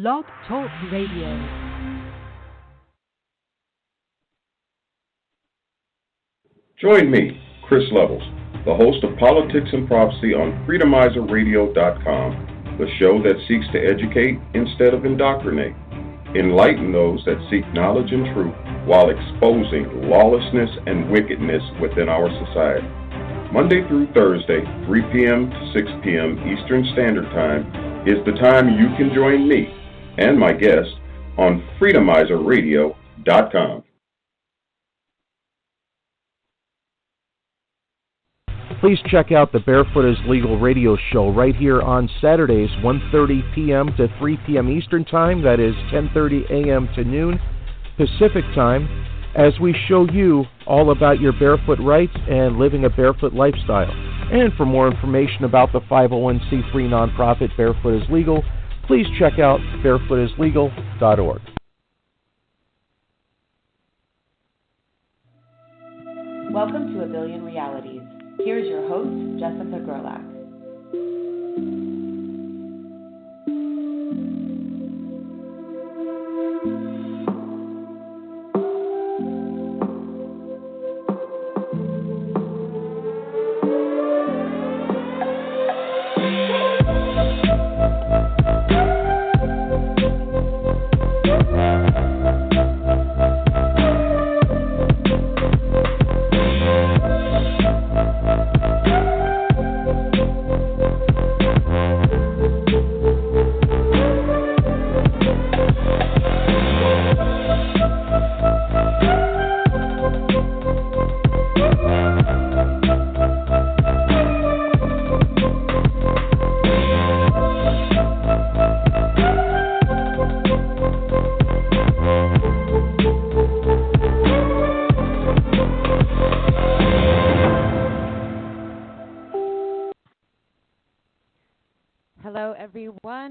Blog Talk Radio. Join me, Chris Levels, the host of Politics and Prophecy on FreedomizerRadio.com, the show that seeks to educate instead of indoctrinate, enlighten those that seek knowledge and truth while exposing lawlessness and wickedness within our society. Monday through Thursday, 3 p.m. to 6 p.m. Eastern Standard Time is the time you can join me and my guest on FreedomizerRadio.com. Please check out the Barefoot is Legal radio show right here on Saturdays, 1:30 p.m. to 3 p.m. Eastern Time. That is 10:30 a.m. to noon Pacific Time, as we show you all about your barefoot rights and living a barefoot lifestyle. And for more information about the 501c3 nonprofit Barefoot is Legal, please check out barefootislegal.org. Welcome to A Billion Realities. Here's your host, Jessica Gerlach.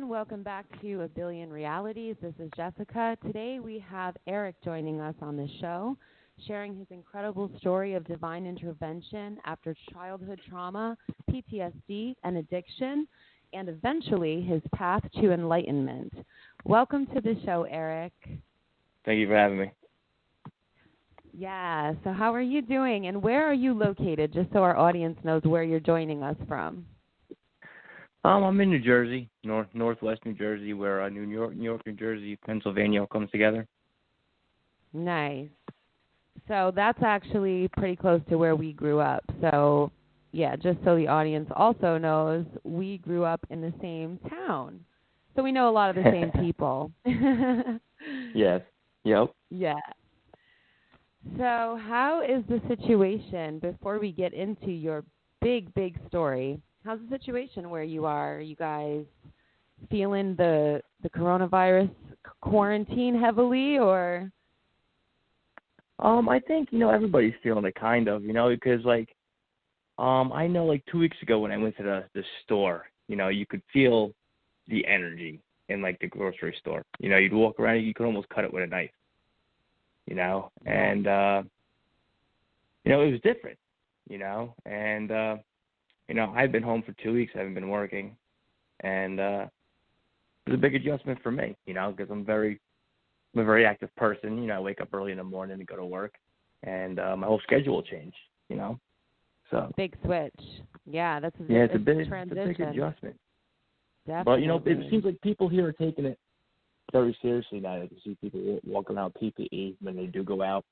Welcome back to A Billion Realities. This is Jessica. Today we have Eric joining us on the show, sharing his incredible story of divine intervention after childhood trauma, PTSD, and addiction, and eventually his path to enlightenment. Welcome to the show, Eric. Thank you for having me. Yeah, so how are you doing, and where are you located, just so our audience knows where you're joining us from? I'm in New Jersey, northwest New Jersey, where New York, New Jersey, Pennsylvania all comes together. Nice. So that's actually pretty close to where we grew up. So, yeah, just so the audience also knows, we grew up in the same town. So we know a lot of the same people. Yes. Yep. Yeah. So how is the situation, before we get into your big story, how's the situation where you are? Are you guys feeling the coronavirus quarantine heavily, or? I think, everybody's feeling it kind of, because, I know, 2 weeks ago when I went to the store, you could feel the energy in, the grocery store. You'd walk around, you could almost cut it with a knife, and, it was different, and, I've been home for 2 weeks. I haven't been working, and it was a big adjustment for me, because I'm a very active person. I wake up early in the morning to go to work, and my whole schedule changed, So big switch. Yeah, it's a big adjustment. Definitely. But it seems like people here are taking it very seriously now. You can see people walking around PPE when they do go out.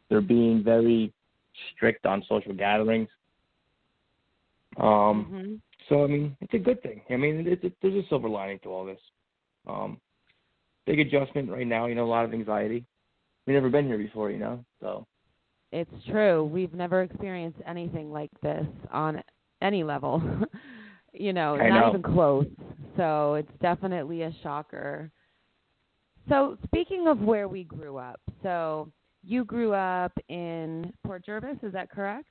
They're being very strict on social gatherings. So, it's a good thing. There's a silver lining to all this. Big adjustment right now, a lot of anxiety. We've never been here before, so. It's true. We've never experienced anything like this on any level, not even close. So it's definitely a shocker. So speaking of where we grew up, so you grew up in Port Jervis, is that correct?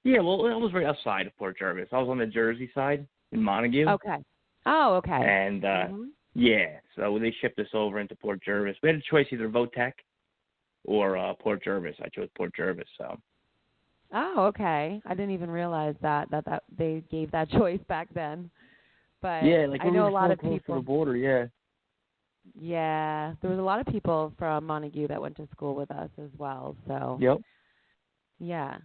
Yeah, well, I was right outside of Port Jervis. I was on the Jersey side in Montague. Okay. Oh, okay. And, yeah, so they shipped us over into Port Jervis. We had a choice, either Votech or Port Jervis. I chose Port Jervis, so. Oh, okay. I didn't even realize that they gave that choice back then. But Yeah, like I know a we were lot so of close to people. the border, yeah. Yeah, there was a lot of people from Montague that went to school with us as well. So, Yep. yeah.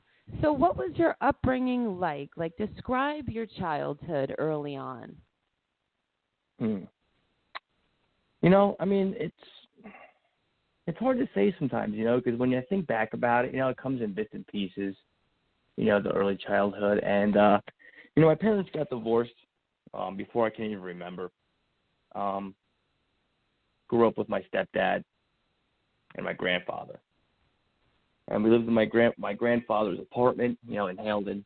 So what was your upbringing like? Like, describe your childhood early on. Hmm. You know, I mean, it's hard to say sometimes, you know, because when you think back about it, you know, it comes in bits and pieces, you know, the early childhood. And, you know, my parents got divorced before I can even remember. Grew up with my stepdad and my grandfather. And we lived in my grandfather's apartment, you know, in Haledon.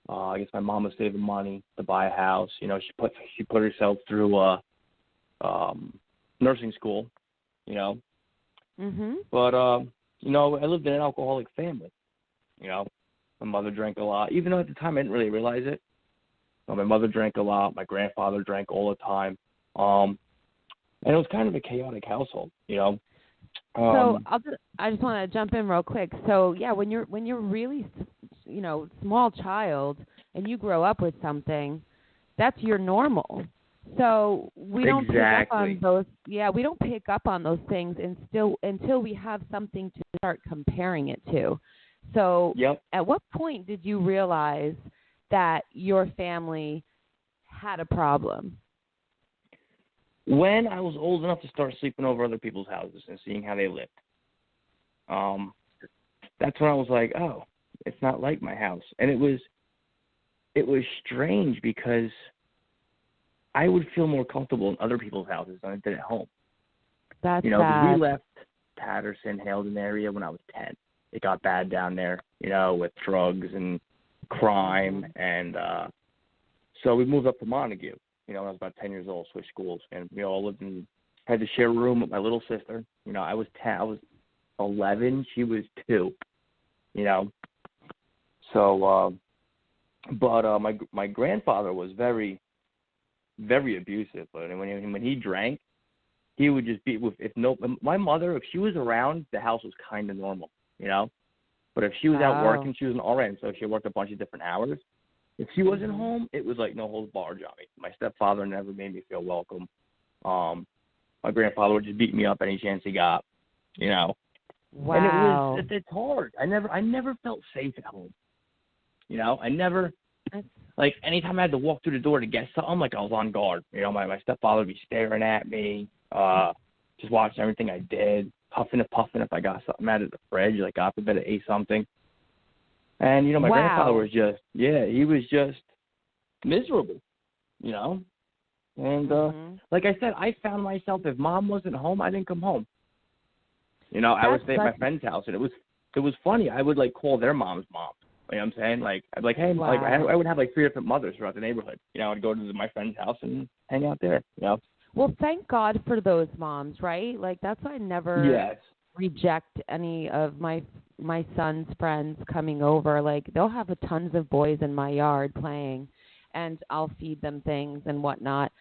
I guess my mom was saving money to buy a house. You know, she put herself through nursing school, you know. Mhm. But you know, I lived in an alcoholic family. You know, my mother drank a lot, even though at the time I didn't really realize it. My mother drank a lot. My grandfather drank all the time. And it was kind of a chaotic household, you know. So I just want to jump in real quick. So yeah, when you're really, you know, small child and you grow up with something, that's your normal. So we don't pick up on those. Yeah, we don't pick up on those things until we have something to start comparing it to. So Yep. At what point did you realize that your family had a problem? When I was old enough to start sleeping over other people's houses and seeing how they lived. That's when I was like, oh, it's not like my house. And it was strange because I would feel more comfortable in other people's houses than I did at home. That's you know, 'cause sad. we left Patterson, Haledon area when I was 10. It got bad down there, you know, with drugs and crime. And so we moved up to Montague. You know, when I was about 10 years old, switched schools. And we all had to share a room with my little sister. You know, I was 10, I was 11, she was 2, you know. So, but my grandfather was very, very abusive. But when he drank, he would just be my mother, if she was around, the house was kind of normal, you know. But if she was out working, she was an RN, so she worked a bunch of different hours. If she wasn't home, it was like no holds barred on me. My stepfather never made me feel welcome. My grandfather would just beat me up any chance he got, you know. Wow. And it's hard. I never felt safe at home. You know, I never, like, anytime I had to walk through the door to get something, like, I was on guard. You know, my stepfather would be staring at me, just watching everything I did, huffing and puffing if I got something out of the fridge, like, God forbid I ate something. And, you know, my grandfather was he was just miserable, you know. And, like I said, I found myself, if Mom wasn't home, I didn't come home. You know, I would stay at my friend's house, and it was funny. I would, like, call their mom's mom. You know what I'm saying? Like, I'd be like, hey, like, I would have, like, 3 different mothers throughout the neighborhood. You know, I'd go to my friend's house and hang out there, you know. Well, thank God for those moms, right? Like, that's why I never reject any of my son's friends coming over. Like, they'll have tons of boys in my yard playing, and I'll feed them things and whatnot.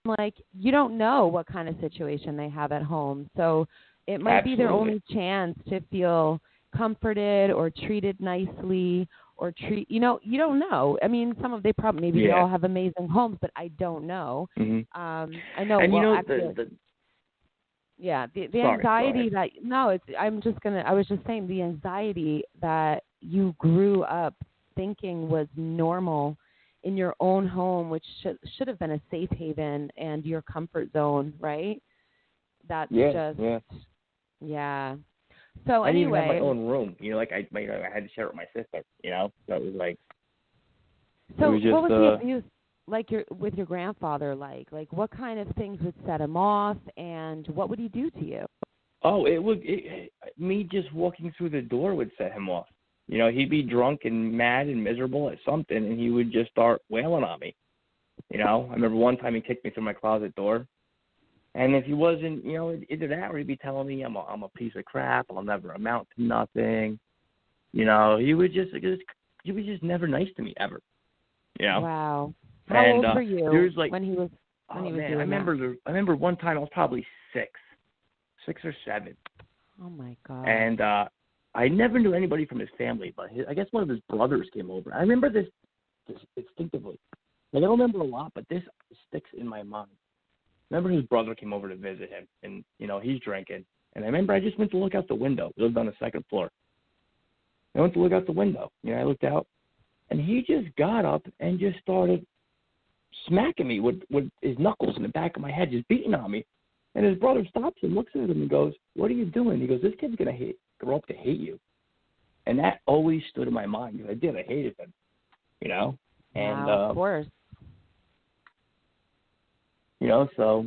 I'm like, you don't know what kind of situation they have at home. So it might be their only chance to feel comforted or treated nicely or you don't know. I mean, they all have amazing homes, but I don't know. Mm-hmm. I know. And well, you know, actually, the anxiety I was just saying the anxiety that you grew up thinking was normal in your own home, which should have been a safe haven and your comfort zone, right? That's So I didn't even have anyway, my own room. You know, like I had to share it with my sister. You know, so it was like. So it was just, what was the abuse like with your grandfather like? Like, what kind of things would set him off, and what would he do to you? Oh, me just walking through the door would set him off. You know, he'd be drunk and mad and miserable at something, and he would just start wailing on me. You know, I remember one time he kicked me through my closet door. And if he wasn't, you know, either that or he'd be telling me I'm a piece of crap, I'll never amount to nothing. You know, he was just never nice to me ever. You know. Wow. How old were you when he was doing that? I remember one time I was probably 6 or 7. Oh my God. And I never knew anybody from his family, but I guess one of his brothers came over. I remember this instinctively. Like, I don't remember a lot, but this sticks in my mind. Remember his brother came over to visit him, and, he's drinking. And I remember I just went to look out the window. We lived on the second floor. I went to look out the window. I looked out, and he just got up and just started smacking me with his knuckles in the back of my head, just beating on me. And his brother stops and looks at him and goes, "What are you doing?" He goes, "This kid's going to grow up to hate you." And that always stood in my mind because I hated him, And, wow, of course. So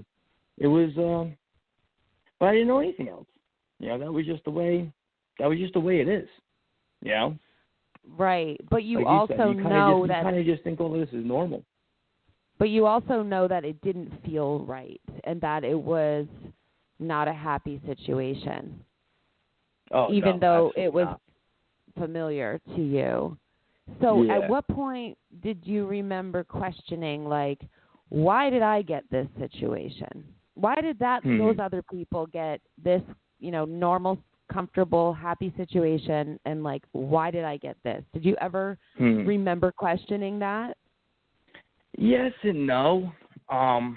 it was, but I didn't know anything else. That was just the way it is, Right, but you like also you know that... You kind of just think, oh, this is normal. But you also know that it didn't feel right and that it was not a happy situation. Oh, even no, though it was not familiar to you. So yeah. At what point did you remember questioning, like, why did I get this situation? Why did those other people get this, normal, comfortable, happy situation, and, like, why did I get this? Did you ever remember questioning that? Yes and no. I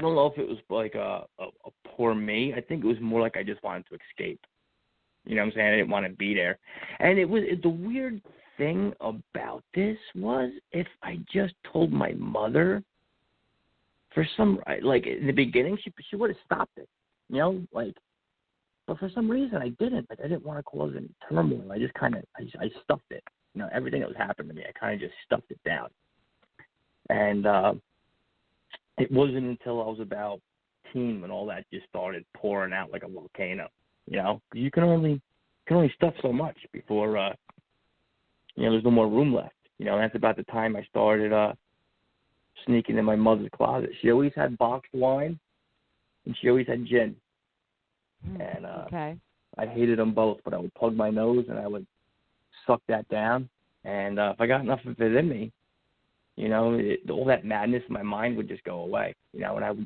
don't know if it was like a poor me. I think it was more like I just wanted to escape. You know what I'm saying? I didn't want to be there. And the weird thing about this was if I just told my mother, for some, like in the beginning, she would have stopped it. But for some reason I didn't. Like, I didn't want to cause any turmoil. I just kind of, I stuffed it. Everything that was happening to me, I kind of just stuffed it down. And it wasn't until I was about 18 when all that just started pouring out like a volcano. You can only stuff so much before there's no more room left. And that's about the time I started sneaking in my mother's closet. She always had boxed wine, and she always had gin. And okay. I hated them both, but I would plug my nose and I would suck that down. And if I got enough of it in me, all that madness in my mind would just go away. And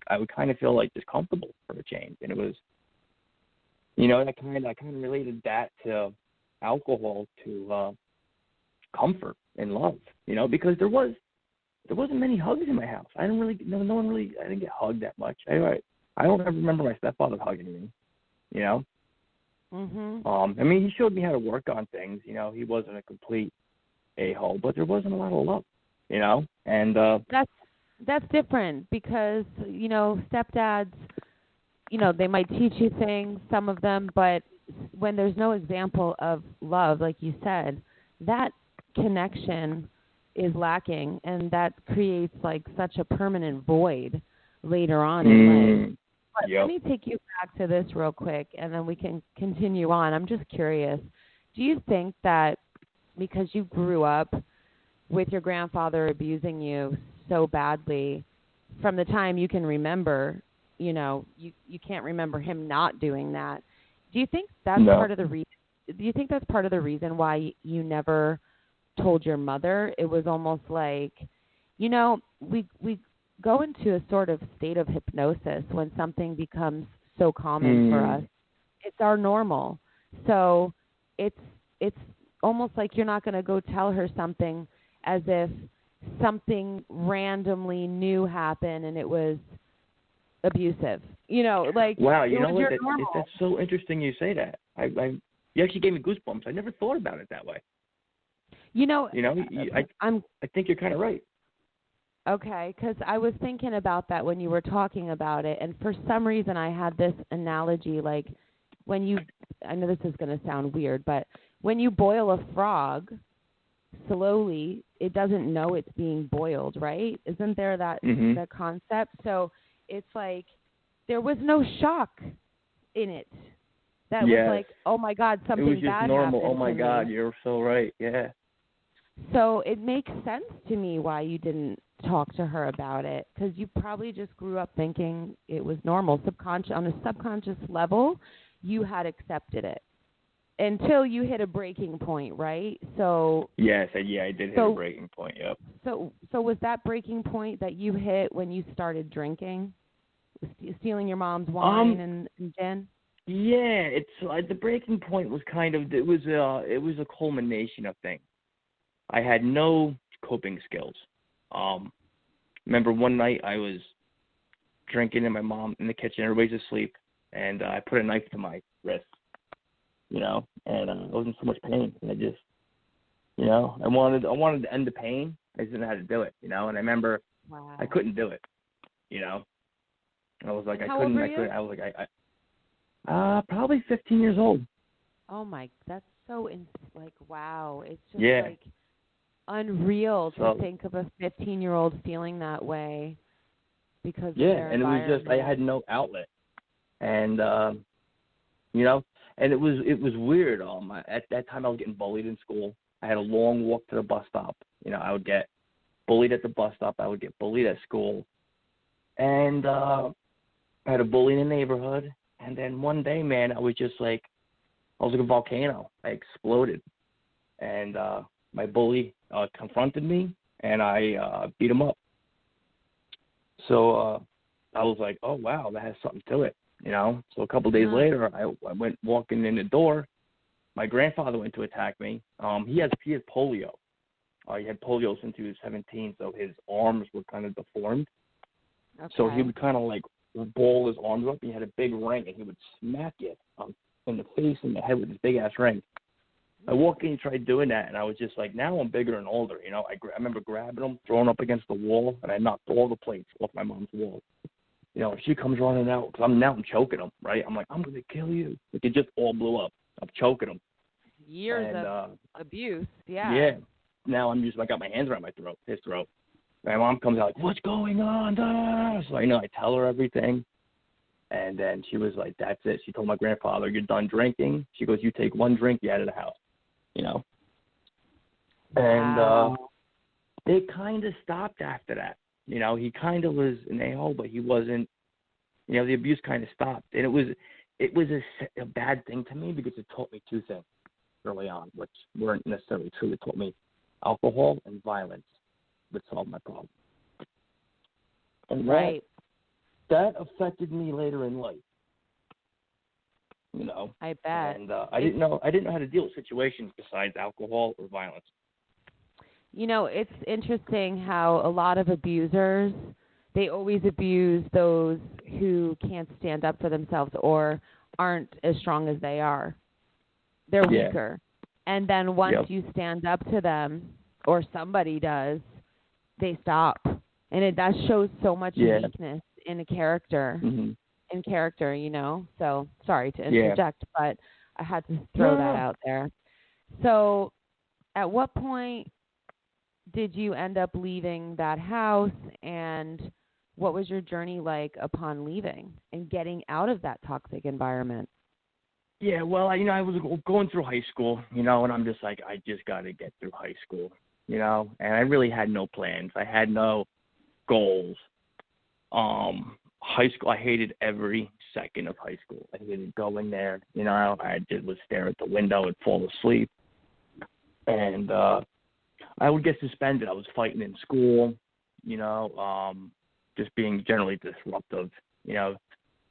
I would kind of feel like discomfortable for a change. And it was, I kind of related that to alcohol, to comfort and love. Because there wasn't many hugs in my house. I didn't really, no one really, I didn't get hugged that much. I don't ever remember my stepfather hugging me. He showed me how to work on things. He wasn't a complete a-hole, but there wasn't a lot of love. And that's different because stepdads, they might teach you things, some of them, but when there's no example of love, like you said, that connection is lacking, and that creates like such a permanent void later on in life. But let me take you back to this real quick, and then we can continue on. I'm just curious, do you think that because you grew up with your grandfather abusing you so badly from the time you can remember, you can't remember him not doing that. Do you think that's part of the reason? Do you think that's part of the reason why you never told your mother? It was almost like, we go into a sort of state of hypnosis when something becomes so common for us. It's our normal. So it's almost like you're not going to go tell her something as if something randomly new happened and it was abusive. Wow, that's so interesting you say that. You actually gave me goosebumps. I never thought about it that way. I think you're kind of right. Okay, because I was thinking about that when you were talking about it, and for some reason I had this analogy, like I know this is going to sound weird, but when you boil a frog slowly, it doesn't know it's being boiled, right? Isn't there that concept? So it's like there was no shock in it. That was like, oh my God, something bad happened. It was just normal. Oh my God, you're so right. Yeah. So it makes sense to me why you didn't talk to her about it, because you probably just grew up thinking it was normal. On a subconscious level, you had accepted it until you hit a breaking point, right? So yes, I did hit a breaking point. Yep. So was that breaking point that you hit when you started drinking, stealing your mom's wine and gin? Yeah, it's the breaking point was it was a culmination of things. I had no coping skills. Remember one night I was drinking and my mom in the kitchen, everybody's asleep, and I put a knife to my wrist, and I was in so much pain, and I just, I wanted to end the pain. I just didn't know how to do it, and I remember I couldn't do it, I was like, How old were you? I was like, probably 15 years old. Oh my, that's so wow. It's just Yeah. Unreal to think of a 15-year-old feeling that way because of their and it was just I had no outlet, and and it was weird. At that time I was getting bullied in school. I had a long walk to the bus stop. I would get bullied at the bus stop. I would get bullied at school, and I had a bully in the neighborhood. And then one day, man, I was like a volcano. I exploded, and my bully confronted me, and I beat him up. So I was like, oh, wow, that has something to it, So a couple of days later, I went walking in the door. My grandfather went to attack me. He has polio. He had polio since he was 17, so his arms were kind of deformed. Okay. So he would kind of ball his arms up. He had a big ring, and he would smack you in the face and the head with his big-ass ring. I walked in and tried doing that, and I was just like, now I'm bigger and older. I remember grabbing him, throwing up against the wall, and I knocked all the plates off my mom's wall. She comes running out, because I'm choking him, right? I'm like, I'm going to kill you. It just all blew up. I'm choking him. Years of abuse, yeah. Yeah. Now I got my hands around his throat. My mom comes out like, what's going on? So I tell her everything. And then she was like, that's it. She told my grandfather, you're done drinking. She goes, you take one drink, you're out of the house. And it kind of stopped after that. He kind of was an a-hole, but he wasn't, the abuse kind of stopped. And it was a bad thing to me because it taught me two things early on, which weren't necessarily true. It taught me alcohol and violence would solve my problem. And that affected me later in life. I bet. And I didn't know how to deal with situations besides alcohol or violence. It's interesting how a lot of abusers, they always abuse those who can't stand up for themselves or aren't as strong as they are. They're weaker. And then once you stand up to them, or somebody does, they stop. And that shows so much weakness in a character. Mm-hmm. In character, So, sorry to interject, but I had to throw that out there. So, at what point did you end up leaving that house, and what was your journey like upon leaving and getting out of that toxic environment? Yeah, well, I was going through high school, and I'm just like, I just got to get through high school, and I really had no plans. I had no goals. High school, I hated every second of high school. I hated going there. I just would stare at the window and fall asleep. And I would get suspended. I was fighting in school, just being generally disruptive,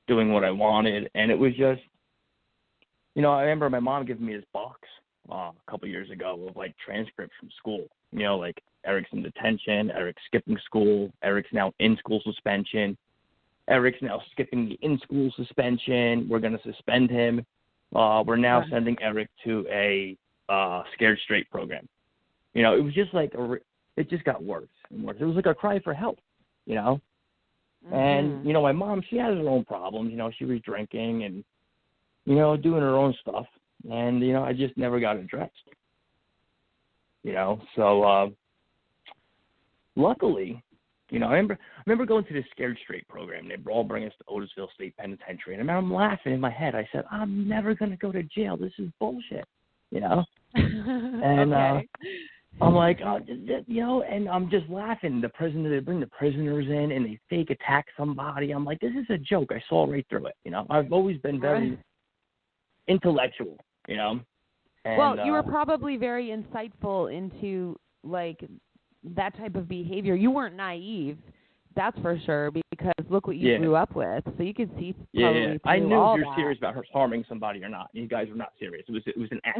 doing what I wanted. And it was just, I remember my mom giving me this box a couple years ago of, transcripts from school. Eric's in detention, Eric's skipping school, Eric's now in school suspension. Eric's now skipping the in-school suspension. We're going to suspend him. We're now sending Eric to a Scared Straight program. It was just it just got worse and worse. It was like a cry for help, Mm-hmm. And, my mom, she has her own problems. She was drinking and, doing her own stuff. And, I just never got addressed. So luckily, I remember going to the Scared Straight program. They all bring us to Otisville State Penitentiary. And I'm laughing in my head. I said, I'm never going to go to jail. This is bullshit, And I'm like, and I'm just laughing. They bring the prisoners in and they fake attack somebody. I'm like, this is a joke. I saw right through it. I've always been very intellectual, And, well, you were probably very insightful into, that type of behavior. You weren't naive, that's for sure, because look what you grew up with. So you could see probably I knew all if you're that. serious about harming somebody or not. You guys were not serious. It was an act.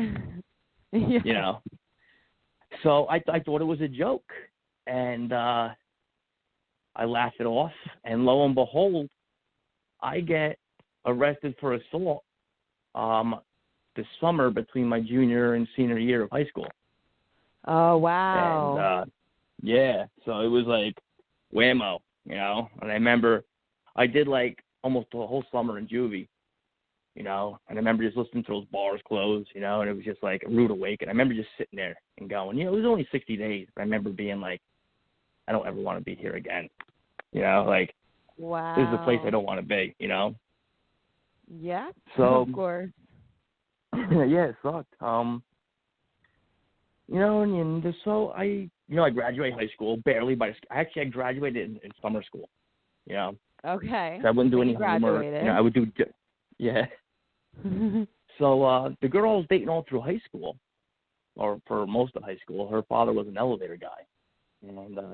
So I thought it was a joke. And I laughed it off, and lo and behold, I get arrested for assault this summer between my junior and senior year of high school. Oh, wow. And, yeah, so it was like whammo, you know. And I remember I did like almost the whole summer in juvie, you know. And I remember just listening to those bars close, you know, and it was just like a rude awakening. I remember just sitting there and going, you know, it was only 60 days, but I remember being like, I don't ever want to be here again, you know, like, wow. This is a place I don't want to be, you know. Yeah, so, of course. Yeah, it sucked. You know, and so I graduated high school barely, but I graduated in summer school, you know. Okay. So I wouldn't do any homework. Graduated. You know, I would do, yeah. So the girl I was dating all through high school, or for most of high school, her father was an elevator guy, and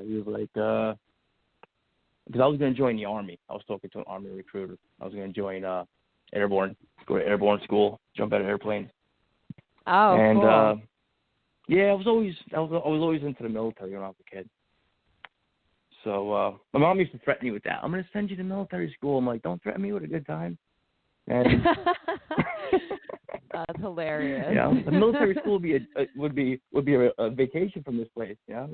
he was like, because I was going to join the Army. I was talking to an Army recruiter. I was going to join airborne, go to airborne school, jump out of airplanes. Oh, and, cool. Yeah, I was always into the military when I was a kid. So my mom used to threaten me with that. I'm going to send you to military school. I'm like, don't threaten me with a good time. And that's hilarious. You know, the military school would be a vacation from this place. You know.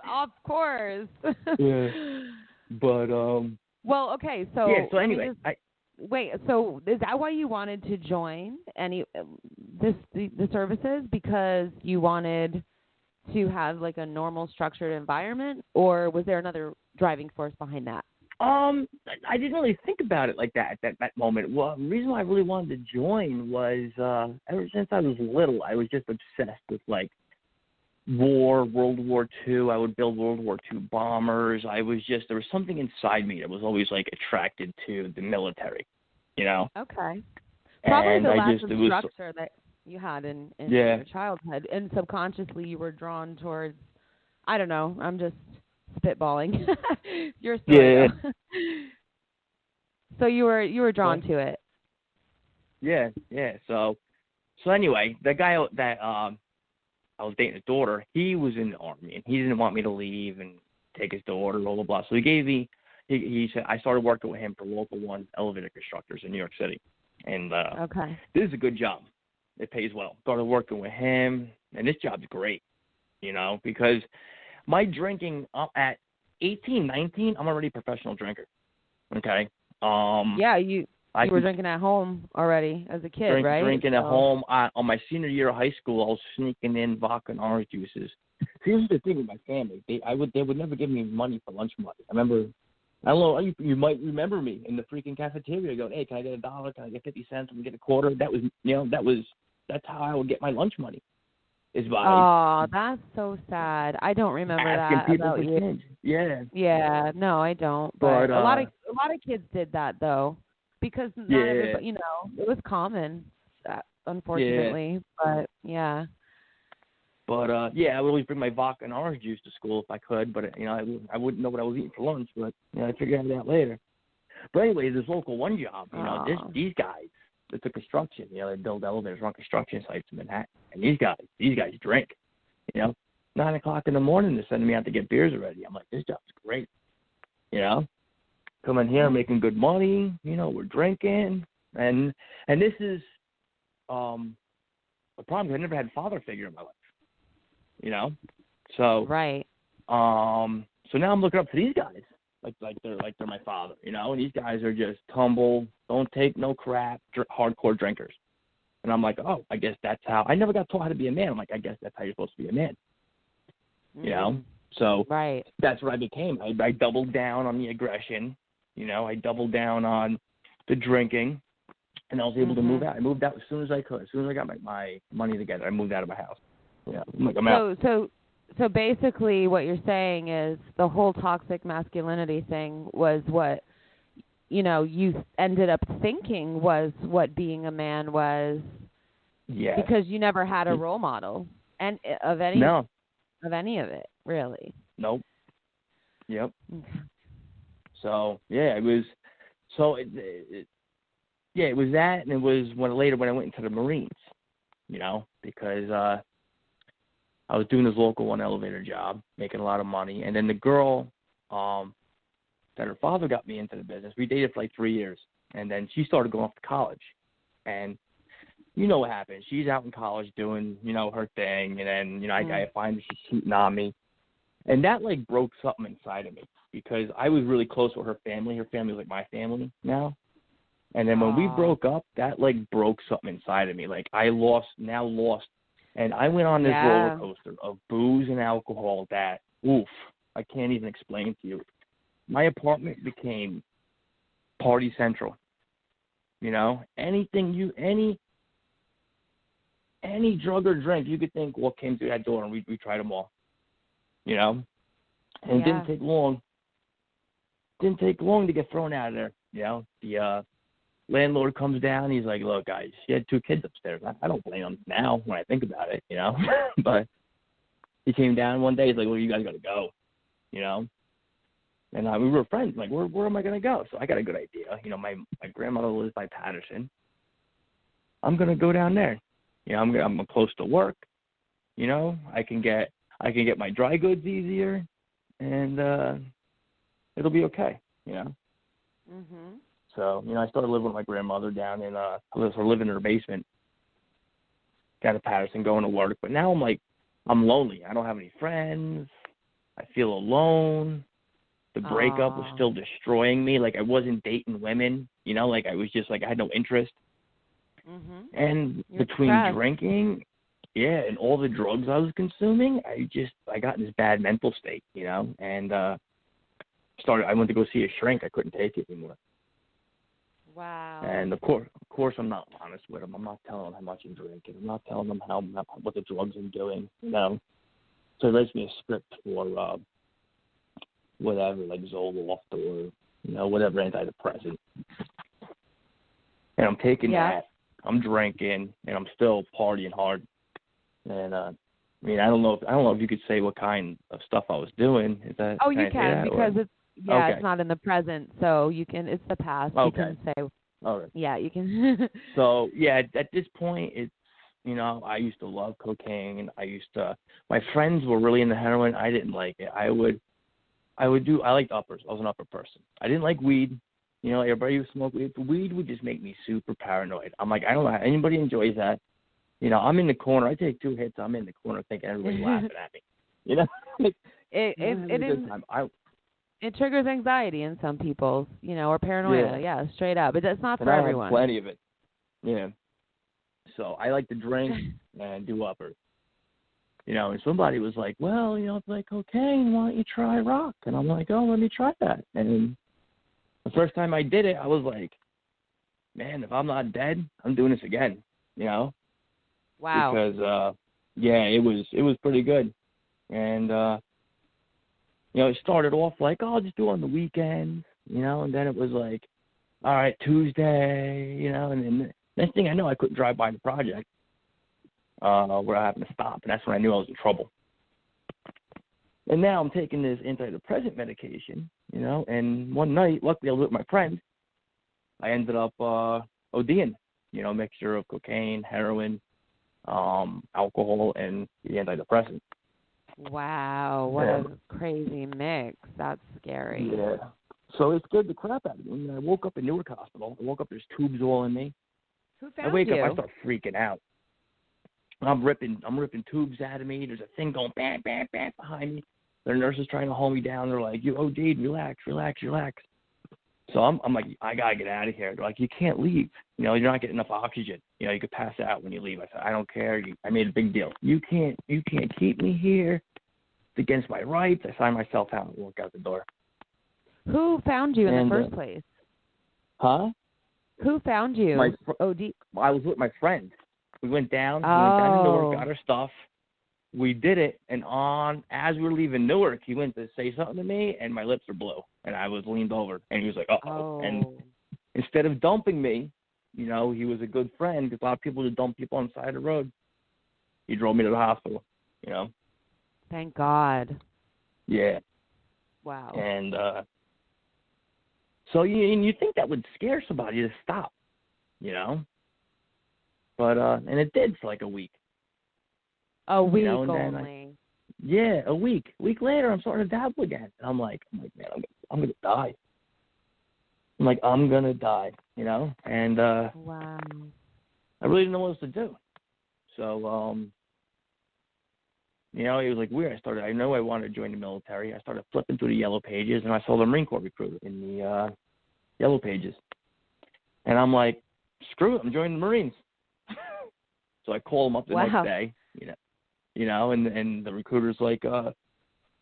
Of course. Yeah. But well, okay. So yeah. So anyway, wait. So is that why you wanted to join the services, because you wanted to have like a normal structured environment, or was there another driving force behind that? I didn't really think about it like that at that moment. Well, the reason why I really wanted to join was ever since I was little, I was just obsessed with like World War II. I would build World War II bombers. There was something inside me that was always like attracted to the military, you know? Okay. Probably and the I lack just, of it was, structure that you had in your childhood, and subconsciously you were drawn towards, I don't know, I'm just spitballing your story. Yeah. So you were drawn to it. Yeah. So anyway, the guy that I was dating his daughter, he was in the Army, and he didn't want me to leave and take his daughter, blah blah blah. So he gave me. He said I started working with him for Local 1 elevator constructors in New York City, and okay, this is a good job. It pays well. Started working with him, and this job's great, you know, because my drinking at 18, 19, I'm already a professional drinker. Okay. Yeah, you were drinking at home already as a kid, right? Drinking at home. On my senior year of high school, I was sneaking in vodka and orange juices. See, here's the thing with my family. They would never give me money for lunch money. I remember, I don't know, you might remember me in the freaking cafeteria going, hey, can I get $1? Can I get 50 cents? Can I get a quarter? That's how I would get my lunch money. Oh, that's so sad. I don't remember that about you. Change. Yeah. Yeah, no, I don't. But a lot of kids did that though, because not everybody, you know, it was common, unfortunately. Yeah. But yeah. But I would always bring my vodka and orange juice to school if I could. But you know, I wouldn't know what I was eating for lunch. But you know, I figured it out later. But anyway, this Local 1 job, you know, these guys. It's a construction, you know, they build elevators on construction sites in Manhattan. And these guys drink, you know. 9 o'clock in the morning, they're sending me out to get beers already. I'm like, this job's great, you know. Coming here, making good money, you know, we're drinking. And this is the problem, because I never had a father figure in my life, you know. So, right. So now I'm looking up to these guys. Like they're my father, you know, and these guys are just humble, don't take no crap, hardcore drinkers. And I'm like, oh, I guess that's how. I never got taught how to be a man. I'm like, I guess that's how you're supposed to be a man, you know. So right. That's what I became. I doubled down on the aggression, you know. I doubled down on the drinking, and I was able to move out. I moved out as soon as I could. As soon as I got my money together, I moved out of my house. Yeah, I'm like, I'm out. So basically what you're saying is the whole toxic masculinity thing was what, you know, you ended up thinking was what being a man was. Yeah. Because you never had a role model of any of it, really. Nope. Yep. Okay. So, yeah, it was it was that, and it was when I went into the Marines, you know, because I was doing this local one elevator job, making a lot of money. And then the girl that her father got me into the business, we dated for like 3 years. And then she started going off to college. And you know what happened. She's out in college doing, her thing. And then, I find that she's cheating on me. And that, like, broke something inside of me because I was really close with her family. Her family was like my family now. And then when we broke up, that, like, broke something inside of me. Like, I lost. And I went on this roller coaster of booze and alcohol that, I can't even explain to you. My apartment became party central. Anything any drug or drink you could think came through that door, and we tried them all. And it didn't take long. To get thrown out of there. The landlord comes down. He's like, "Look, guys, she had 2 kids upstairs." I don't blame him now when I think about it. But he came down one day. He's like, "Well, you guys got to go." And we were friends. Like, where am I going to go? So I got a good idea. My grandmother lives by Patterson. I'm going to go down there. I'm close to work. I can get my dry goods easier, and it'll be okay. Mhm. So I started living with my grandmother down in living in her basement down in Patterson, going to work. But now I'm lonely. I don't have any friends. I feel alone. The breakup was still destroying me. Like, I wasn't dating women. Like, I was just like, I had no interest. Mhm. And You're between depressed. drinking, and all the drugs I was consuming, I got in this bad mental state, and I went to go see a shrink. I couldn't take it anymore. Wow. And of course, I'm not honest with them. I'm not telling them how much I'm drinking. I'm not telling them what the drugs I'm doing. So he writes me a script for whatever, like Zoloft or whatever antidepressant. And I'm taking that. I'm drinking, and I'm still partying hard. And I don't know if you could say what kind of stuff I was doing. Is that? Oh, you can because it's okay. It's not in the present, so you can. It's the past. Okay. You can say. All right. Yeah, you can. So at this point, it's I used to love cocaine. My friends were really into heroin. I didn't like it. I liked uppers. I was an upper person. I didn't like weed. Everybody would smoke weed. Weed would just make me super paranoid. I'm like, I don't know how anybody enjoys that. I'm in the corner. I take 2 hits. I'm in the corner thinking everybody's laughing at me. It triggers anxiety in some people, or paranoia. Yeah, straight up. But that's not for everyone. I have plenty of it. Yeah. So I like to drink and do uppers. And somebody was like, well, if you like cocaine, why don't you try rock? And I'm like, oh, let me try that. And the first time I did it, I was like, man, if I'm not dead, I'm doing this again, Wow. Because, it was pretty good. And, it started off like, oh, I'll just do it on the weekends, and then it was like, all right, Tuesday, and then the next thing I know, I couldn't drive by the project where I happened to stop, and that's when I knew I was in trouble. And now I'm taking this antidepressant medication, and one night, luckily I was with my friend, I ended up ODing, mixture of cocaine, heroin, alcohol, and the antidepressant. Wow, what a crazy mix. That's scary. Yeah. So it scared the crap out of me. I woke up in Newark Hospital. I woke up, there's tubes all in me. Who found I wake you? up, I start freaking out. I'm ripping tubes out of me. There's a thing going bang, bang, bang behind me. The nurses trying to hold me down. They're like, you OD'd, relax. So I'm like, I got to get out of here. They're like, you can't leave. You're not getting enough oxygen. You could pass out when you leave. I said, I don't care. I made a big deal. You can't keep me here. It's against my rights. I signed myself out and walk out the door. Who found you in the first place? Huh? Who found you? OD. I was with my friend. We went down. We went down to Newark, got our stuff. We did it, and as we were leaving Newark, he went to say something to me, and my lips were blue, and I was leaned over, and he was like, uh-oh. And instead of dumping me, he was a good friend, because a lot of people would dump people on the side of the road. He drove me to the hospital, Thank God. Yeah. Wow. And so you think that would scare somebody to stop, But and it did for like a week. A week and only. Yeah, a week. A week later, I'm starting to dabble again. And I'm like, man, I'm gonna die. I'm like, I'm gonna die, you know? And Wow. I really didn't know what else to do. So, you know, it was like weird. I know I wanted to join the military. I started flipping through the Yellow Pages, and I saw the Marine Corps recruiter in the Yellow Pages. And I'm like, screw it, I'm joining the Marines. So I call him up the next day, and the recruiter's like, all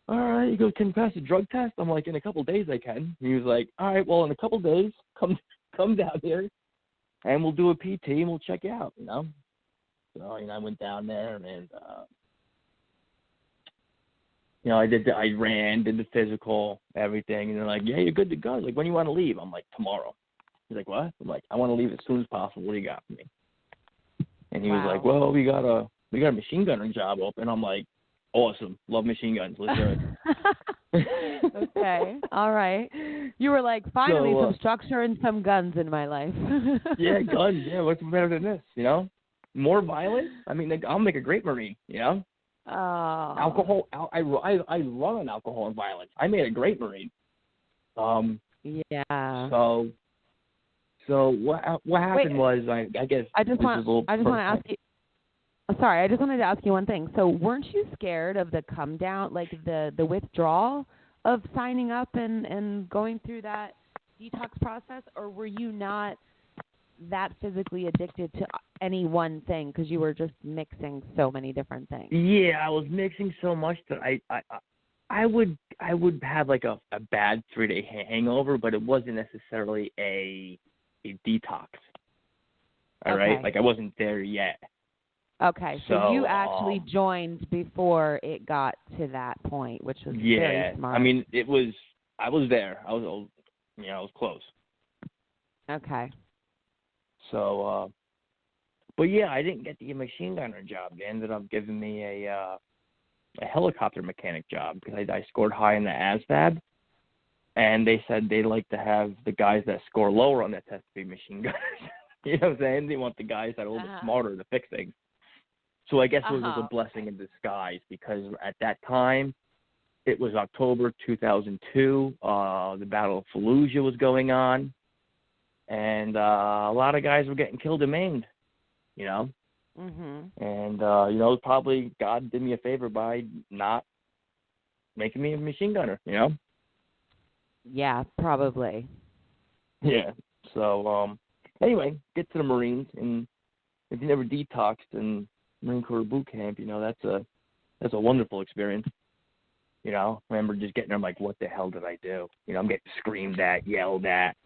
right, he goes, can you pass the drug test? I'm like, in a couple of days I can. He was like, all right, well, in a couple of days, come down here, and we'll do a PT, and we'll check you out, you know? So, I went down there, and, I ran, did the physical, everything, and they're like, yeah, you're good to go. Like, when do you want to leave? I'm like, tomorrow. He's like, what? I'm like, I want to leave as soon as possible. What do you got for me? And he was like, well, we got a machine gunner job open. I'm like, awesome. Love machine guns. Let's do it. Okay. All right. You were like, finally, some structure and some guns in my life. Yeah, guns. Yeah, what's better than this, you know? More violence? I mean, I'll make a great Marine, you know? Oh. Alcohol. I run on alcohol and violence. I made a great Marine. Yeah. So what happened was I guess I just want to ask you. Sorry, I just wanted to ask you one thing. So, weren't you scared of the come down, like the withdrawal of signing up and going through that detox process, or were you not that physically addicted to any one thing because you were just mixing so many different things? Yeah, I was mixing so much that I would have like a bad 3-day hangover, but it wasn't necessarily a detox. All right, like I wasn't there yet. Okay, so you actually joined before it got to that point, which was very smart. I mean, I was there. I was close. Okay. So, but yeah, I didn't get the machine gunner job. They ended up giving me a helicopter mechanic job because I scored high in the ASVAB, and they said they like to have the guys that score lower on that test to be machine gunners. You know what I'm saying? They want the guys that are a little bit smarter to fix things. So I guess it was a blessing in disguise because at that time, it was October 2002. The Battle of Fallujah was going on, and a lot of guys were getting killed and maimed, you know. Mm-hmm. And, probably God did me a favor by not making me a machine gunner, you know. Yeah, probably. Yeah. So, anyway, get to the Marines, and if you never detoxed and Marine Corps boot camp, that's a wonderful experience. I remember just getting there, I'm like, what the hell did I do? I'm getting screamed at, yelled at.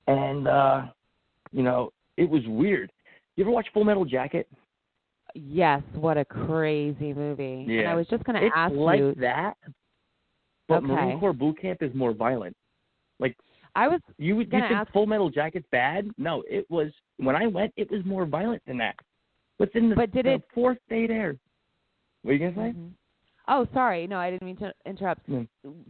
And, it was weird. You ever watch Full Metal Jacket? Yes, what a crazy movie. Yeah. And I was just going to ask you. It's like that, but Marine Corps boot camp is more violent. Like, you think Full Metal Jacket's bad? No, it was, when I went, it was more violent than that. Within the fourth day there. What are you going to say? Mm-hmm. Oh, sorry. No, I didn't mean to interrupt. Mm.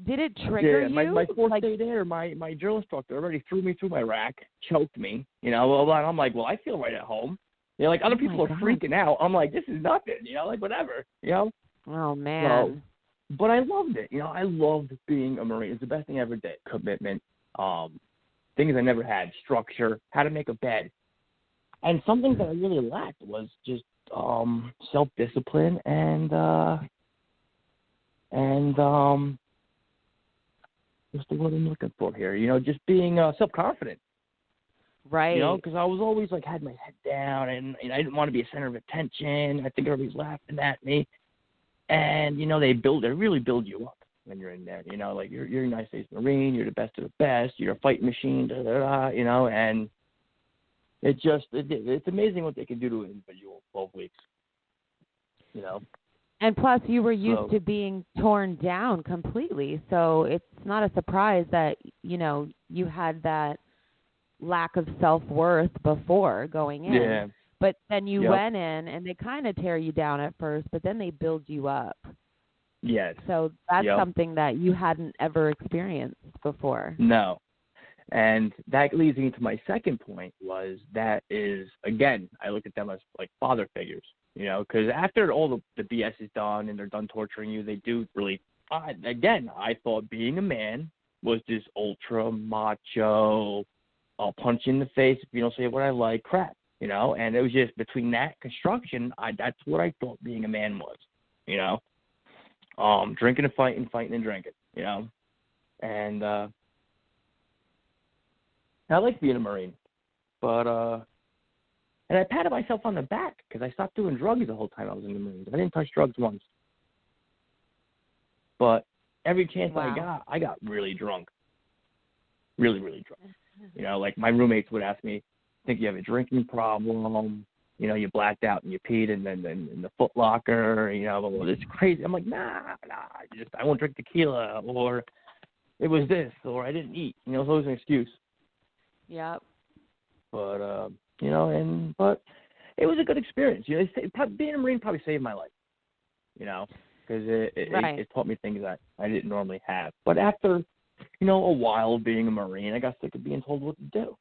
Did it trigger you? My fourth day there, my drill instructor already threw me through my rack, choked me, I'm like, well, I feel right at home. Other people are freaking out. I'm like, this is nothing, whatever, Oh, man. But I loved it. I loved being a Marine. It's the best thing I ever did. Commitment, things I never had, structure, how to make a bed. And something that I really lacked was just self-discipline and what's the word I'm looking for here? Just being self-confident. Right. Because I was always had my head down and I didn't want to be a center of attention. I think everybody's laughing at me. And, they really build you up when you're in there. You're a United States Marine, you're the best of the best, you're a fighting machine, and it's amazing what they can do to an individual 12 weeks, And plus, you were used to being torn down completely, so it's not a surprise that, you had that lack of self-worth before going in. Yeah. But then you went in, and they kind of tear you down at first, but then they build you up. Yes. So that's something that you hadn't ever experienced before. No. And that leads me to my second point was that is, again, I look at them as like father figures. because after all the BS is done and they're done torturing you, they do really. I thought being a man was this ultra macho, I'll punch you in the face if you don't say what I like crap, and it was just between that construction, that's what I thought being a man was, drinking and fighting and drinking, and I like being a Marine, but and I patted myself on the back because I stopped doing drugs the whole time I was in the Marines. I didn't touch drugs once. But every chance I got really drunk. Really, really drunk. Like my roommates would ask me, think you have a drinking problem? You blacked out and you peed and then in the Foot Locker, well, it's crazy. I'm like, nah, I won't drink tequila, or it was this, or I didn't eat. It's always an excuse. Yep. But, but it was a good experience. Being a Marine probably saved my life, because it taught me things that I didn't normally have. But after, a while of being a Marine, I got sick of being told what to do,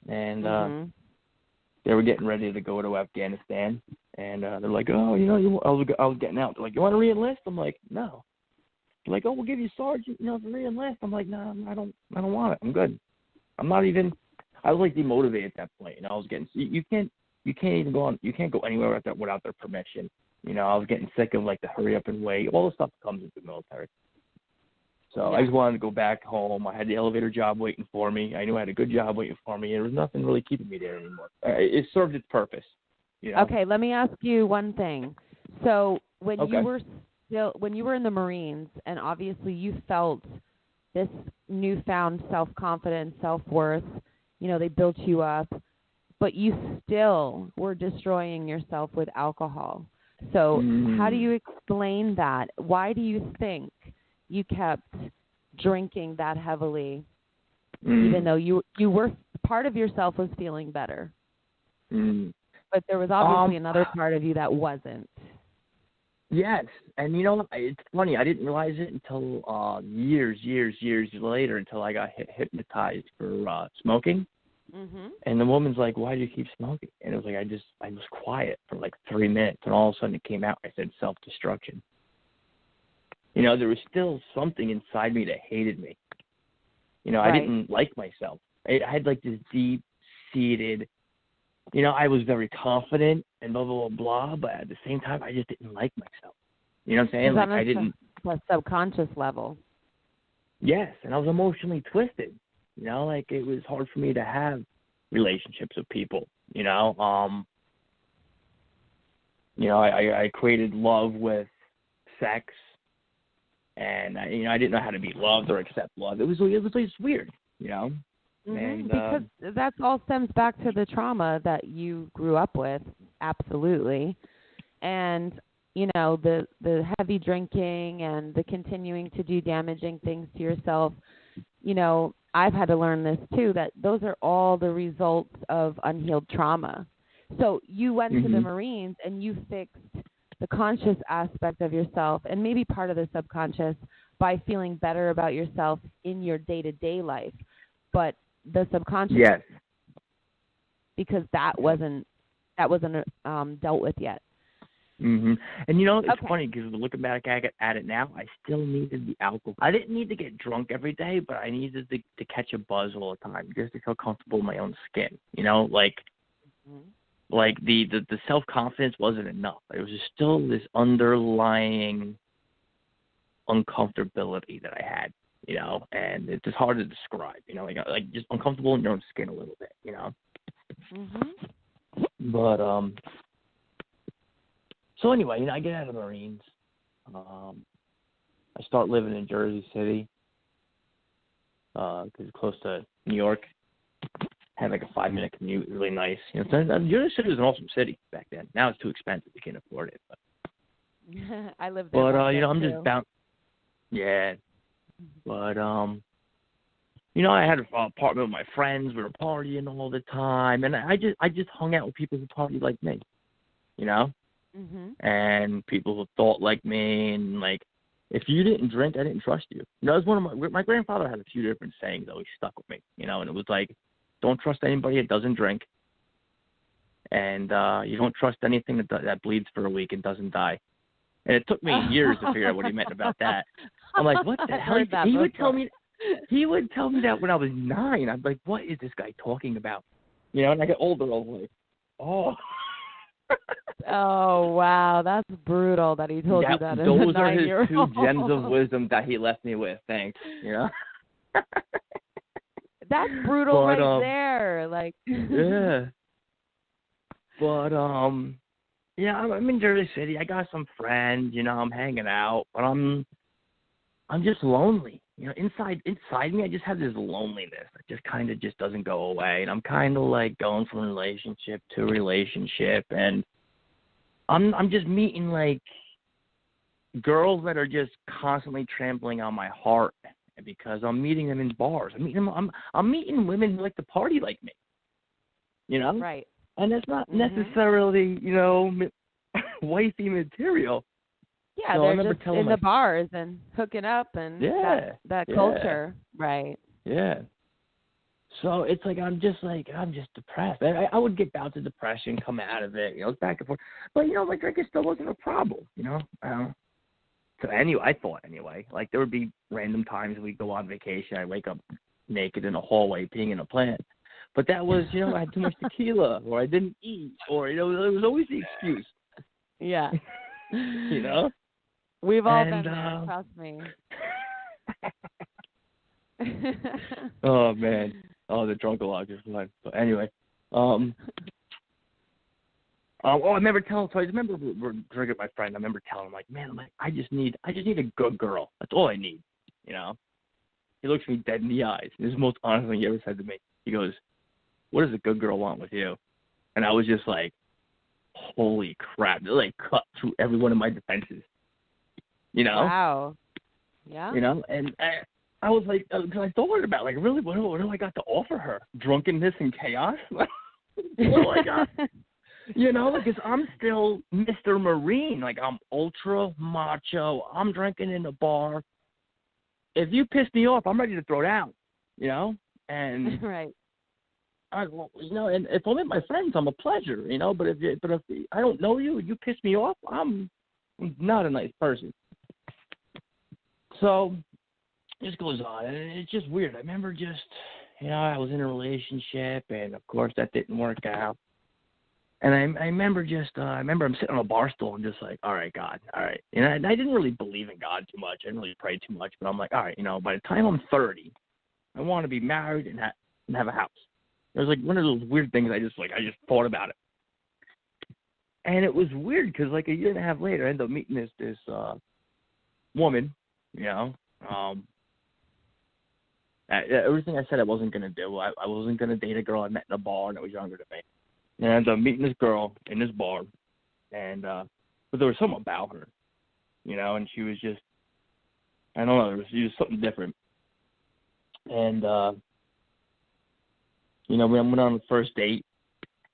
and they were getting ready to go to Afghanistan, and they're like, oh, I was getting out. They're like, you want to re-enlist? I'm like, no. They're like, oh, we'll give you sergeant, to re-enlist. I'm like, no, I don't want it. I'm good. I'm not even. I was like demotivated at that point, I was getting. You can't even go on. You can't go anywhere without their permission. I was getting sick of like the hurry up and wait, all the stuff that comes with the military. So I just wanted to go back home. I had the elevator job waiting for me. I knew I had a good job waiting for me. There was nothing really keeping me there anymore. It served its purpose. Okay, let me ask you one thing. So when you were in the Marines, and obviously you felt this newfound self-confidence, self-worth, they built you up, but you still were destroying yourself with alcohol. So how do you explain that? Why do you think you kept drinking that heavily, even though you were, part of yourself was feeling better? But there was obviously another part of you that wasn't. Yes, and it's funny. I didn't realize it until years later, until I got hypnotized for smoking. And the woman's like, "Why do you keep smoking?" And it was like, I was quiet for like 3 minutes, and all of a sudden it came out. I said, "Self-destruction." There was still something inside me that hated me. I didn't like myself. I had like this deep-seated. I was very confident and blah, blah, blah, blah, but at the same time, I just didn't like myself. You know what I'm saying? Like, I didn't. A subconscious level. Yes, and I was emotionally twisted. Like it was hard for me to have relationships with people. I created love with sex, and I didn't know how to be loved or accept love. It was just weird. And, because that all stems back to the trauma that you grew up with, absolutely. And, the heavy drinking and the continuing to do damaging things to yourself, I've had to learn this too, that those are all the results of unhealed trauma. So you went to the Marines and you fixed the conscious aspect of yourself and maybe part of the subconscious by feeling better about yourself in your day-to-day life. But the subconscious, yes, because that wasn't dealt with yet. And it's funny because looking back at it now, I still needed the alcohol. I didn't need to get drunk every day, but I needed to catch a buzz all the time just to feel comfortable in my own skin. Like the self-confidence wasn't enough. It was just still this underlying uncomfortability that I had. And it's just hard to describe, like just uncomfortable in your own skin a little bit, But, so anyway, I get out of the Marines. I start living in Jersey City, because it's close to New York. Had like a 5-minute commute, really nice. Jersey City was an awesome city back then. Now it's too expensive, you can't afford it. But I lived there. But, I'm just bound. Yeah. But, I had an apartment with my friends. We were partying all the time. And I just hung out with people who partied like me, and people who thought like me. And, like, if you didn't drink, I didn't trust you. That was one of my grandfather had a few different sayings that always stuck with me, and it was like, don't trust anybody that doesn't drink. and you don't trust anything that bleeds for a week and doesn't die. And it took me years to figure out what he meant about that. I'm like, what the hell? He would tell me that when I was 9. I'm like, what is this guy talking about? You know, and I get older, I was like, oh. Oh, wow. That's brutal that he told you that as a 9-year-old. Those are his 2 gems of wisdom that he left me with. Thanks. You know? That's brutal there. Like. Yeah. But, yeah, I'm in Jersey City. I got some friends, you know, I'm hanging out, but I'm just lonely. You know, inside me, I just have this loneliness that just kind of just doesn't go away. And I'm kind of like going from relationship to relationship, and I'm just meeting like girls that are just constantly trampling on my heart because I'm meeting them in bars. I'm meeting women who like to party like me. You know? Right. And that's not necessarily, you know, wifey material. Yeah, so they're just in the bars and hooking up and that culture. Right. Yeah. So it's like I'm just depressed. I would get bouts of depression, come out of it, you know, back and forth. But, you know, like drinking still wasn't a problem, you know. So anyway, I thought anyway. Like there would be random times we'd go on vacation, I'd wake up naked in a hallway peeing in a plant. But that was, you know, I had too much tequila, or I didn't eat, or, you know, there was always the excuse. Yeah. You know? We've all been there, trust me. Oh, man. Oh, the drunk-a-log is fun. But anyway. I remember telling, so I remember we're drinking with my friend. I remember telling him, like, man, I just need a good girl. That's all I need, you know? He looks me dead in the eyes. This is the most honest thing he ever said to me. He goes, what does a good girl want with you? And I was just like, holy crap. They like cut through every one of my defenses. You know? Wow. Yeah. You know? And I was like, because I thought about, like, really, what do I got to offer her? Drunkenness and chaos? What do I got? You know, because I'm still Mr. Marine. Like, I'm ultra macho. I'm drinking in the bar. If you piss me off, I'm ready to throw down. You know? And right. You know, and if I'm with my friends, I'm a pleasure, you know. But if I don't know you, you piss me off, I'm not a nice person. So this goes on, and it's just weird. I remember just, you know, I was in a relationship, and of course that didn't work out. And I remember I'm sitting on a bar stool and just like, all right, God, all right. And I didn't really believe in God too much. I didn't really pray too much. But I'm like, all right, you know, by the time I'm 30, I want to be married and have a house. It was like one of those weird things I just thought about it. And it was weird because like a year and a half later, I ended up meeting this woman, you know. Everything I said I wasn't going to do. I wasn't going to date a girl I met in a bar that was younger than me. And I ended up meeting this girl in this bar. And but there was something about her, you know, and she was just, I don't know, she was something different. And, you know, we went on the first date,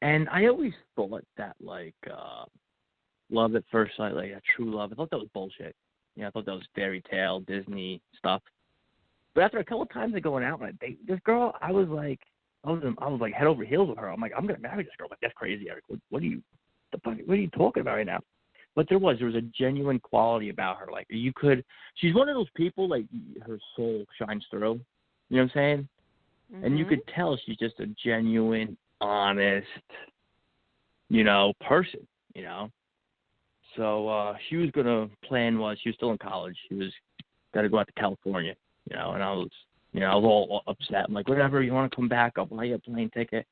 and I always thought that, like, love at first sight, like a true love, I thought that was bullshit. You know, I thought that was fairy tale, Disney stuff. But after a couple of times of going out on a date with this girl, I was like head over heels with her. I'm like, I'm gonna marry this girl. Like, that's crazy, Eric. What are you talking about right now? But there was a genuine quality about her. Like, she's one of those people, like, her soul shines through. You know what I'm saying? Mm-hmm. And you could tell she's just a genuine, honest, you know, person, you know. So she was going to plan was she was still in college. She was got to go out to California, you know, and I was all upset. I'm like, whatever, you want to come back, I'll buy you a plane ticket.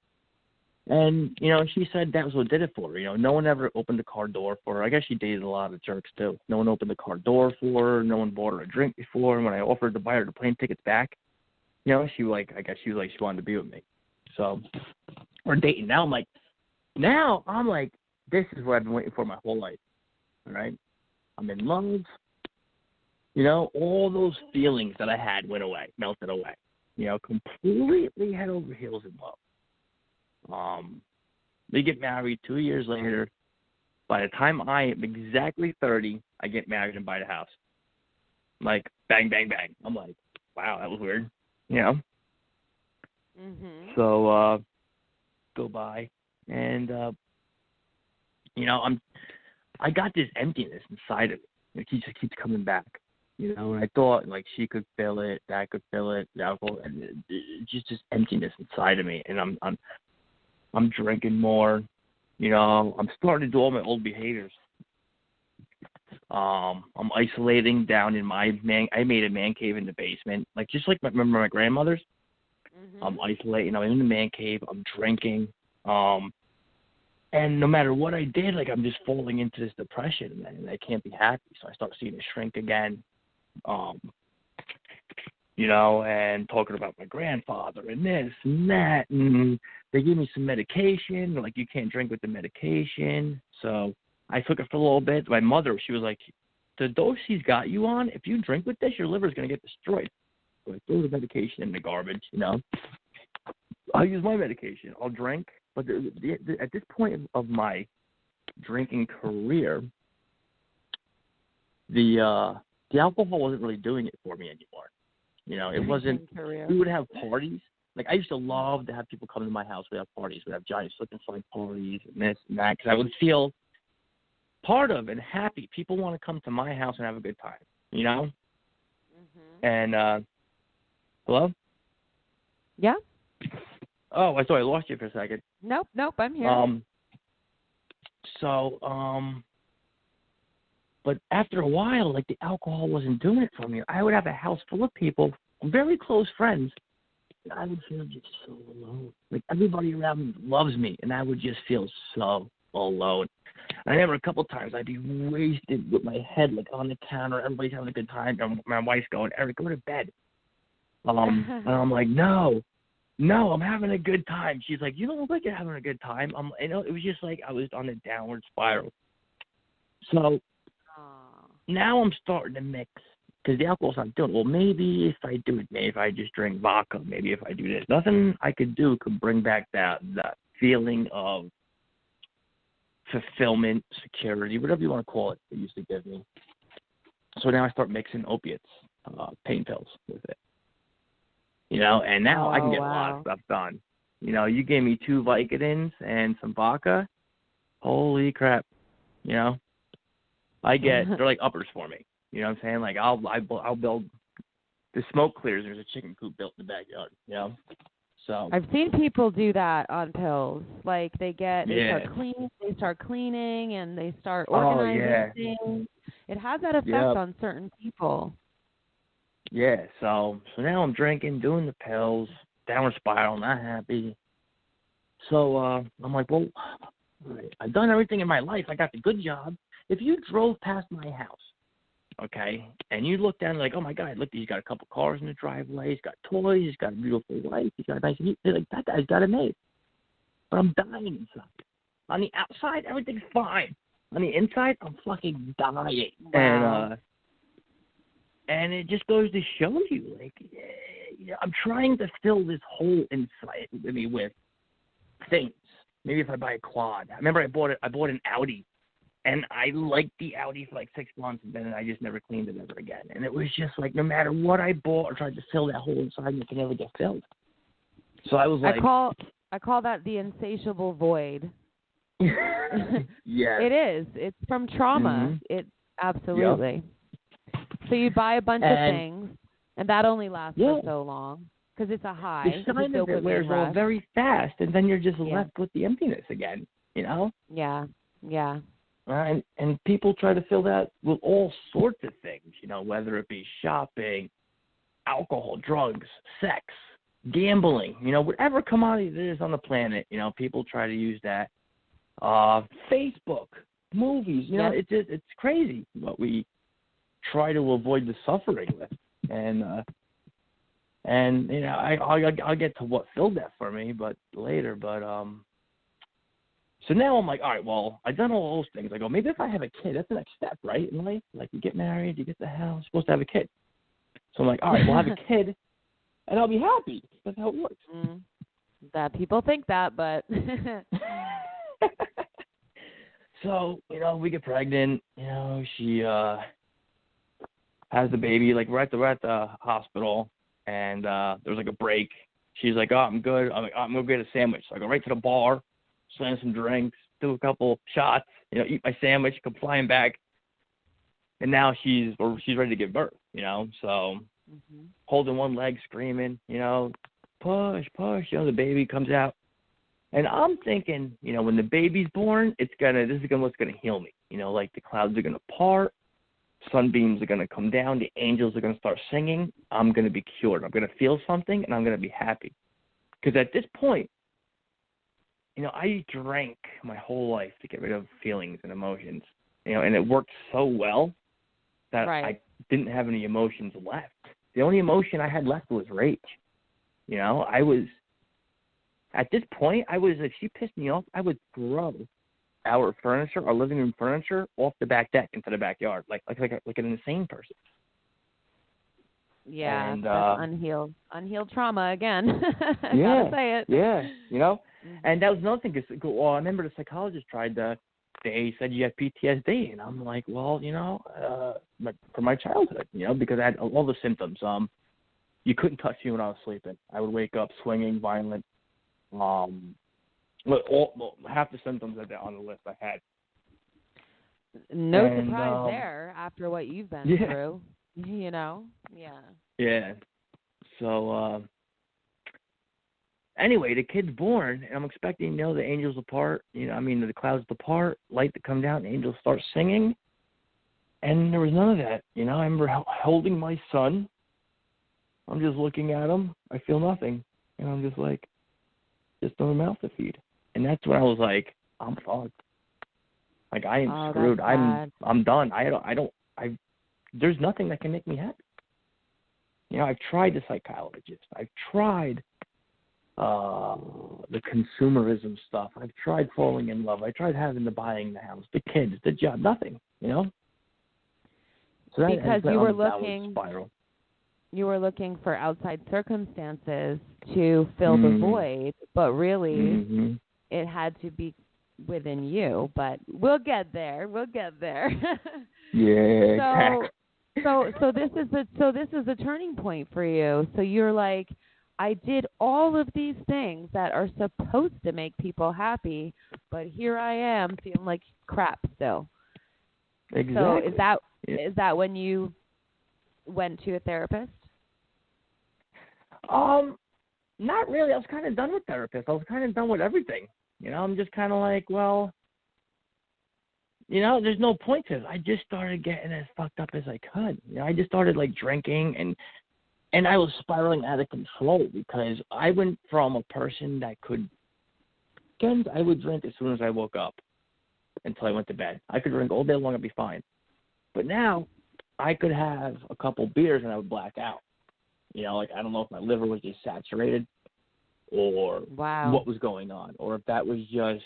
And, you know, she said that was what did it for her. You know, no one ever opened the car door for her. I guess she dated a lot of jerks, too. No one opened the car door for her. No one bought her a drink before. And when I offered to buy her the plane tickets back, you know, she wanted to be with me. So we're dating. Now I'm like, this is what I've been waiting for my whole life. All right? I'm in love. You know, all those feelings that I had melted away. You know, completely head over heels in love. They get married 2 years later. By the time I am exactly 30, I get married and buy the house. Like, bang, bang, bang. I'm like, wow, that was weird. You know? Mm-hmm. So, go by. And I got this emptiness inside of me. It just keeps coming back. And I thought like she could fill it, that could fill it, and it's just this emptiness inside of me. And I'm drinking more. I'm starting to do all my old behaviors. I'm isolating down in I made a man cave in the basement, just like remember my grandmother's. Mm-hmm. I'm isolating. I'm in the man cave. I'm drinking. And no matter what I did, I'm just falling into this depression, and I can't be happy. So I start seeing it shrink again. And talking about my grandfather and this and that, and they give me some medication. They're like, you can't drink with the medication. So I took it for a little bit. My mother, she was like, the dose he's got you on, if you drink with this, your liver's going to get destroyed. So I throw the medication in the garbage, I'll use my medication. I'll drink. But at this point of my drinking career, the alcohol wasn't really doing it for me anymore. It wasn't. We would have parties. I used to love to have people come to my house. We'd have parties. We'd have giant slip and slide parties and this and that, because I would feel part of and happy. People want to come to my house and have a good time, Mm-hmm. And hello? Yeah. Oh, I thought I lost you for a second. Nope, I'm here. But after a while, the alcohol wasn't doing it for me. I would have a house full of people, very close friends, and I would feel just so alone. Everybody around me loves me, and I would just feel so alone. And I remember a couple times I'd be wasted with my head on the counter. Everybody's having a good time. And my wife's going, Eric, go to bed. And I'm like, no, I'm having a good time. She's like, you don't look like you're having a good time. It was just I was on a downward spiral. So now I'm starting to mix, because the alcohol's not doing it. Well, maybe if I do it, maybe if I just drink vodka, maybe if I do this. Nothing I could do could bring back that feeling of fulfillment, security, whatever you want to call it, they used to give me. So now I start mixing opiates, pain pills with it. And now I can get a lot of stuff done. You gave me 2 Vicodins and some vodka. Holy crap. They're like uppers for me. You know what I'm saying? I'll build, the smoke clears, there's a chicken coop built in the backyard, So I've seen people do that on pills. They start cleaning, and they start organizing things. It has that effect on certain people. Yeah, so now I'm drinking, doing the pills, downward spiral, not happy. So I'm like, well, I've done everything in my life. I got the good job. If you drove past my house, okay, and you look down oh, my God, look, he's got a couple cars in the driveway, he's got toys, he's got a beautiful wife, he's got a nice, that guy's got it made. But I'm dying inside. On the outside, everything's fine. On the inside, I'm fucking dying. Wow. And it just goes to show you, I'm trying to fill this hole inside with me with things. Maybe if I buy a quad. I remember I bought an Audi, and I liked the Audi for 6 months, and then I just never cleaned it ever again. And it was just no matter what I bought or tried to fill that hole inside, it could never get filled. So I was like, I call that the insatiable void. Yeah. It is. It's from trauma. Mm-hmm. It absolutely. Yep. So you buy a bunch of things, and that only lasts for so long because it's a high. The sign of it wears off very fast, and then you're just left with the emptiness again, Yeah. And people try to fill that with all sorts of things, whether it be shopping, alcohol, drugs, sex, gambling, whatever commodity there is on the planet, people try to use that. Facebook, movies, it's crazy what we try to avoid the suffering with, and I'll get to what filled that for me, but later. But so now I'm like, all right, well, I've done all those things. I go, maybe if I have a kid, that's the next step, right, in life. You get married, you get the house, you're supposed to have a kid. So I'm like, all right, we'll have a kid, and I'll be happy. That's how it works. That people think that, but. So we get pregnant. She has the baby. We're at the hospital, and there's a break. She's like, oh, I'm good. I'm like, oh, I'm gonna get a sandwich. So I go right to the bar, slam some drinks, do a couple shots, eat my sandwich, come flying back, and now she's ready to give birth, so holding one leg, screaming, push, the baby comes out. And I'm thinking, when the baby's born, this is what's gonna heal me. Like the clouds are gonna part, sunbeams are gonna come down, the angels are gonna start singing. I'm gonna be cured. I'm gonna feel something, and I'm gonna be happy. Because at this point, I drank my whole life to get rid of feelings and emotions. And it worked so well that I didn't have any emotions left. The only emotion I had left was rage. At this point, if she pissed me off, I would throw our living room furniture, off the back deck into the backyard, like an insane person. Yeah, and, that's unhealed trauma again. Yeah, gotta say it. Yeah, And that was another thing. Cause, I remember the psychologist they said you have PTSD, and I'm like, well, from my childhood, because I had all the symptoms. You couldn't touch me when I was sleeping. I would wake up swinging, violent. Half the symptoms that on the list I had. No surprise there after what you've been through. Yeah. Yeah. So anyway, the kid's born, and I'm expecting the angels apart. The clouds depart, light to come down, the angels start singing, and there was none of that. I remember holding my son. I'm just looking at him. I feel nothing, and I'm just like, just another mouth to feed. And that's when I was like, I'm fucked. Like, I am screwed. I'm done. There's nothing that can make me happy. I've tried the psychologist. I've tried the consumerism stuff. I've tried falling in love. I tried buying the house, the kids, the job, nothing, So because you were looking spiral. You were looking for outside circumstances to fill the void, but really it had to be within you. But we'll get there. Yeah, exactly. So this is a turning point for you. So you're like, I did all of these things that are supposed to make people happy, but here I am feeling like crap still. Exactly. So is that when you went to a therapist? Not really. I was kind of done with therapists. I was kind of done with everything. I'm just kind of like, well, there's no point to it. I just started getting as fucked up as I could. I just started like drinking, and I was spiraling out of control because I went from a person that I would drink as soon as I woke up until I went to bed. I could drink all day long and be fine. But now I could have a couple beers and I would black out. I don't know if my liver was just saturated or what was going on, or if that was just,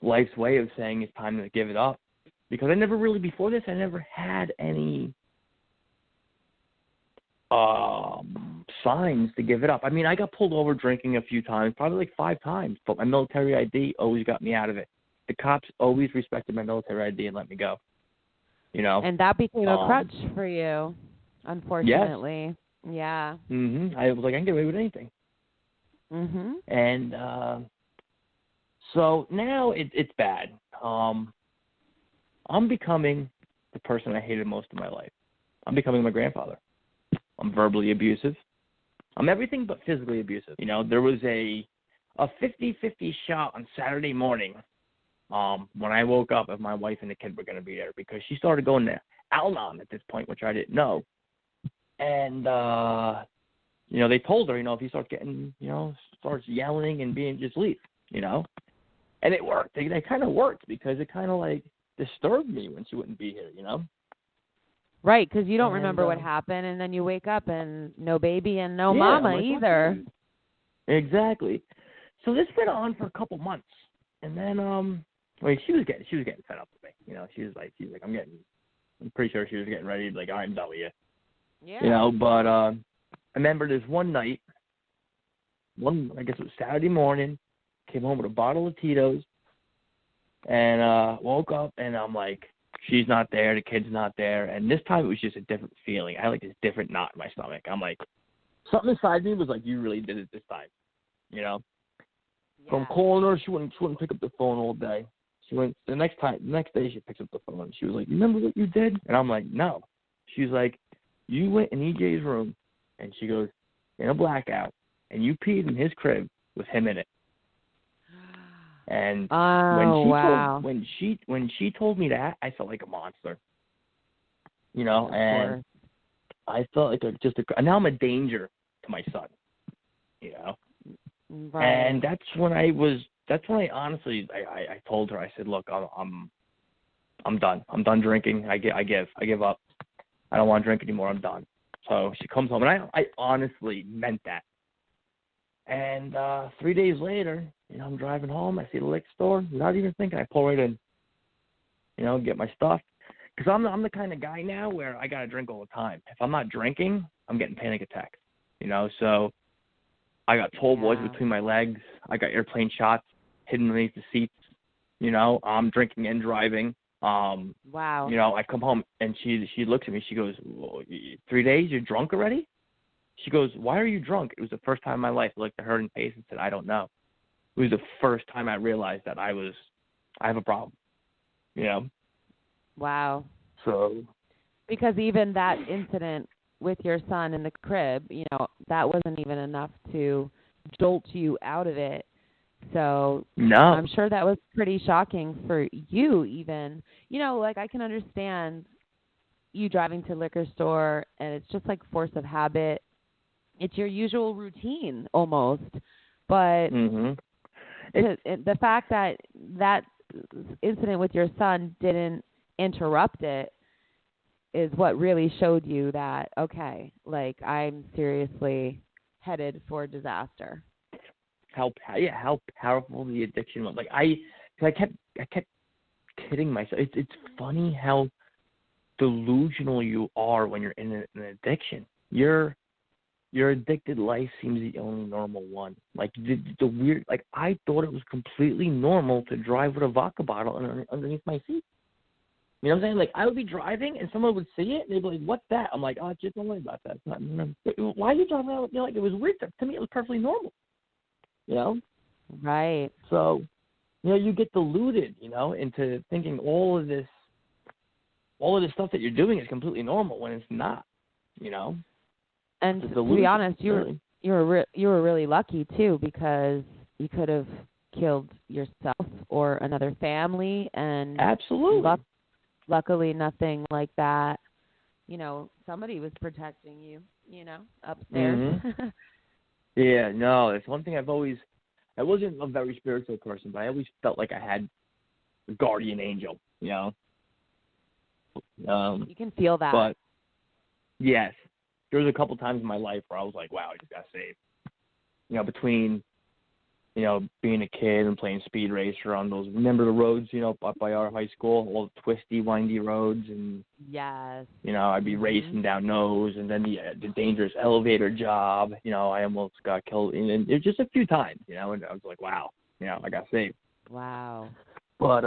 life's way of saying it's time to give it up. Because before this, I never had any signs to give it up. I got pulled over drinking a few times, probably like 5 times, but my military ID always got me out of it. The cops always respected my military ID and let me go. And that became a crutch for you, unfortunately. Yes. Yeah. I was like, I can get away with anything. And so now it's bad. I'm becoming the person I hated most of my life. I'm becoming my grandfather. I'm verbally abusive. I'm everything but physically abusive. There was a 50-50 shot on Saturday morning when I woke up if my wife and the kid were going to be there, because she started going to Al-Anon at this point, which I didn't know. And, they told her, if he starts getting, starts yelling and being, just leave, And it worked. They kind of worked because it kind of, like, disturbed me when she wouldn't be here, Right, because you don't remember what happened, and then you wake up and no baby and no mama either. Exactly. So this went on for a couple months. And then, she was getting fed up with me. She was like, I'm pretty sure she was getting ready, like, I'm done with you. Yeah. But I remember this one night, I guess it was Saturday morning, came home with a bottle of Tito's, and woke up, and I'm like, she's not there, the kid's not there, and this time it was just a different feeling. I had like this different knot in my stomach. I'm like, something inside me was like, you really did it this time, So I'm calling her. She wouldn't pick up the phone all day. She went the next day she picks up the phone. She was like, "You remember what you did?" And I'm like, "No." She's like, "You went in EJ's room," and she goes, "in a blackout, and you peed in his crib with him in it." And when she told me that, I felt like a monster. You know, and I felt like now I'm a danger to my son. You know, right. And that's when I honestly told her, I said, "Look, I'm done. I'm done drinking. I give up. I don't want to drink anymore. I'm done." So she comes home, and I honestly meant that. And 3 days later, you know, I'm driving home. I see the liquor store. Not even thinking, I pull right in. You know, get my stuff. Because I'm the kind of guy now where I gotta drink all the time. If I'm not drinking, I'm getting panic attacks. You know, so I got tall boys between my legs. I got airplane shots hidden underneath the seats. You know, I'm drinking and driving. Wow. You know, I come home and she looks at me. She goes, 3 days? You're drunk already? She goes, "Why are you drunk?" It was the first time in my life I looked at her in the face and said, "I don't know." It was the first time I realized that I have a problem. You know? Wow. So. Because even that incident with your son in the crib, you know, that wasn't even enough to jolt you out of it. So no. I'm sure that was pretty shocking for you even. You know, like I can understand you driving to the liquor store and it's just like force of habit. It's your usual routine almost. But the fact that that incident with your son didn't interrupt it is what really showed you that, okay, like I'm seriously headed for disaster. How powerful the addiction was. Like I kept kidding myself. It's funny how delusional you are when you're in an addiction. Your addicted life seems the only normal one. Like the weird. Like I thought it was completely normal to drive with a vodka bottle underneath my seat. You know what I'm saying? Like I would be driving and someone would see it and they'd be like, "What's that?" I'm like, "Oh, just don't worry about that. It's not, why are you driving around?" You know, like it was weird. To me, it was perfectly normal. You know? Right. So, you know, you get deluded, you know, into thinking all of this stuff that you're doing is completely normal when it's not, you know. And to be honest, you were really lucky too, because you could have killed yourself or another family, and absolutely. Luckily, nothing like that. You know, somebody was protecting you. You know, upstairs. Mm-hmm. Yeah, no, it's one thing I wasn't a very spiritual person, but I always felt like I had a guardian angel, you know. You can feel that. But, yes, there was a couple times in my life where I was like, wow, I just got saved. You know, between, you know, being a kid and playing Speed Racer on those, remember the roads, you know, up by our high school, all the twisty, windy roads, and yes, you know, I'd be racing down those, and then the dangerous elevator job, you know, I almost got killed, and it was just a few times, you know, and I was like, wow, you know, I got saved. Wow. But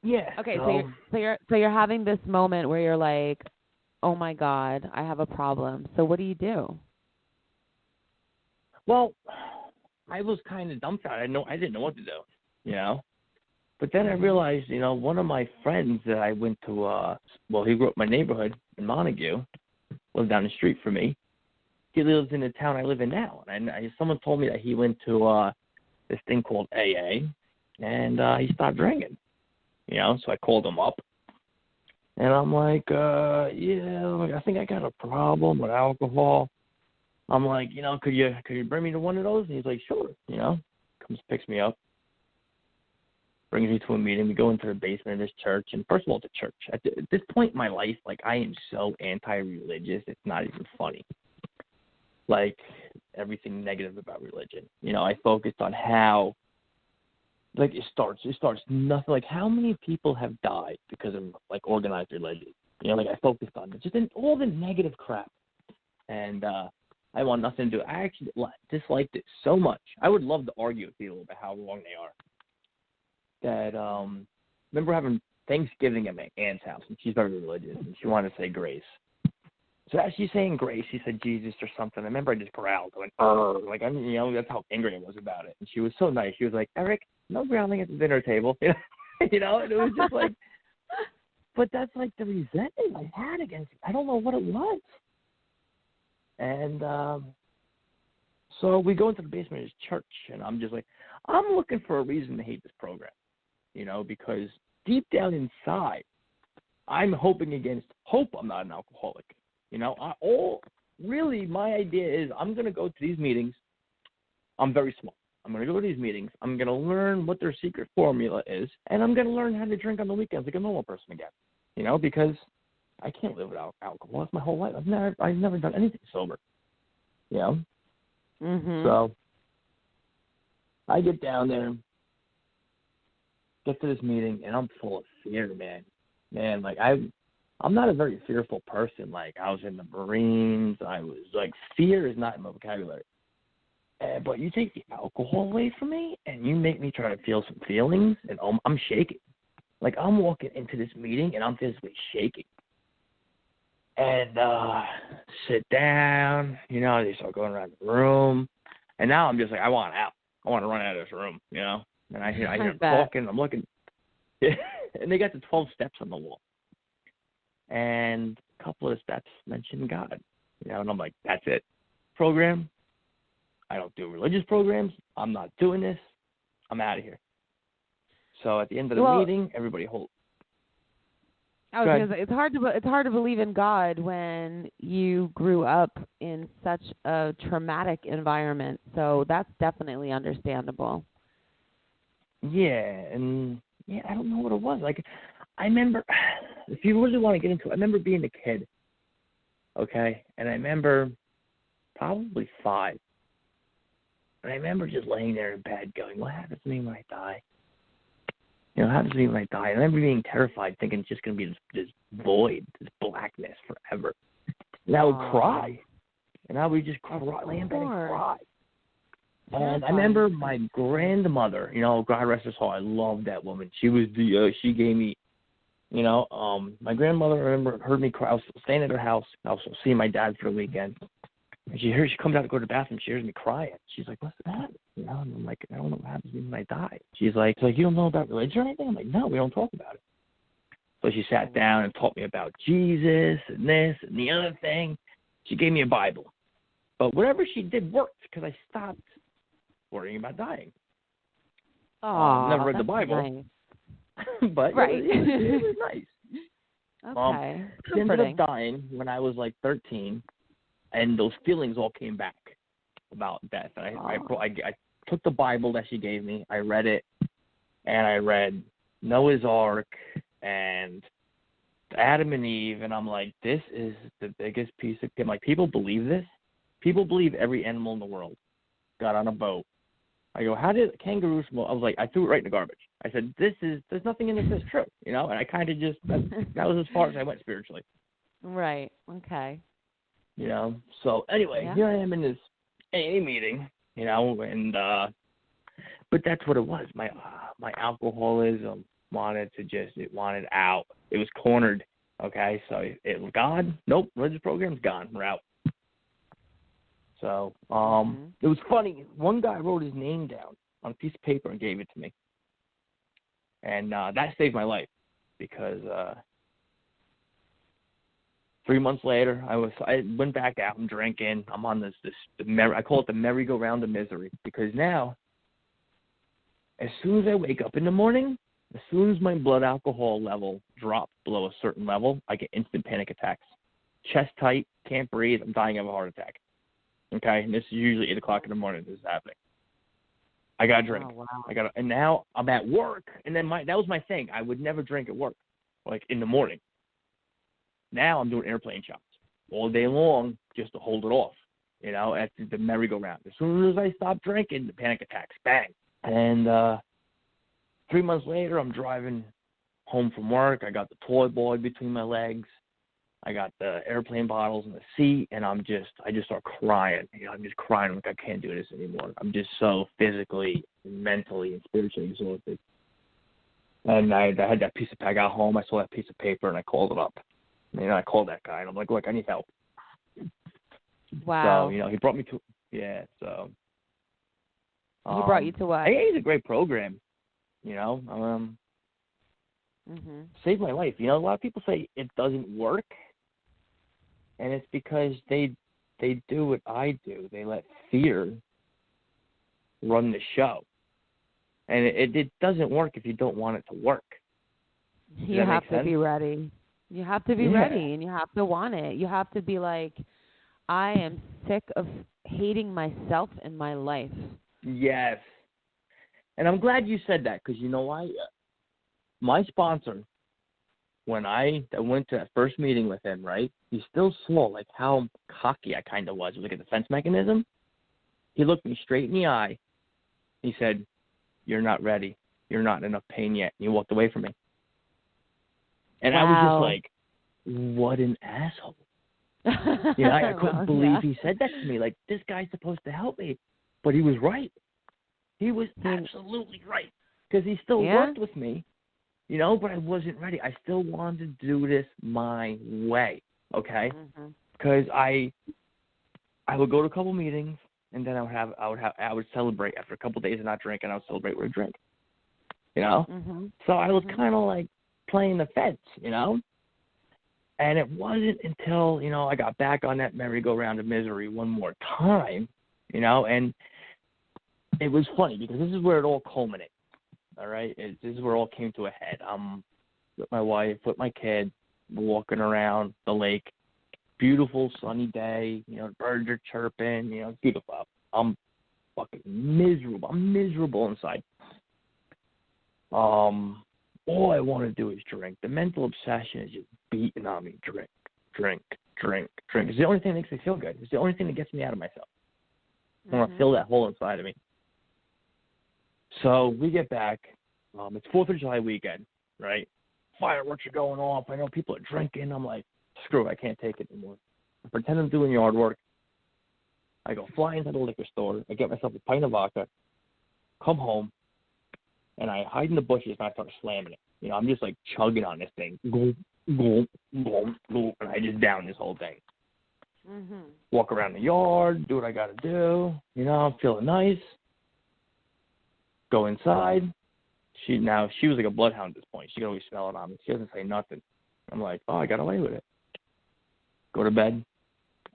yeah. Okay, so you're having this moment where you're like, oh my God, I have a problem. So what do you do? Well, I was kind of dumbfounded. I didn't know what to do, you know. But then I realized, you know, one of my friends that I went to, he grew up in my neighborhood in Montague, lived down the street from me. He lives in the town I live in now. And someone told me that he went to this thing called AA, and he stopped drinking, you know. So I called him up, and I'm like, I think I got a problem with alcohol. I'm like, you know, could you bring me to one of those? And he's like, sure, you know. Comes, picks me up, brings me to a meeting. We go into the basement of this church. And first of all, it's a church. At this point in my life, like, I am so anti-religious, it's not even funny. Like, everything negative about religion. You know, I focused on how, like, it starts nothing. Like, how many people have died because of, like, organized religion? You know, like, I focused on just all the negative crap. And I want nothing to do. I actually disliked it so much. I would love to argue with people about how wrong they are. That remember having Thanksgiving at my aunt's house, and she's very religious, and she wanted to say grace. So as she's saying grace, she said Jesus or something. I remember I just growled. I went, like, that's how angry I was about it. And she was so nice. She was like, Eric, no growling at the dinner table. And it was just like, but that's like the resentment I had against it. I don't know what it was. And so we go into the basement of his church, and I'm just like, I'm looking for a reason to hate this program, because deep down inside, I'm hoping against hope I'm not an alcoholic. Really, my idea is I'm going to go to these meetings. I'm very small. I'm going to go to these meetings. I'm going to learn what their secret formula is, and I'm going to learn how to drink on the weekends like a normal person again, because I can't live without alcohol. That's my whole life. I've never done anything sober, Mm-hmm. So I get down there, get to this meeting, and I'm full of fear, man. Like, I'm not a very fearful person. Like, I was in the Marines. I was like, fear is not in my vocabulary. But you take the alcohol away from me, and you make me try to feel some feelings, and I'm shaking. Like, I'm walking into this meeting, and I'm physically shaking. And sit down, they start going around the room. And now I'm just like, I want out. I want to run out of this room, And I hear them talking, I'm looking. And they got the 12 steps on the wall. And a couple of the steps mention God, and I'm like, that's it. Program. I don't do religious programs. I'm not doing this. I'm out of here. So at the end of the meeting, everybody holds. Because it's hard to believe in God when you grew up in such a traumatic environment. So that's definitely understandable. Yeah, and I don't know what it was. Like, I remember, if you really want to get into it, I remember being a kid, okay? And I remember probably 5. And I remember just laying there in bed going, what happens to me when I die? What happens to me when I die? And I remember being terrified, thinking it's just going to be this void, this blackness forever. And I would cry. And I would just cry, lay in bed and cry. And I remember my grandmother, God rest her soul, I loved that woman. She was she gave me, my grandmother, I remember, heard me cry. I was staying at her house. I was seeing my dad for the weekend. And she comes out to go to the bathroom. She hears me crying. She's like, what's the matter? And I'm like, I don't know what happens to me when I die. She's like, you don't know about religion or anything? I'm like, no, we don't talk about it. So she sat down and taught me about Jesus and this and the other thing. She gave me a Bible. But whatever she did worked because I stopped worrying about dying. Never read the Bible. Nice. But right. it was nice. Okay. She ended up dying when I was like 13. And those feelings all came back about death. And I took the Bible that she gave me. I read it, and I read Noah's Ark and Adam and Eve. And I'm like, this is the biggest piece of – like, people believe this? People believe every animal in the world got on a boat. I go, how did kangaroos – I was like, I threw it right in the garbage. I said, there's nothing in this that's true, And I kind of just – that was as far as I went spiritually. Right. Okay. So anyway, Here I am in this AA meeting, and but that's what it was. My alcoholism wanted out. It was cornered. Okay, so it was God. Nope, religious program's gone. We're out. So It was funny. One guy wrote his name down on a piece of paper and gave it to me, and that saved my life because. 3 months later, I went back out and drinking. I'm on I call it the merry-go-round of misery because now, as soon as I wake up in the morning, as soon as my blood alcohol level drops below a certain level, I get instant panic attacks. Chest tight, can't breathe, I'm dying of a heart attack. Okay, and this is usually 8 o'clock in the morning. This is happening. I got to drink. Oh, wow. And now I'm at work, and then that was my thing. I would never drink at work, like in the morning. Now I'm doing airplane shots all day long just to hold it off, at the merry-go-round. As soon as I stop drinking, the panic attacks, bang. And 3 months later, I'm driving home from work. I got the toy boy between my legs. I got the airplane bottles in the seat, and I just start crying. I'm just crying like I can't do this anymore. I'm just so physically, mentally, and spiritually exhausted. And I had I got home, I saw that piece of paper, and I called it up. I called that guy, and I'm like, look, I need help. Wow. So, he brought me to, so. He brought you to what? AA is a great program, saved my life. A lot of people say it doesn't work, and it's because they do what I do. They let fear run the show. And it doesn't work if you don't want it to work. You have to be ready. You have to be ready, and you have to want it. You have to be like, I am sick of hating myself and my life. Yes. And I'm glad you said that, because you know why? My sponsor, when I went to that first meeting with him, right, he still saw like how cocky I kind of was with like a defense mechanism. He looked me straight in the eye. He said, "You're not ready. You're not in enough pain yet." And he walked away from me. And I was just like, what an asshole. I couldn't believe he said that to me. Like, this guy's supposed to help me. But he was right. He was absolutely right. Because he still worked with me, but I wasn't ready. I still wanted to do this my way, okay? Because I would go to a couple meetings, and then I would celebrate after a couple of days of not drinking. I would celebrate with a drink, So I was kind of like playing the fence, And it wasn't until I got back on that merry-go-round of misery one more time, and it was funny because this is where it all culminated. All right, this is where it all came to a head. I'm with my wife, with my kid, walking around the lake. Beautiful sunny day, birds are chirping, it's beautiful. I'm fucking miserable. I'm miserable inside. All I want to do is drink. The mental obsession is just beating on me. Drink. It's the only thing that makes me feel good. It's the only thing that gets me out of myself. I want to fill that hole inside of me. So we get back. It's 4th of July weekend, right? Fireworks are going off. I know people are drinking. I'm like, screw it. I can't take it anymore. I pretend I'm doing yard work. I go fly into the liquor store. I get myself a pint of vodka, come home, and I hide in the bushes and I start slamming it. I'm just like chugging on this thing. Gulp, gulp, gulp, gulp, and I just down this whole thing. Walk around the yard, do what I got to do. I'm feeling nice. Go inside. She was like a bloodhound at this point. She could always smell it on me. She doesn't say nothing. I'm like, oh, I got away with it. Go to bed.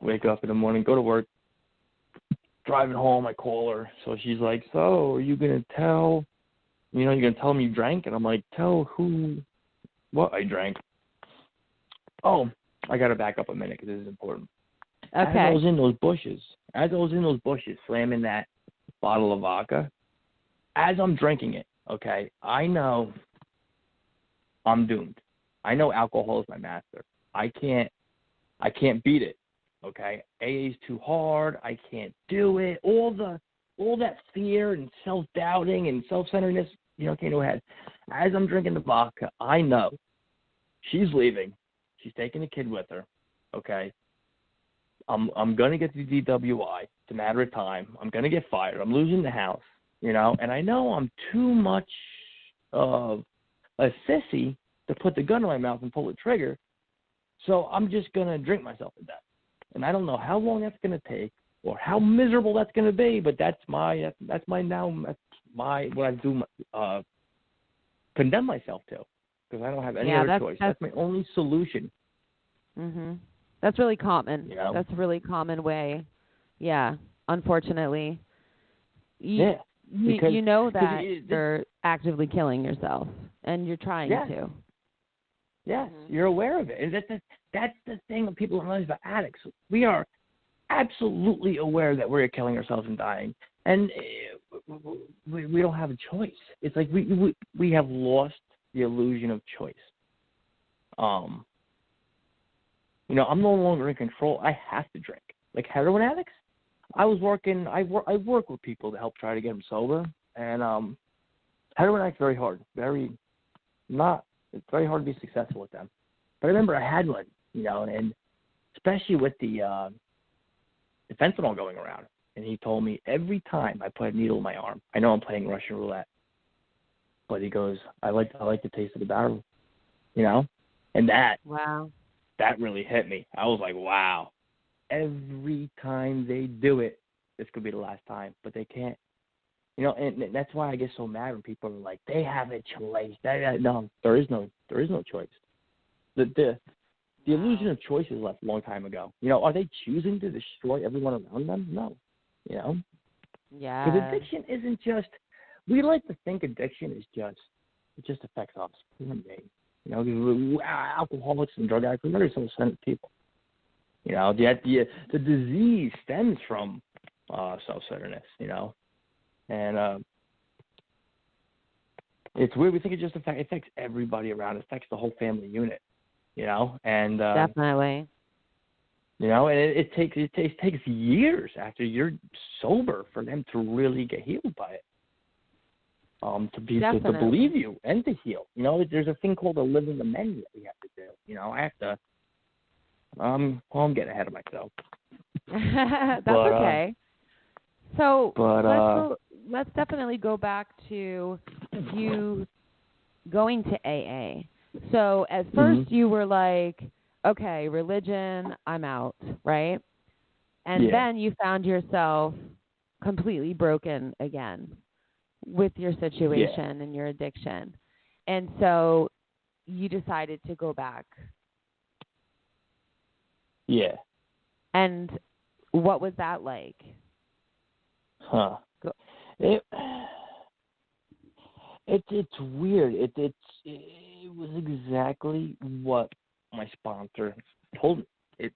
Wake up in the morning. Go to work. Driving home, I call her. So she's like, so are you going to tell, you're going to tell them you drank? And I'm like, tell who, what I drank. Oh, I got to back up a minute because this is important. Okay. As I was in those bushes, slamming that bottle of vodka, as I'm drinking it, okay, I know I'm doomed. I know alcohol is my master. I can't beat it, okay? AA is too hard. I can't do it. All that fear and self-doubting and self-centeredness, came to a head. As I'm drinking the vodka, I know she's leaving. She's taking the kid with her, okay? I'm going to get the DWI. It's a matter of time. I'm going to get fired. I'm losing the house, and I know I'm too much of a sissy to put the gun in my mouth and pull the trigger, so I'm just going to drink myself to death. And I don't know how long that's going to take or how miserable that's going to be, but that's my what I do condemn myself to because I don't have any other choice. That's my only solution. That's really common. That's a really common way. Yeah, unfortunately. You know that you're actively killing yourself, and you're trying to. Yes, you're aware of it. And that's the thing that people don't realize about addicts. We are absolutely aware that we're killing ourselves and dying, and we don't have a choice. It's like we have lost the illusion of choice. I'm no longer in control. I have to drink. Like heroin addicts, I work with people to help try to get them sober, and heroin addicts very hard. It's very hard to be successful with them. But I remember I had one, and especially with the fentanyl going around. And he told me every time I put a needle in my arm, I know I'm playing Russian roulette. But he goes, I like the taste of the barrel, and that really hit me. I was like, wow. every time they do it, this could be the last time, but they can't. You know, and that's why I get so mad when people are like, they have a choice. No, there is no choice. The illusion of choice is left a long time ago. You know, are they choosing to destroy everyone around them? No. You know? Yeah. Because addiction isn't just, we like to think addiction is just, it just affects us, human beings. You know, because alcoholics and drug addicts are very self-centered people. You know, yet the disease stems from self-centeredness, you know. And it's weird. We think it just affects everybody around. It affects the whole family unit, you know. And definitely. You know, and it takes years after you're sober for them to really get healed by it. To believe you and to heal. You know, there's a thing called a living amend that we have to do. You know, I have to. I'm getting ahead of myself. That's okay. Let's definitely go back to you going to AA. So at first you were like, okay, religion, I'm out, right? And then you found yourself completely broken again with your situation and your addiction. And so you decided to go back. Yeah. And what was that like? It's weird. It was exactly what my sponsor told me.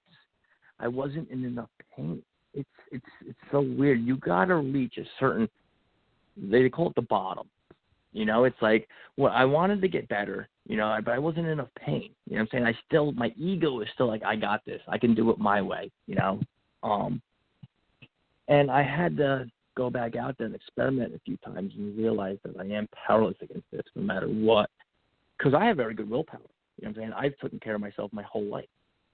I wasn't in enough pain. It's so weird. You gotta reach a certain, they call it the bottom. You know, it's like, well, I wanted to get better, you know, but I wasn't in enough pain. You know what I'm saying? My ego is still like, I got this. I can do it my way, you know. And I had to go back out there and experiment a few times and realize that I am powerless against this no matter what. Because I have very good willpower. You know what I'm saying? I've taken care of myself my whole life.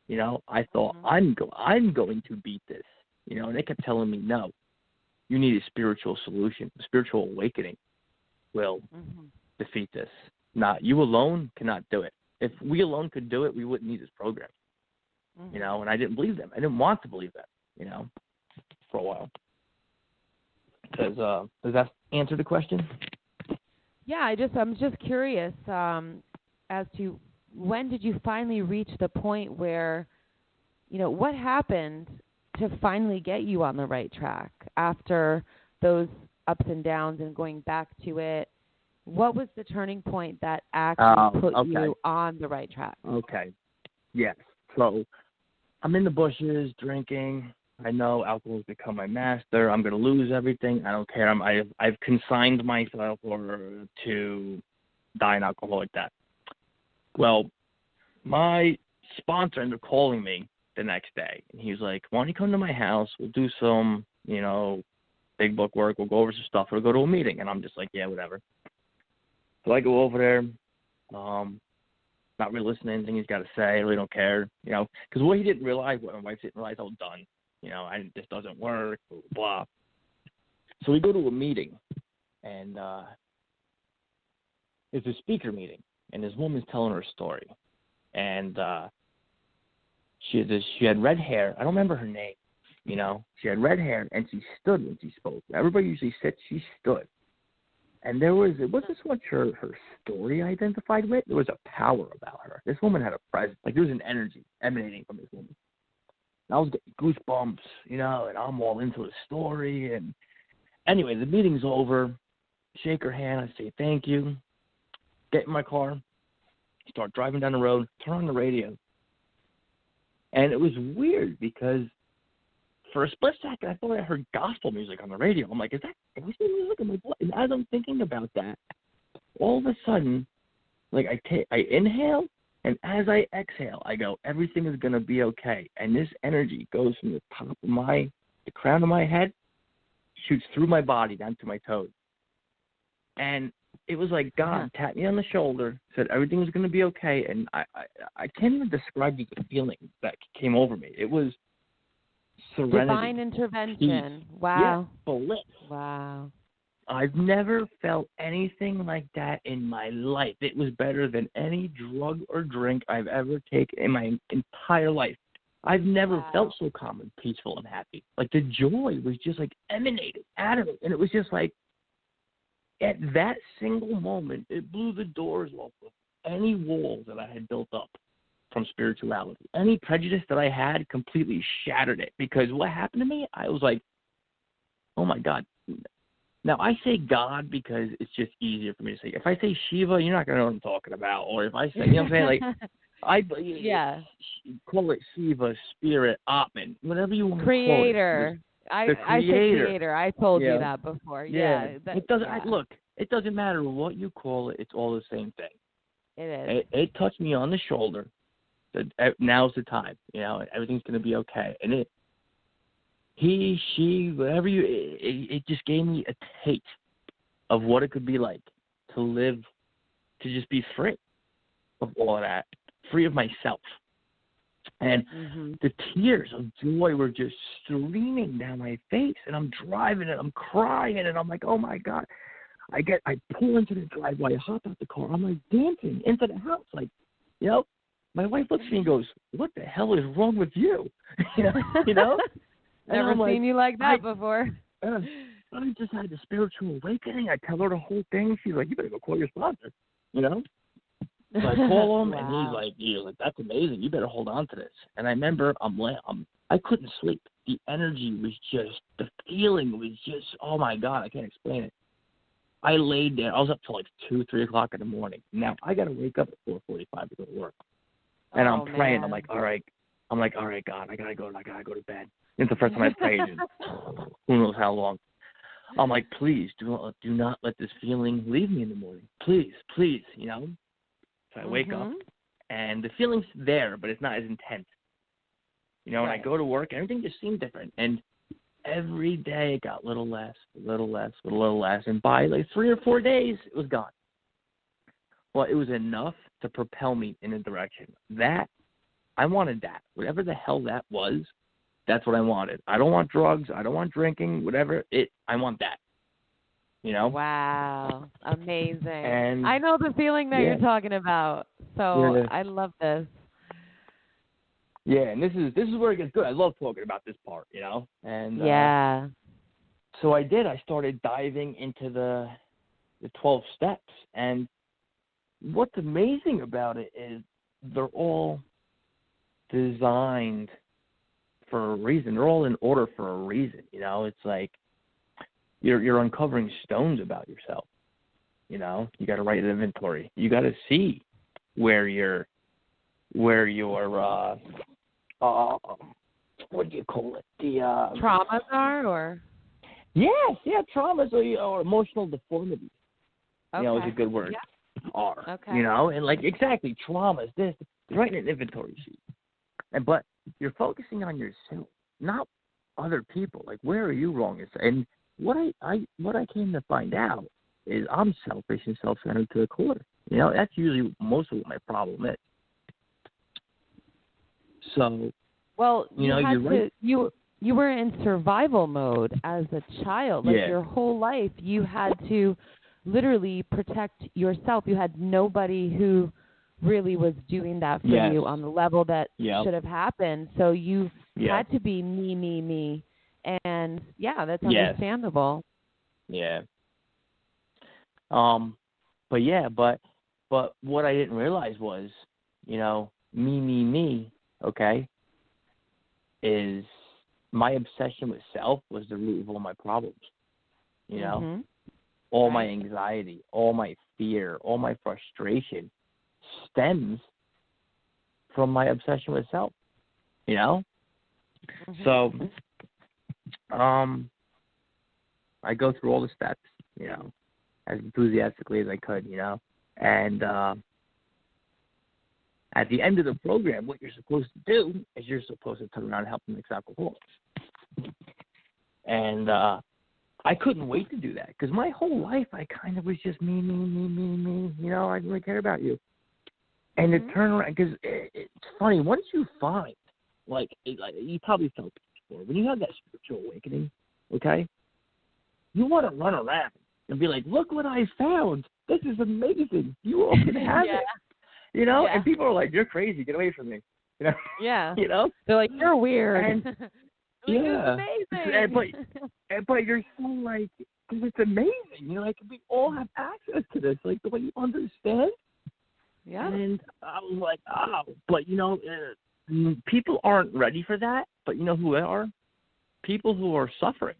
You know, I thought I'm going to beat this. You know, and they kept telling me, no, you need a spiritual solution. A spiritual awakening will defeat this. Not you alone cannot do it. If we alone could do it, we wouldn't need this program. You know, and I didn't believe them. I didn't want to believe them, you know, for a while. Does that answer the question? Yeah, I'm just curious as to when did you finally reach the point where, you know, what happened to finally get you on the right track after those ups and downs and going back to it? What was the turning point that actually put you on the right track? Okay. Yes. So I'm in the bushes drinking. I know alcohol has become my master. I'm going to lose everything. I don't care. I've consigned myself to die an alcoholic death. Well, my sponsor ended up calling me the next day. And he was like, why don't you come to my house? We'll do some, you know, big book work. We'll go over some stuff. We'll go to a meeting. And I'm just like, yeah, whatever. So I go over there. Not really listening to anything he's got to say. I really don't care, you know, because what my wife didn't realize, I was done. You know, this doesn't work, blah, blah. So we go to a meeting, and it's a speaker meeting, and this woman's telling her story. And she had red hair. I don't remember her name, you know. She had red hair, and she stood when she spoke. Everybody usually sits. She stood. And it wasn't so much her story identified with. There was a power about her. This woman had a presence. Like, there was an energy emanating from this woman. And I was getting goosebumps, you know, and I'm all into the story. And anyway, the meeting's over. Shake her hand. I say, thank you. Get in my car. Start driving down the road. Turn on the radio. And it was weird because for a split second, I thought I heard gospel music on the radio. I'm like, is that gospel music? I'm like, what? And as I'm thinking about that, all of a sudden, like I inhale, and as I exhale, I go, everything is going to be okay. And this energy goes from the top of the crown of my head, shoots through my body down to my toes. And it was like God tapped me on the shoulder, said everything was going to be okay. And I can't even describe the feeling that came over me. It was serenity. Divine intervention. Peace. Wow. Yeah, bliss. Wow. I've never felt anything like that in my life. It was better than any drug or drink I've ever taken in my entire life. I've never felt so calm and peaceful and happy. Like the joy was just like emanated out of it. And it was just like, at that single moment, it blew the doors off of any walls that I had built up from spirituality. Any prejudice that I had completely shattered it. Because what happened to me, I was like, oh my God. Now, I say God because it's just easier for me to say. If I say Shiva, you're not going to know what I'm talking about. Or if I say, you know what I'm saying? Like, call it Shiva, Spirit, Atman, whatever you want to call it. Creator. I say creator. I told you that before. It doesn't. Look, it doesn't matter what you call it. It's all the same thing. It is. It touched me on the shoulder. Said, now's the time. You know, everything's going to be okay. And he, she, whatever it just gave me a taste of what it could be like to live, to just be free of all of that, free of myself. And the tears of joy were just streaming down my face, and I'm driving and I'm crying, and I'm like, oh my God. I pull into the driveway, I hop out the car, I'm like dancing into the house, like, you know. My wife looks at me and goes, what the hell is wrong with you? you know? Never seen you like that before. I just had the spiritual awakening. I tell her the whole thing. She's like, you better go call your sponsor, you know? So I call him, and he's like, that's amazing. You better hold on to this. And I remember I couldn't sleep. The energy was just, the feeling was just, oh, my God, I can't explain it. I laid there. I was up till like 2, 3 o'clock in the morning. Now, I got to wake up at 4:45 to go to work. And I'm praying. I'm like, all right, God, I got to go to bed. It's the first time I prayed in who knows how long. I'm like, please, do not let this feeling leave me in the morning. Please, you know? So I wake up, and the feeling's there, but it's not as intense. You know, when I go to work, everything just seemed different. And every day it got a little less. And by like 3 or 4 days, it was gone. Well, it was enough to propel me in a direction. I wanted that. Whatever the hell that was, that's what I wanted. I don't want drugs. I don't want drinking, whatever. I want that. You know? Wow. Amazing. And I know the feeling that you're talking about. So I love this. Yeah, and this is where it gets good. I love talking about this part, you know? And so I did. I started diving into the 12 steps. And what's amazing about it is they're all designed for a reason. They're all in order for a reason, you know? It's like you're uncovering stones about yourself, you know? You got to write an inventory. You got to see where your what do you call it? The traumas are, or traumas or emotional deformities. Okay. You know, is a good word. Yeah. Are okay. You know, and like exactly traumas. This you're writing an inventory sheet, but you're focusing on yourself, not other people. Like, where are you wrong? And what I came to find out is I'm selfish and self-centered to the core. You know, that's usually most of what my problem is. So, well, you're right. You were in survival mode as a child. Like your whole life, you had to literally protect yourself. You had nobody who really was doing that for you on the level that should have happened. So you had to be me. And that's understandable. Yeah. But what I didn't realize was, you know, me, okay, is my obsession with self was the root of all my problems. You know, all my anxiety, all my fear, all my frustration stems from my obsession with self. You know, so I go through all the steps, you know, as enthusiastically as I could, you know, and at the end of the program, what you're supposed to do is you're supposed to turn around and help them mix alcoholics. And I couldn't wait to do that because my whole life I kind of was just me. You know, I didn't really care about you. And to turn around, because it's funny, once you find, like you probably felt it before, when you have that spiritual awakening, okay, you want to run around and be like, look what I found. This is amazing. You all can have it. You know, and people are like, you're crazy. Get away from me. You know? Yeah. You know? They're like, you're weird. And, You're amazing. But you're so like, it's amazing. You know, like we all have access to this. Like, the way you understand. Yeah. And I was like, oh, but you know, people aren't ready for that. But you know who they are? People who are suffering.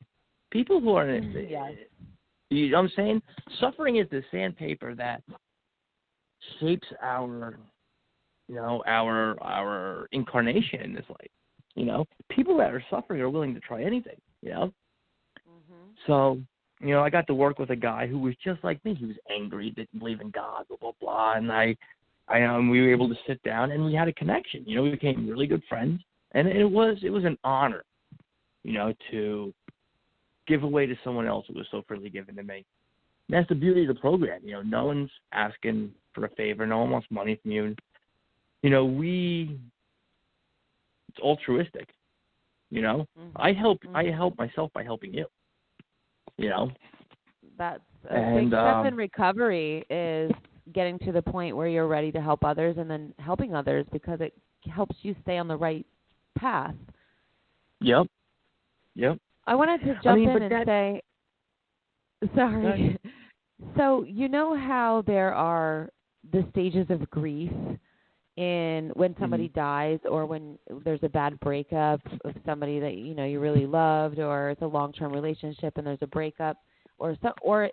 People who are. Yes. You know what I'm saying? Suffering is the sandpaper that shapes our, you know, our incarnation in this life. You know, people that are suffering are willing to try anything. You know. Mm-hmm. So, you know, I got to work with a guy who was just like me. He was angry, didn't believe in God, blah blah blah, and we were able to sit down and we had a connection. You know, we became really good friends, and it was an honor, you know, to give away to someone else who was so freely given to me. And that's the beauty of the program. You know, no one's asking for a favor. No one wants money from you. You know, it's altruistic. You know, Mm-hmm. I help myself by helping you. You know, that's a big step in recovery is getting to the point where you're ready to help others and then helping others because it helps you stay on the right path. Yep. I wanted to jump in and say, sorry. So you know how there are the stages of grief in when somebody dies or when there's a bad breakup of somebody that you know you really loved, or it's a long-term relationship and there's a breakup, or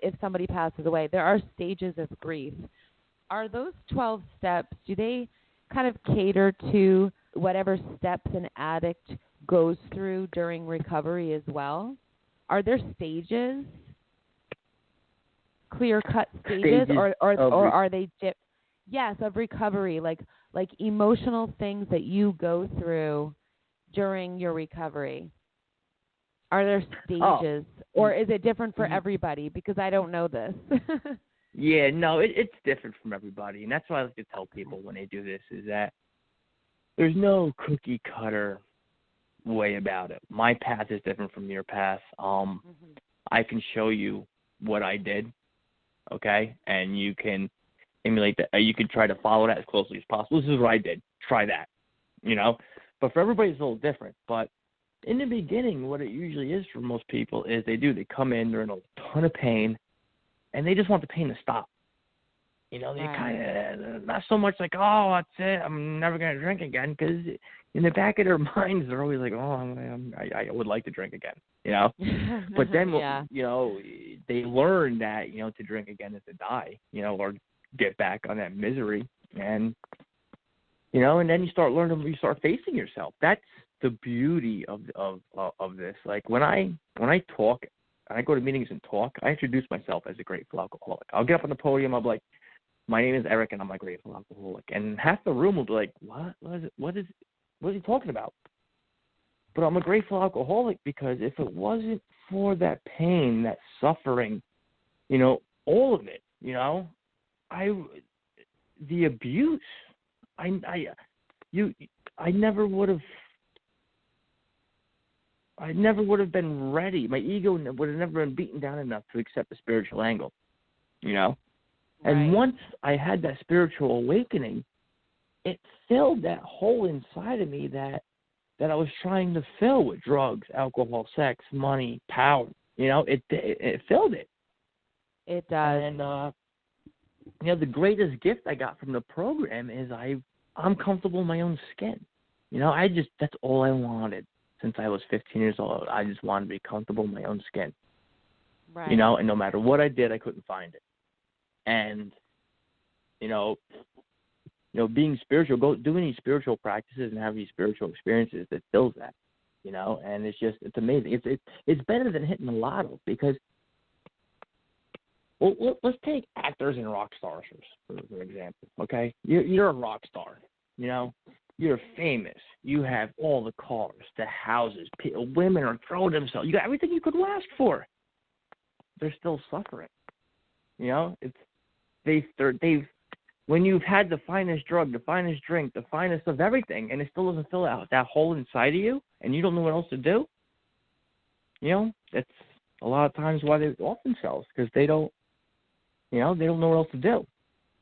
if somebody passes away, there are stages of grief. Are those 12 steps, do they kind of cater to whatever steps an addict goes through during recovery as well? Are there stages, clear-cut stages or are they yes, of recovery, like emotional things that you go through during your recovery? Are there stages, or is it different for everybody? Because I don't know this. Yeah, no, it's different from everybody, and that's what I like to tell people when they do this, is that there's no cookie-cutter way about it. My path is different from your path. I can show you what I did, okay, and you can emulate that. You can try to follow that as closely as possible. This is what I did. Try that, you know. But for everybody, it's a little different. But in the beginning, what it usually is for most people is they come in, they're in a ton of pain, and they just want the pain to stop. You know, they kind of, not so much like, oh, that's it, I'm never going to drink again, because in the back of their minds, they're always like, oh, I would like to drink again, you know. But then, you know, they learn that, you know, to drink again is to die, you know, or get back on that misery. And, you know, and then you start facing yourself. That's the beauty of this. Like when I talk, and I go to meetings and talk, I introduce myself as a grateful alcoholic. I'll get up on the podium, I'll be like, my name is Eric and I'm a grateful alcoholic. And half the room will be like, what is he talking about? But I'm a grateful alcoholic because if it wasn't for that pain, that suffering, you know, all of it, you know, the abuse, I never would have been ready. My ego would have never been beaten down enough to accept the spiritual angle, you know? And once I had that spiritual awakening, it filled that hole inside of me that I was trying to fill with drugs, alcohol, sex, money, power. You know, it filled it. It does. And, you know, the greatest gift I got from the program is I'm comfortable in my own skin. You know, that's all I wanted since I was 15 years old. I just wanted to be comfortable in my own skin. Right. You know, and no matter what I did, I couldn't find it. And, you know, being spiritual, do any spiritual practices and have these spiritual experiences that fills that, you know, and it's amazing. It's better than hitting the lotto because, well, let's take actors and rock stars for example, okay? You're a rock star, you know, you're famous, you have all the cars, the houses, women are throwing themselves, you got everything you could ask for. They're still suffering, you know. When you've had the finest drug, the finest drink, the finest of everything, and it still doesn't fill out that hole inside of you, and you don't know what else to do, you know, that's a lot of times why they off themselves, because they don't know what else to do.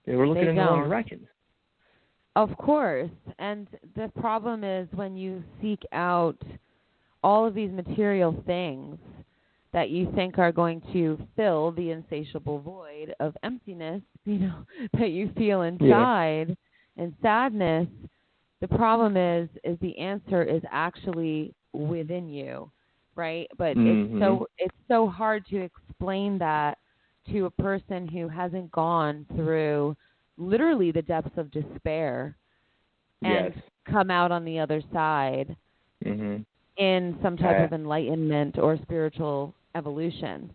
They were looking in the wrong directions. Of course. And the problem is when you seek out all of these material things that you think are going to fill the insatiable void of emptiness, that you feel inside and sadness, the problem is the answer is actually within you, right? But it's so hard to explain that to a person who hasn't gone through literally the depths of despair and come out on the other side in some type of enlightenment or spiritual evolution.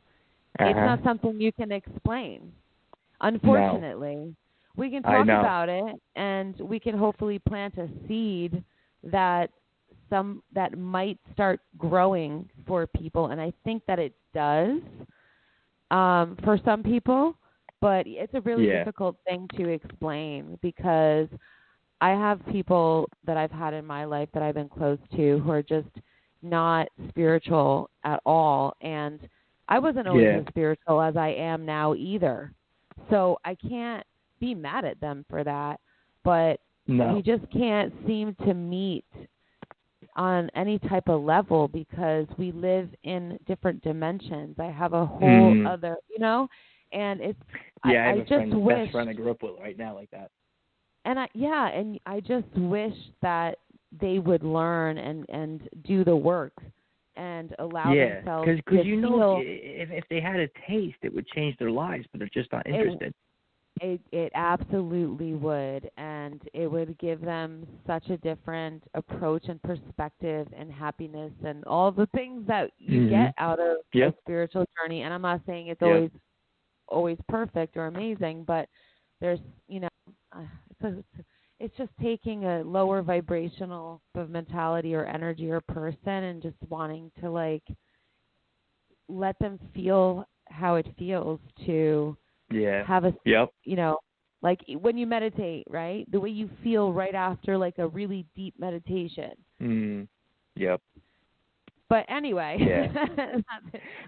It's not something you can explain, unfortunately. No. We can talk about it, and we can hopefully plant a seed that might start growing for people, and I think that it does for some people, but it's a really difficult thing to explain because I have people that I've had in my life that I've been close to who are just not spiritual at all, and I wasn't always as spiritual as I am now either, so I can't be mad at them for that, but we just can't seem to meet on any type of level because we live in different dimensions. I have a whole other, and it's I have a best friend I grew up with right now like that. And I just wish that they would learn and do the work and allow themselves to because if they had a taste, it would change their lives, but they're just not interested. It absolutely would, and it would give them such a different approach and perspective and happiness and all the things that you get out of a spiritual journey. And I'm not saying it's always perfect or amazing, but there's, it's just taking a lower vibrational mentality or energy or person and just wanting to let them feel how it feels to have a, like when you meditate, right? The way you feel right after a really deep meditation. But anyway,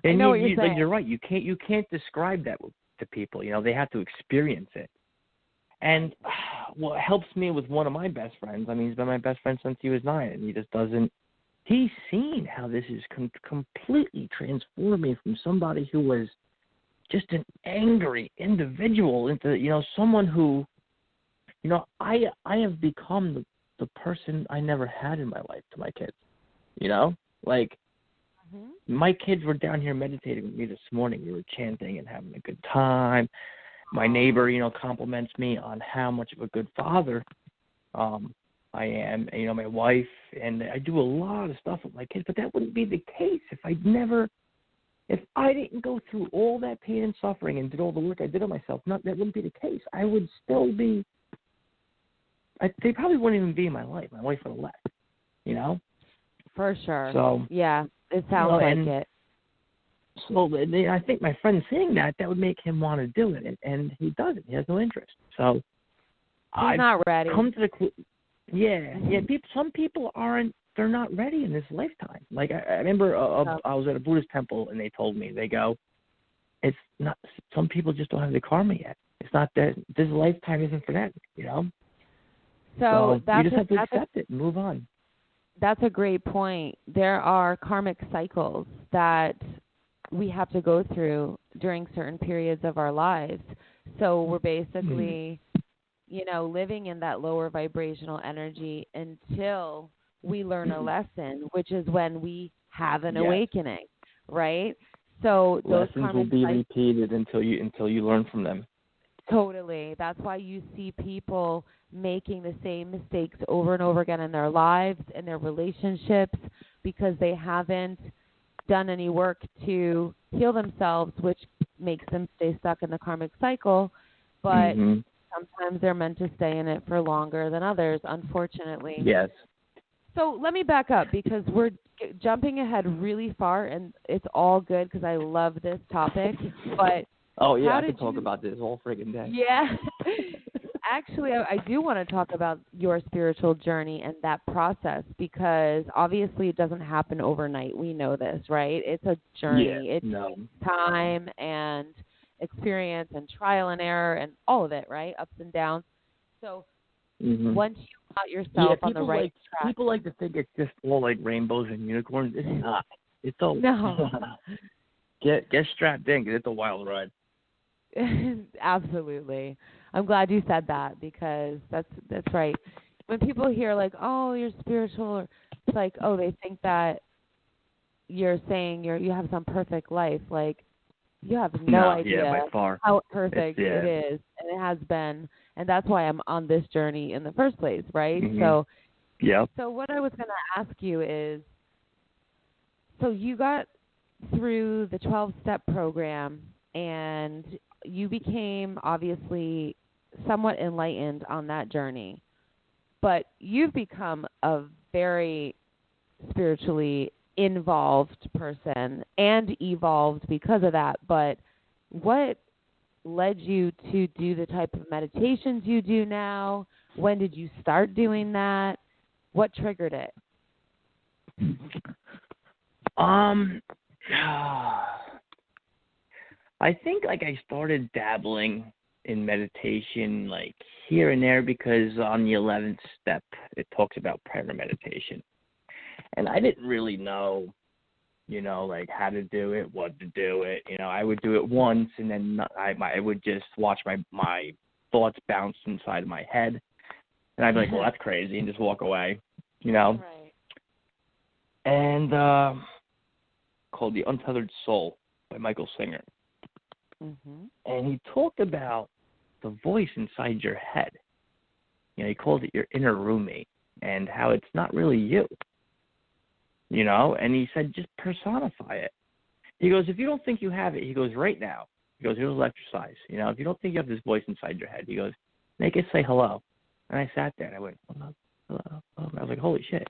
I know what you're saying. You're right. You can't describe that to people. They have to experience it. And what helps me with one of my best friends, he's been my best friend since he was 9, and he just doesn't. He's seen how this is completely transformed me from somebody who was just an angry individual into, someone who, I have become the person I never had in my life to my kids, my kids were down here meditating with me this morning. We were chanting and having a good time. My neighbor, compliments me on how much of a good father I am, my wife, and I do a lot of stuff with my kids, but that wouldn't be the case if I didn't go through all that pain and suffering and did all the work I did on myself. That wouldn't be the case. I would still be. They probably wouldn't even be in my life. My wife would have left. For sure. So it sounds like it. So I think my friend saying that would make him want to do it, and he doesn't. He has no interest. So he's not ready. Come to the some people aren't. They're not ready in this lifetime. I remember I was at a Buddhist temple, and they told me, they go, it's not. Some people just don't have the karma yet. It's not that this lifetime isn't for them. So you just have to accept it and move on. That's a great point. There are karmic cycles that we have to go through during certain periods of our lives. So we're basically, living in that lower vibrational energy until we learn a lesson, which is when we have an awakening, right? So those lessons will be repeated until you learn from them. Totally. That's why you see people making the same mistakes over and over again in their lives, in their relationships, because they haven't done any work to heal themselves, which makes them stay stuck in the karmic cycle. But sometimes they're meant to stay in it for longer than others, unfortunately. Yes. So let me back up because we're jumping ahead really far, and it's all good because I love this topic. But I could talk about this all friggin' day. Yeah. Actually, I do want to talk about your spiritual journey and that process because obviously it doesn't happen overnight. We know this, right? It's a journey. It takes time and experience and trial and error and all of it, right? Ups and downs. So Mm-hmm. Once you got yourself on the right track. People like to think it's just all like rainbows and unicorns. It's not. It's all no. Get strapped in, 'cause it's a wild ride. Absolutely. I'm glad you said that, because that's right. When people hear like, "Oh, you're spiritual," it's like, "Oh, they think that you're saying you have some perfect life." Like, you have no idea by far. how perfect it is, and it has been, and that's why I'm on this journey in the first place, right? Mm-hmm. So, yep. So what I was going to ask you is, so you got through the 12-step program, and you became obviously somewhat enlightened on that journey, but you've become a very spiritually involved person and evolved because of that. But what led you to do the type of meditations you do now? When did you start doing that? What triggered it? I think like I started dabbling in meditation like here and there, because on the 11th step it talks about prayer meditation, and I didn't really know, like how to do it, what to do it. I would do it once, and then I would just watch my thoughts bounce inside my head, and I'd be like, well, that's crazy, and just walk away, Right. And called The Untethered Soul by Michael Singer. Mm-hmm. And he talked about the voice inside your head. He called it your inner roommate, and how it's not really you. And he said, just personify it. He goes, if you don't think you have it, he goes, right now. He goes, here's a little exercise. If you don't think you have this voice inside your head, he goes, make it say hello. And I sat there and I went, hello, hello, hello. I was like, holy shit,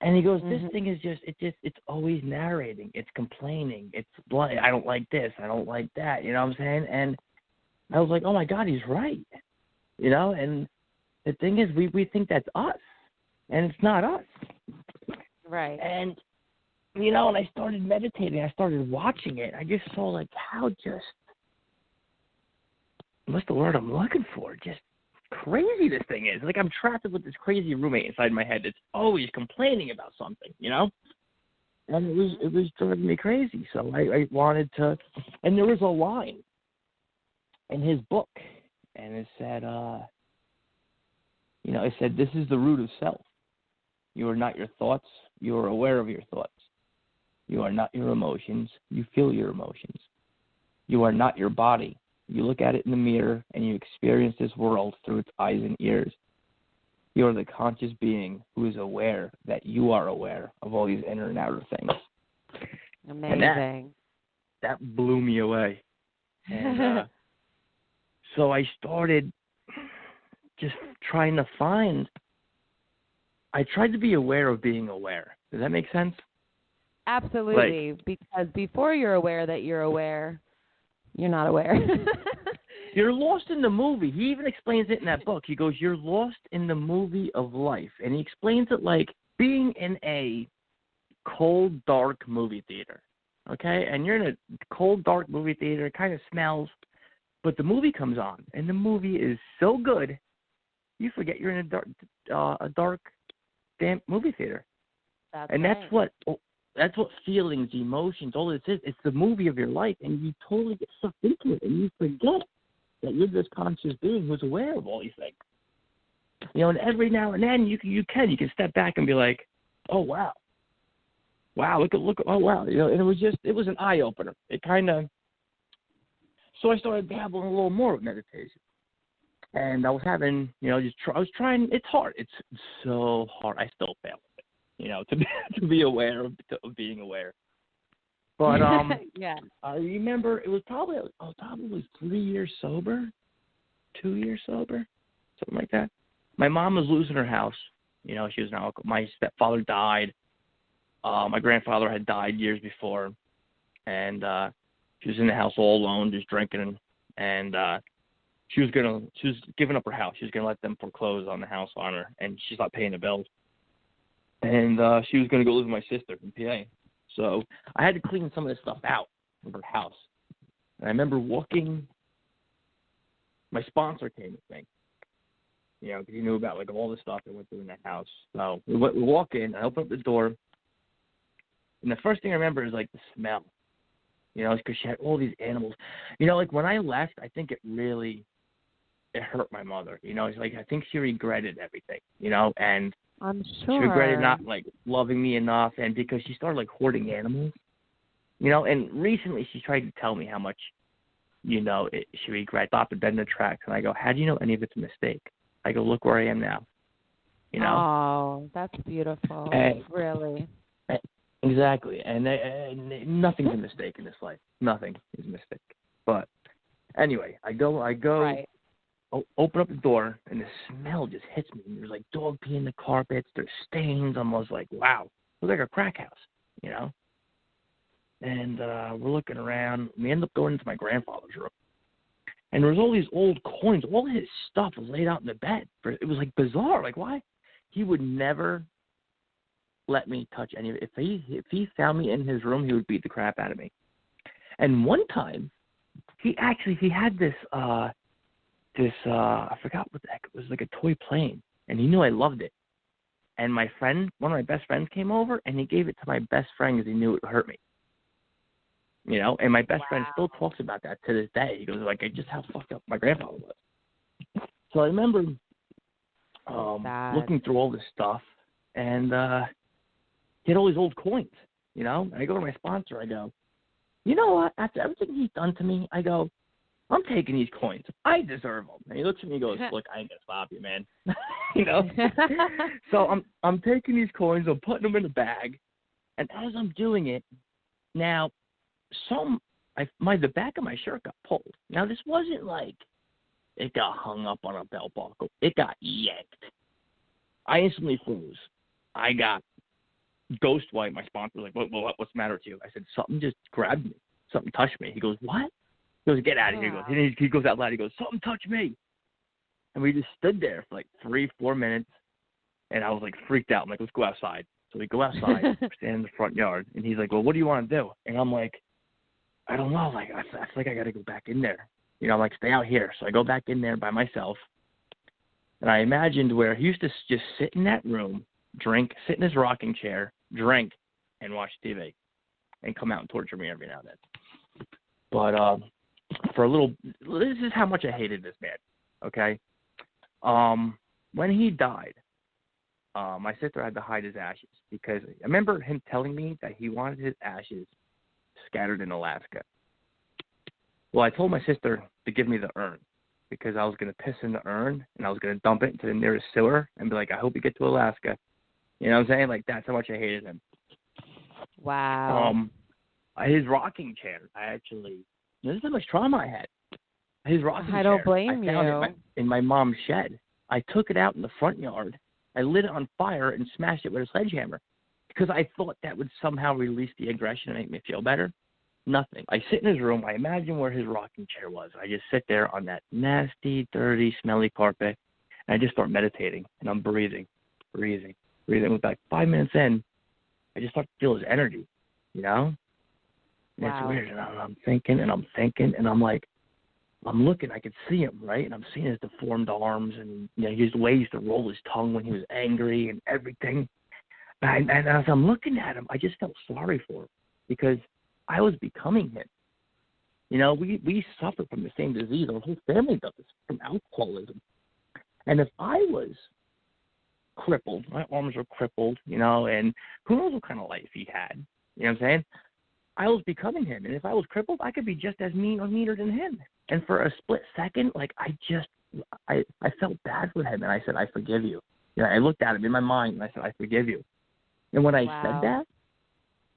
And he goes, this thing is it's always narrating. It's complaining. It's like, I don't like this. I don't like that. You know what I'm saying? And I was like, oh, my God, he's right. And the thing is, we think that's us, and it's not us. Right. And, and I started meditating. I started watching it. I just saw, like, how what's the word I'm looking for? Just crazy this thing is. Like, I'm trapped with this crazy roommate inside my head that's always complaining about something, And it was driving me crazy. So I wanted to, and there was a line in his book, and it said, it said, this is the root of self. You are not your thoughts. You are aware of your thoughts. You are not your emotions. You feel your emotions. You are not your body. You look at it in the mirror, and you experience this world through its eyes and ears. You are the conscious being who is aware that you are aware of all these inner and outer things. Amazing. And that blew me away. And so I started just trying to I tried to be aware of being aware. Does that make sense? Absolutely, because before you're aware that you're aware, you're not aware. You're lost in the movie. He even explains it in that book. He goes, you're lost in the movie of life. And he explains it like being in a cold, dark movie theater. Okay? And you're in a cold, dark movie theater. It kind of smells. But the movie comes on. And the movie is so good, you forget you're in a dark, damp movie theater. That's right. That's what feelings, emotions, all this is. It's the movie of your life, and you totally get sucked into it, and you forget that you're this conscious being who's aware of all these things. And every now and then you can step back and be like, oh wow, look, oh wow, and it was an eye opener. It kind of. So I started dabbling a little more with meditation, and I was having, I was trying. It's hard. It's so hard. I still fail. To be aware of being aware. But yeah. I remember it was probably 3 years sober, 2 years sober, something like that. My mom was losing her house. She was an alcoholic. My stepfather died. My grandfather had died years before, and she was in the house all alone, just drinking, and she was giving up her house. She was gonna let them foreclose on the house on her, and she's not paying the bills. And she was going to go live with my sister in PA. So I had to clean some of this stuff out of her house. And I remember my sponsor came with me. you know, because he knew about, like, all the stuff that went through in that house. So we walk in, I open up the door, and the first thing I remember is, like, the smell. You know, because she had all these animals. You know, like, when I left, I think it hurt my mother. You know, it's like, I think she regretted everything, you know, and I'm she sure. regretted not, like, loving me enough, and because she started, like, hoarding animals. You know, and recently she tried to tell me how much, you know, she regret, stopped dead in the tracks. And I go, how do you know any of it's a mistake? I go, look where I am now. You know? Oh, that's beautiful. Really. Exactly. And nothing's a mistake in this life. Nothing is a mistake. But anyway, I go, right. open up the door, and the smell just hits me. And there's, like, dog pee in the carpets. There's stains. I'm almost like, wow. It looks like a crack house, you know? And we're looking around. We end up going into my grandfather's room. And there was all these old coins. All his stuff was laid out in the bed. It was, like, bizarre. Like, why? He would never let me touch any of it. If he found me in his room, he would beat the crap out of me. And one time, he had this, I forgot what the heck, it was like a toy plane. And he knew I loved it. And my friend, one of my best friends came over, and he gave it to my best friend because he knew it would hurt me. You know, and my best friend still talks about that to this day. He goes, like, just how fucked up my grandfather was. So I remember looking through all this stuff, and he had all these old coins, you know. And I go to my sponsor, I go, you know what? After everything he's done to me, I go, I'm taking these coins. I deserve them. And he looks at me and goes, look, I ain't going to stop you, man. You know? So I'm taking these coins, I'm putting them in a bag, and as I'm doing it, now, the back of my shirt got pulled. Now, this wasn't like it got hung up on a belt buckle. It got yanked. I instantly froze. I got ghost white. My sponsor was like, what's the matter with you? I said, something just grabbed me. Something touched me. He goes, what? He goes, get out of here. He goes out loud. He goes, something touched me. And we just stood there for like 3-4 minutes, and I was like freaked out. I'm like, let's go outside. So we go outside, stand in the front yard, and he's like, well, what do you want to do? And I'm like, I don't know. Like, I feel like I got to go back in there. You know, I'm like, stay out here. So I go back in there by myself, and I imagined where he used to just sit in that room, drink, sit in his rocking chair, drink, and watch TV, and come out and torture me every now and then. But for a little, this is how much I hated this man, okay? When he died, my sister had to hide his ashes because I remember him telling me that he wanted his ashes scattered in Alaska. Well, I told my sister to give me the urn because I was going to piss in the urn and I was going to dump it into the nearest sewer and be like, I hope you get to Alaska. You know what I'm saying? Like, that's how much I hated him. Wow. His rocking chair, this is how much trauma I had. His rocking chair. I don't blame you. I found it in my mom's shed. I took it out in the front yard. I lit it on fire and smashed it with a sledgehammer because I thought that would somehow release the aggression and make me feel better. Nothing. I sit in his room. I imagine where his rocking chair was. I just sit there on that nasty, dirty, smelly carpet, and I just start meditating, and I'm breathing. With like 5 minutes in, I just start to feel his energy, you know? And It's weird. And I'm thinking, and I'm like, I'm looking, I could see him, right? And I'm seeing his deformed arms, and you know, his way he used to roll his tongue when he was angry and everything. And as I'm looking at him, I just felt sorry for him because I was becoming him. You know, we suffer from the same disease. Our whole family does, from alcoholism. And if I was crippled, my arms were crippled, you know, and who knows what kind of life he had, you know what I'm saying? I was becoming him. And if I was crippled, I could be just as mean or meaner than him. And for a split second, like, I felt bad for him. And I said, I forgive you. You know, I looked at him in my mind, and I said, I forgive you. And when I said that,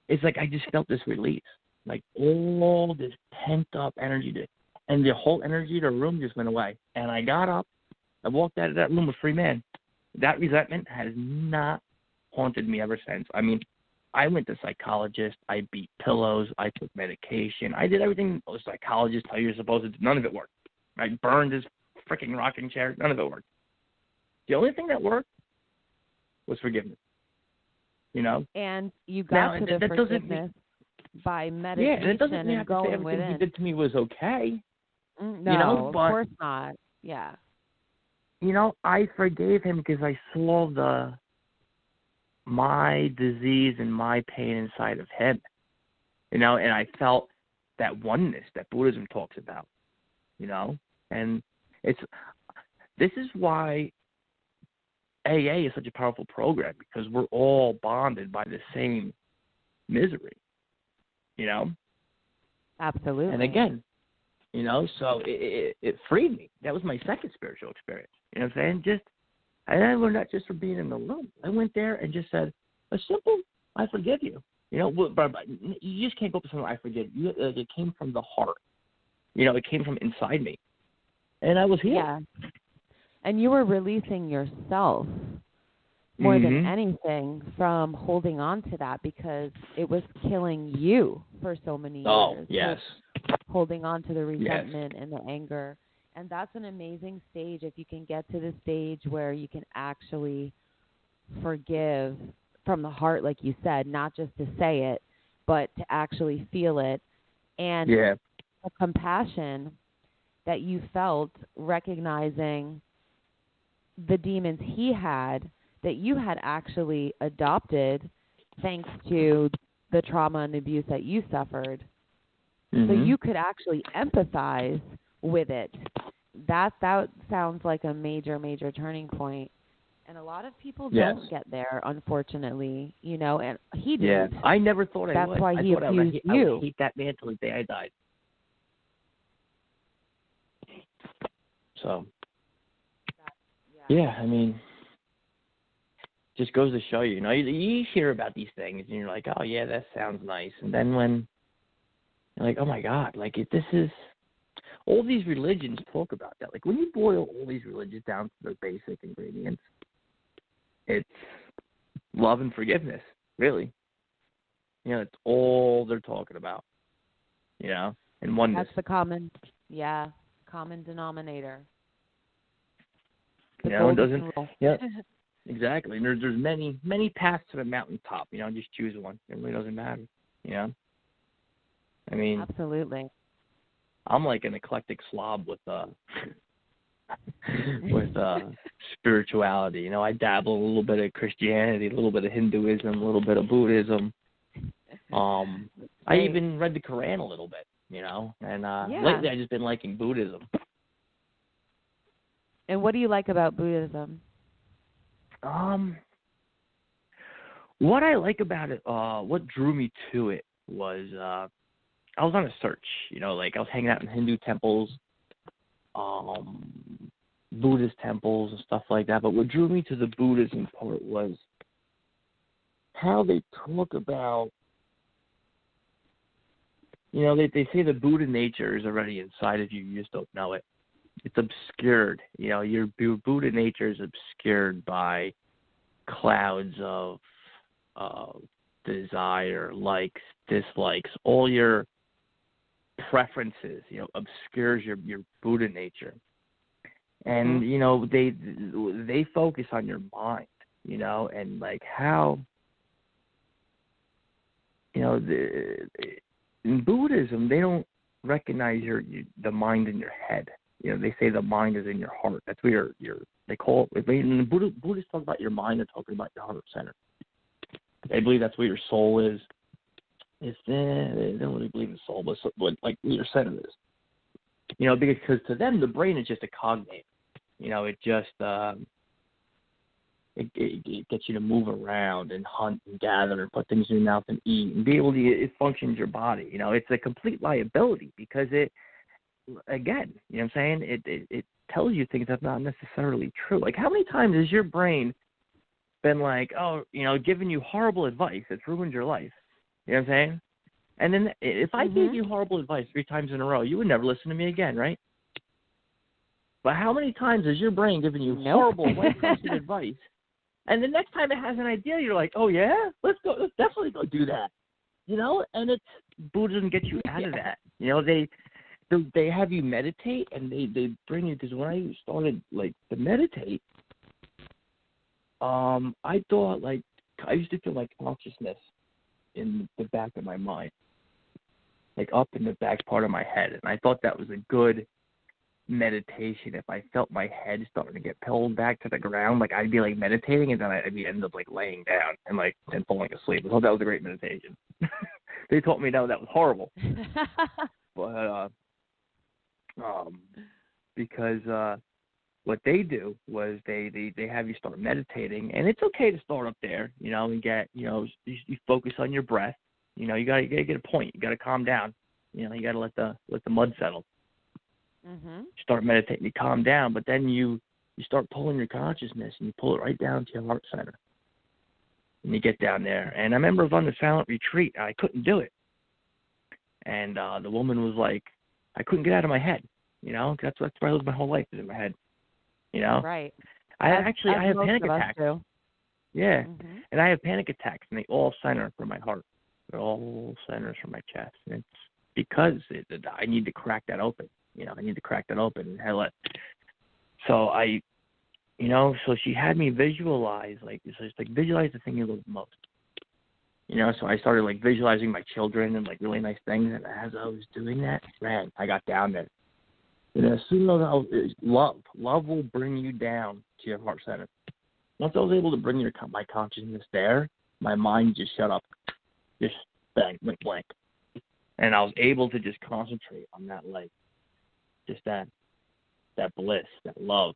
it's like I just felt this release. Like, all this pent-up energy. And the whole energy of the room just went away. And I got up. I walked out of that room a free man. That resentment has not haunted me ever since. I mean, I went to psychologist. I beat pillows. I took medication. I did everything a psychologist tell you you're supposed to do. None of it worked. I burned his freaking rocking chair. None of it worked. The only thing that worked was forgiveness. You know? And you got to the forgiveness by meditation that doesn't mean and going within. He did to me was okay. No, you know, of course not. Yeah. I forgave him because I saw my disease and my pain inside of him, and I felt that oneness that Buddhism talks about, and this is why AA is such a powerful program, because we're all bonded by the same misery, Absolutely. And again, so it freed me. That was my second spiritual experience. You know what I'm saying? And I learned that just from being in the room. I went there and just said a simple, I forgive you. But you just can't go up to someone, I forgive you. It came from the heart. It came from inside me. And I was healed. Yeah. And you were releasing yourself more than anything from holding on to that, because it was killing you for so many years. Oh, yes. Holding on to the resentment and the anger. And that's an amazing stage if you can get to the stage where you can actually forgive from the heart, like you said, not just to say it, but to actually feel it. And the compassion that you felt, recognizing the demons he had, that you had actually adopted thanks to the trauma and abuse that you suffered. So you could actually empathize with it. That sounds like a major, major turning point. And a lot of people don't get there, unfortunately, and he did. Yeah, I never thought I would. That's why he abused you. I would hate that man till the day I died. So, I mean, just goes to show you, you hear about these things and you're like, oh yeah, that sounds nice. And then when you're like, oh my God, like this is, all these religions talk about that. Like when you boil all these religions down to their basic ingredients, it's love and forgiveness, really. It's all they're talking about, and oneness. That's the common denominator. It doesn't. Yeah, exactly. And there's many, many paths to the mountaintop. Just choose one. It really doesn't matter. I mean, absolutely. I'm like an eclectic slob with spirituality. I dabble a little bit of Christianity, a little bit of Hinduism, a little bit of Buddhism. I even read the Quran a little bit, and lately I've just been liking Buddhism. And what do you like about Buddhism? What I like about it, what drew me to it was I was on a search, like I was hanging out in Hindu temples, Buddhist temples and stuff like that. But what drew me to the Buddhism part was how they talk about, they say the Buddha nature is already inside of you. You just don't know it. It's obscured. Your Buddha nature is obscured by clouds of desire, likes, dislikes, all your preferences, obscures your Buddha nature. And, they focus on your mind, and like how, in Buddhism, they don't recognize the mind in your head. They say the mind is in your heart. That's where they call it. When the Buddhists talk about your mind, they're talking about your heart center. They believe that's where your soul is. They don't really believe in soul, but like where your center is. Because to them, the brain is just a cog name. It just it gets you to move around and hunt and gather and put things in your mouth and eat and be able to. It functions your body. It's a complete liability because it. Again, what I'm saying? It tells you things that's not necessarily true. Like, how many times has your brain been like, oh, giving you horrible advice that's ruined your life? You know what I'm saying? And then if I gave you horrible advice 3 times in a row, you would never listen to me again, right? But how many times has your brain given you horrible, life-costing advice? And the next time it has an idea, you're like, oh, yeah? Let's definitely go do that. And it's Buddhism gets you out of that. They have you meditate, and they bring you, because when I started, to meditate, I thought, I used to feel like consciousness in the back of my mind, up in the back part of my head, and I thought that was a good meditation, if I felt my head starting to get pulled back to the ground, like I'd be like meditating, and then I'd end up like laying down and falling asleep. I thought that was a great meditation. They told me that was horrible, but because what they do was they have you start meditating, and it's okay to start up there, and get you focus on your breath. You gotta get a point. You gotta calm down. You gotta let the mud settle. Mm-hmm. Start meditating, you calm down, but then you start pulling your consciousness and you pull it right down to your heart center. And you get down there. And I remember I was on the silent retreat. I couldn't do it. And the woman was like, I couldn't get out of my head. That's where I live my whole life, is in my head. Right. I have panic attacks. Do. Yeah. Mm-hmm. And I have panic attacks, and they all center from my heart. They're all centers from my chest. And it's because I need to crack that open. I need to crack that open and hell it. So so she had me visualize, visualize the thing you love most. So I started visualizing my children and really nice things. And as I was doing that, man, I got down there. And as soon as love will bring you down to your heart center. Once I was able to bring my consciousness there, my mind just shut up, just bang, went blank, and I was able to just concentrate on that just that bliss, that love,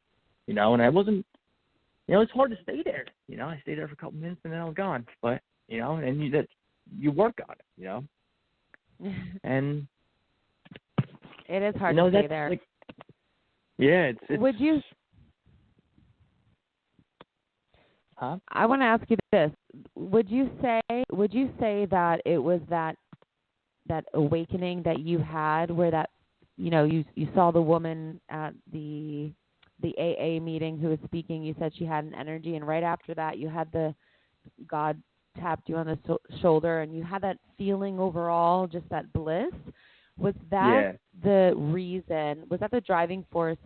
and I wasn't, it's hard to stay there, I stayed there for a couple minutes and then I was gone, but, and you work on it, and it is hard to stay there. Yeah, it's Would you? Huh? I want to ask you this: Would you say that it was that awakening that you had, where that you saw the woman at the AA meeting who was speaking? You said she had an energy, and right after that, you had God tapped you on the shoulder, and you had that feeling overall, just that bliss. Was that the reason? Was that the driving force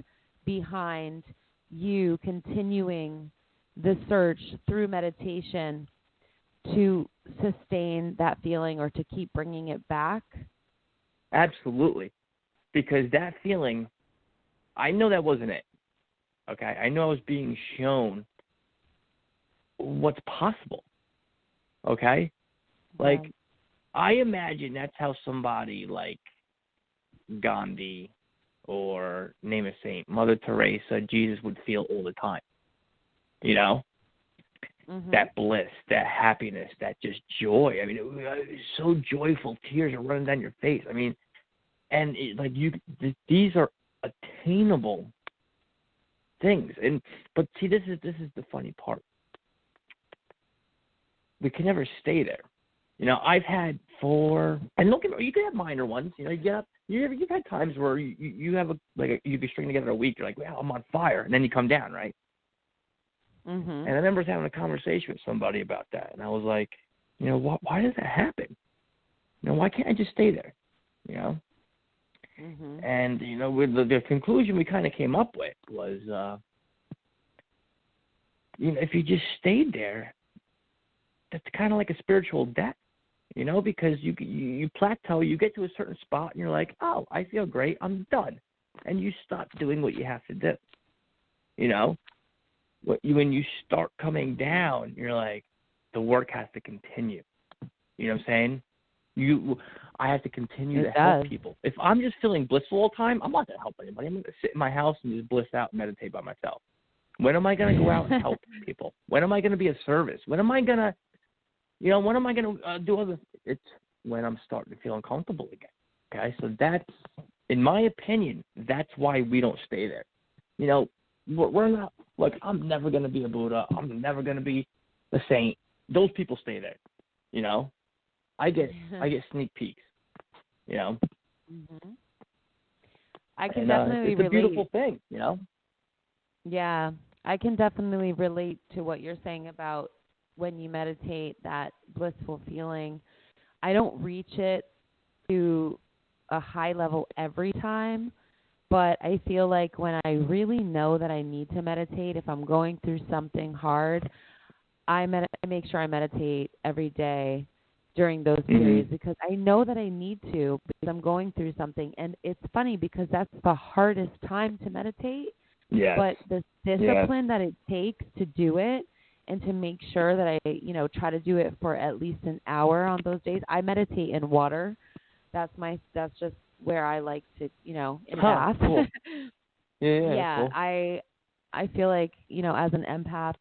behind you continuing the search through meditation to sustain that feeling or to keep bringing it back? Absolutely. Because that feeling, I know that wasn't it. Okay? I know I was being shown what's possible. Okay? I imagine that's how somebody Gandhi or name a saint, Mother Teresa, Jesus would feel all the time. Mm-hmm. That bliss, that happiness, that just joy. I mean, it was so joyful. Tears are running down your face. I mean, and these are attainable things. But see, this is the funny part. We can never stay there. I've had 4, and look, you can have minor ones. You get up. You've had times where you have you can string together a week. You're like, wow, I'm on fire, and then you come down, right? Mm-hmm. And I remember having a conversation with somebody about that, and I was like, why does that happen? Why can't I just stay there? Mm-hmm. And with the conclusion we kind of came up with was, if you just stayed there, that's kind of like a spiritual death. Because you plateau, you get to a certain spot, and you're like, oh, I feel great, I'm done, and you stop doing what you have to do. When you start coming down, you're like, the work has to continue. You know what I'm saying? I have to continue to help people. If I'm just feeling blissful all the time, I'm not going to help anybody. I'm going to sit in my house and just bliss out and meditate by myself. When am I going to go out and help people? When am I going to be of service? When am I going to, do other? It's when I'm starting to feel uncomfortable again. Okay, so that's, in my opinion, that's why we don't stay there. We're not, I'm never going to be a Buddha. I'm never going to be a saint. Those people stay there. I get sneak peeks. Mm-hmm. I can definitely it's a relate. beautiful thing. Yeah, I can definitely relate to what you're saying about when you meditate, that blissful feeling. I don't reach it to a high level every time, but I feel like when I really know that I need to meditate, if I'm going through something hard, I make sure I meditate every day during those periods because I know that I need to because I'm going through something. And it's funny because that's the hardest time to meditate. Yes. But the discipline that it takes to do it and to make sure that I, try to do it for at least an hour on those days. I meditate in water. That's just where I like to, in a bath. Cool. Yeah. Cool. I feel like, as an empath,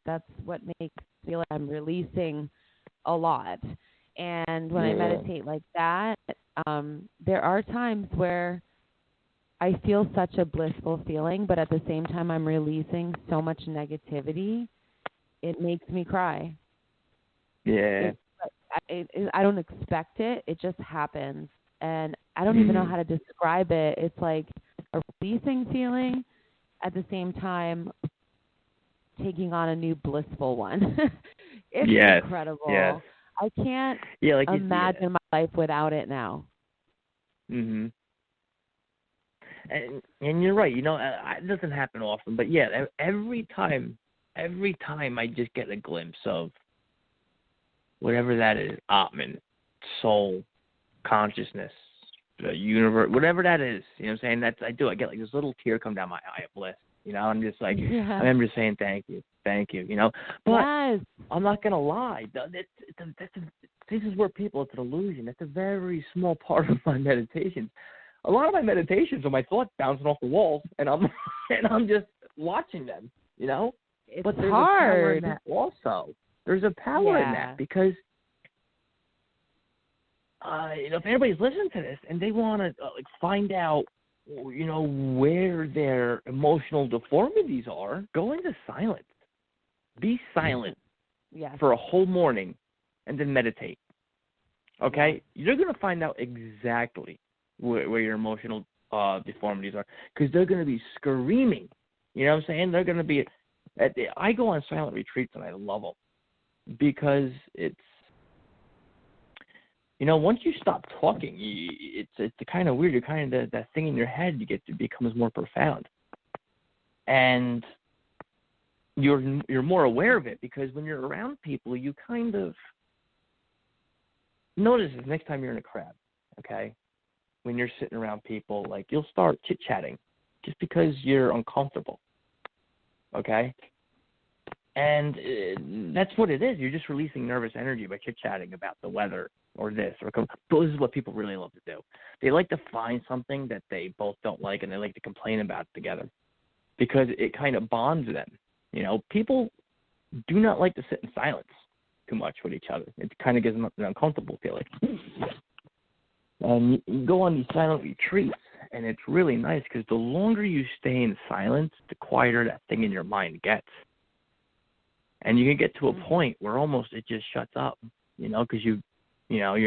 that's what makes me feel like I'm releasing a lot. And when I meditate like that, there are times where I feel such a blissful feeling, but at the same time I'm releasing so much negativity, it makes me cry. Yeah. I don't expect it. It just happens. And I don't even know how to describe it. It's like a releasing feeling, at the same time taking on a new blissful one. It's incredible. Yes. I can't imagine my life without it now. Mhm. And you're right. It doesn't happen often, but every time I just get a glimpse of whatever that is, Atman, soul, consciousness, the universe, whatever that is, you know what I'm saying? I get like this little tear come down my eye of bliss, I'm just like, I'm just saying thank you, but I'm not going to lie, this is where it's an illusion. It's a very small part of my meditations. A lot of my meditations are my thoughts bouncing off the walls, and I'm just watching them, It's but there's hard. a power in that also. There's a power in that because if anybody's listening to this and they want to find out, where their emotional deformities are, go into silence. Be silent for a whole morning and then meditate. Okay? You're going to find out exactly where your emotional deformities are because they're going to be screaming. You know what I'm saying? They're going to be I go on silent retreats and I love them because it's, once you stop talking, it's kind of weird. You're kind of that thing in your head becomes more profound, and you're more aware of it because when you're around people, you kind of notice this next time you're in a crowd. Okay, when you're sitting around people, like you'll start chit chatting just because you're uncomfortable. Okay. And that's what it is. You're just releasing nervous energy by chit-chatting about the weather or this. This is what people really love to do. They like to find something that they both don't like, and they like to complain about it together because it kind of bonds them. People do not like to sit in silence too much with each other. It kind of gives them an uncomfortable feeling. And you go on these silent retreats, and it's really nice because the longer you stay in silence, the quieter that thing in your mind gets. And you can get to a point where almost it just shuts up, because you're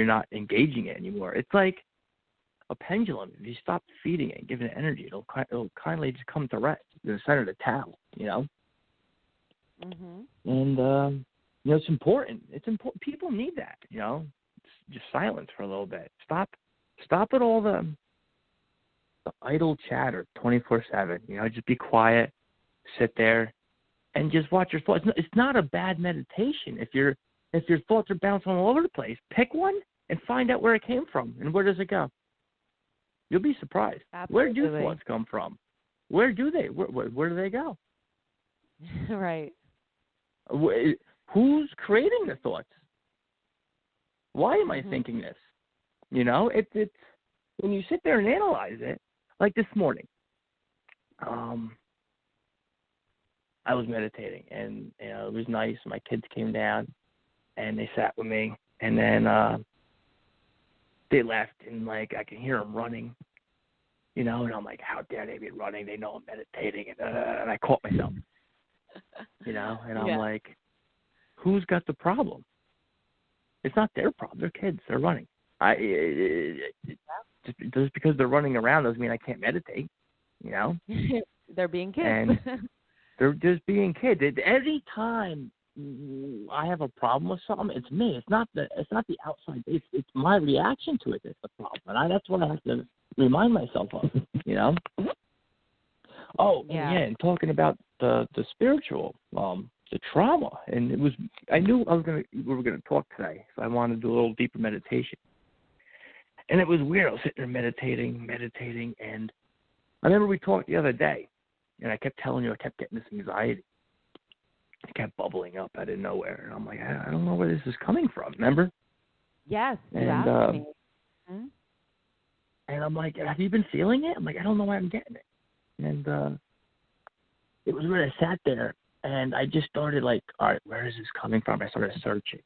not engaging it anymore. It's like a pendulum. If you stop feeding it and giving it energy, it'll kindly just come to rest in the center of the towel, And, it's important. It's important. People need that, just silence for a little bit. Stop with all the idle chatter 24/7, just be quiet, sit there, and just watch your thoughts. It's not a bad meditation. If your thoughts are bouncing all over the place, pick one and find out where it came from and where does it go. You'll be surprised. Absolutely. Where do thoughts come from? Where do they? Where do they go? Right. Who's creating the thoughts? Why am I thinking this? It's when you sit there and analyze it. Like this morning, I was meditating, and it was nice. My kids came down, and they sat with me, and then they left, and I can hear them running, and I'm like, how dare they be running? They know I'm meditating, and I caught myself, and I'm like, who's got the problem? It's not their problem. They're kids. They're running. Just because they're running around doesn't mean I can't meditate, They're being kids. And they're just being kids. Every time I have a problem with something, it's me. It's not the outside. It's my reaction to it that's the problem. And that's what I have to remind myself of, Oh, yeah. And talking about the spiritual the trauma. And it was, I knew we were gonna talk today, so I wanted to do a little deeper meditation. And it was weird. I was sitting there meditating, and I remember we talked the other day, and I kept telling you I kept getting this anxiety. It kept bubbling up out of nowhere, and I'm like, I don't know where this is coming from. Remember? Yes, you and, asked me. And I'm like, have you been feeling it? I'm like, I don't know why I'm getting it. And it was when I sat there, and I just started like, all right, where is this coming from? I started searching.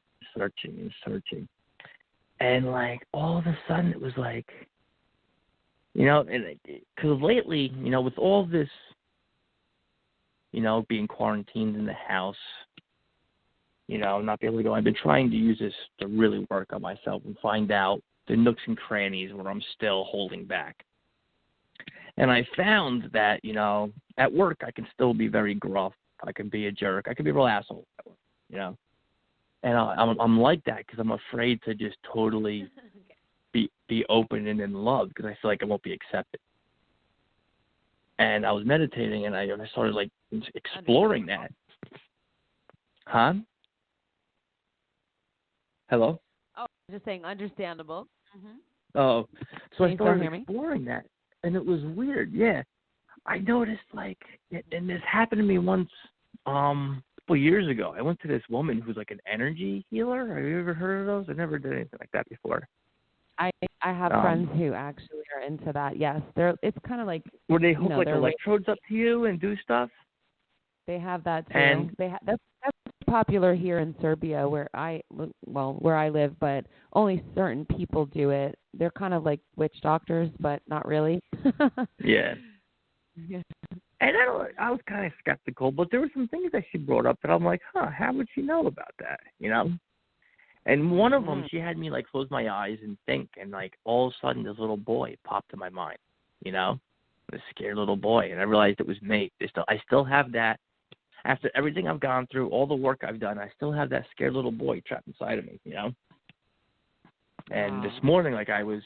And, like, all of a sudden it was like, you know, because lately, you know, with all this, you know, being quarantined in the house, you know, not be able to go, I've been trying to use this to really work on myself and find out the nooks and crannies where I'm still holding back. And I found that, you know, at work I can still be very gruff. I can be a jerk. I can be a real asshole at work, you know. And I'm like that because I'm afraid to just totally be open and in love because I feel like I won't be accepted. And I was meditating, and I started, like, exploring that. Huh? Hello? Oh, I'm just saying understandable. Oh, so I started me? exploring that, and it was weird. Yeah, I noticed, like, and this happened to me once a couple years ago. I went to this woman who's like an energy healer. Have you ever heard of those? I never did anything like that before. I have friends who actually are into that. Yes, it's kind of like where they hook like electrodes up to you and do stuff. They have that too. And That's popular here in Serbia, where I live, but only certain people do it. They're kind of like witch doctors, but not really. Yeah. And I was kind of skeptical, but there were some things that she brought up that I'm like, how would she know about that, you know? And one of them, she had me, like, close my eyes and think, and, like, all of a sudden this little boy popped in my mind, you know? This scared little boy, and I realized it was me. I still have that. After everything I've gone through, all the work I've done, I still have that scared little boy trapped inside of me, you know? And this morning, like, I was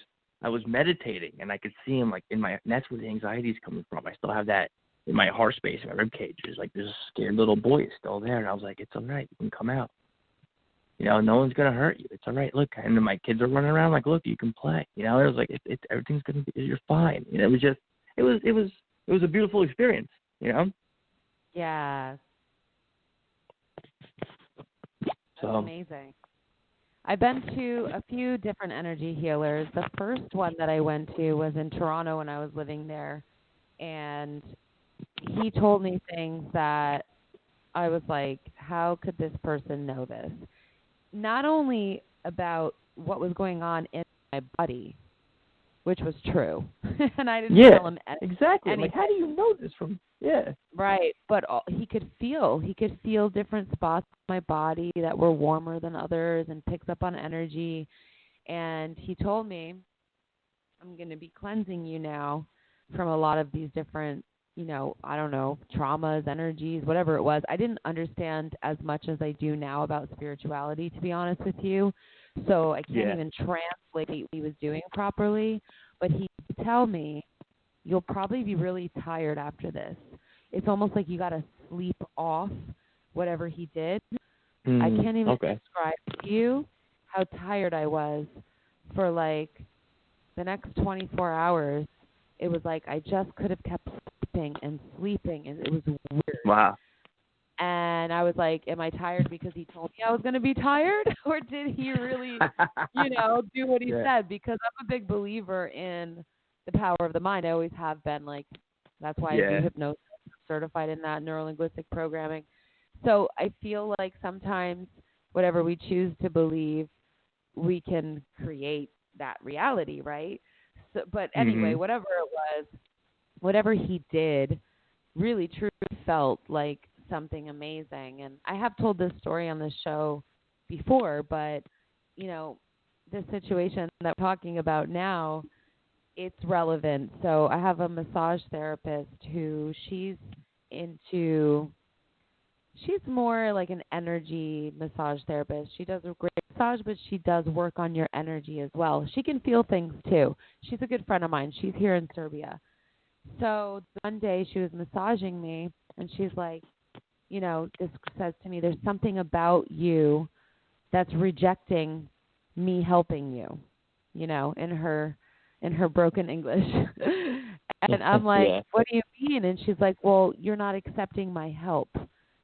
meditating, and I could see him, like, and that's where the anxiety is coming from. I still have that in my heart space, my rib cage. There's, like, this scared little boy is still there, and I was like, it's all right. You can come out. You know, no one's going to hurt you. It's all right. Look, and then my kids are running around like, look, you can play. You know, it was like, everything's going to be, you're fine. You know, it was just, it was a beautiful experience, you know? Yeah. So amazing. I've been to a few different energy healers. The first one that I went to was in Toronto when I was living there, and he told me things that I was like, how could this person know this? Not only about what was going on in my body, which was true, and I didn't tell him exactly. anything. Like, how do you know this from? Yeah. Right, but he could feel different spots in my body that were warmer than others and picks up on energy. And he told me, I'm going to be cleansing you now from a lot of these different, you know, I don't know, traumas, energies, whatever it was. I didn't understand as much as I do now about spirituality, to be honest with you. So I can't even translate what he was doing properly. But he would tell me, you'll probably be really tired after this. It's almost like you got to sleep off whatever he did. I can't even describe to you how tired I was for, like, the next 24 hours. It was like I just could have kept sleeping, and it was weird. Wow. And I was like, am I tired because he told me I was going to be tired? Or did he really, you know, do what he said? Because I'm a big believer in the power of the mind. I always have been. Like, that's why I do hypnosis, certified in that, neuro-linguistic programming. So I feel like sometimes whatever we choose to believe, we can create that reality, right? So, but anyway, whatever it was, whatever he did really truly felt like something amazing. And I have told this story on the show before, but, you know, this situation that we're talking about now, it's relevant. So I have a massage therapist who she's more like an energy massage therapist. She does a great massage, but she does work on your energy as well. She can feel things too. She's a good friend of mine. She's here in Serbia. So one day she was massaging me, and she's like, just says to me, there's something about you that's rejecting me helping you, in her broken English. And I'm like, Yeah. what do you mean? And she's like, well, you're not accepting my help.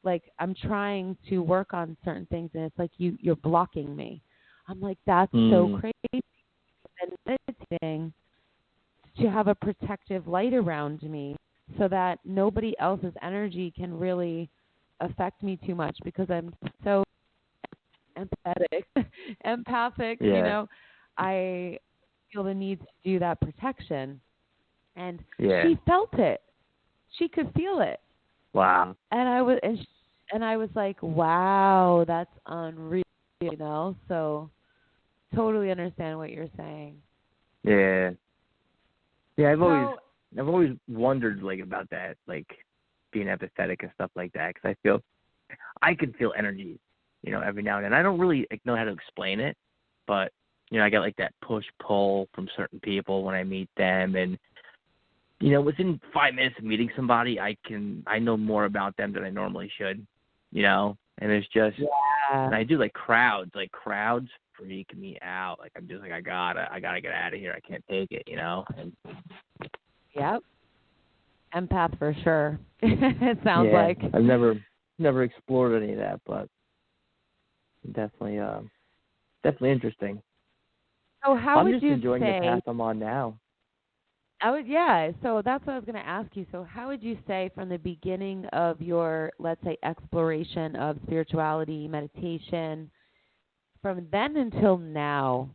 Like, I'm trying to work on certain things, and it's like you're blocking me. I'm like, that's so crazy. And meditating to have a protective light around me so that nobody else's energy can really affect me too much because I'm so empathic, Yeah. I feel the need to do that protection. And Yeah. she felt it. She could feel it. Wow. And I was like, wow, that's unreal, So totally understand what you're saying. Yeah. Yeah, I've always wondered about that, being empathetic and stuff like that, because I can feel energy, every now and then. I don't really know how to explain it, but I get that push pull from certain people when I meet them, and within 5 minutes of meeting somebody, I know more about them than I normally should, and it's just, and I do crowds freak me out. I'm just I gotta get out of here. I can't take it, And, yep. Empath for sure. It sounds like. I've never explored any of that, but definitely interesting. So how I'm would just you enjoying say, the path I'm on now. So that's what I was going to ask you. So how would you say from the beginning of your, let's say, exploration of spirituality, meditation, from then until now,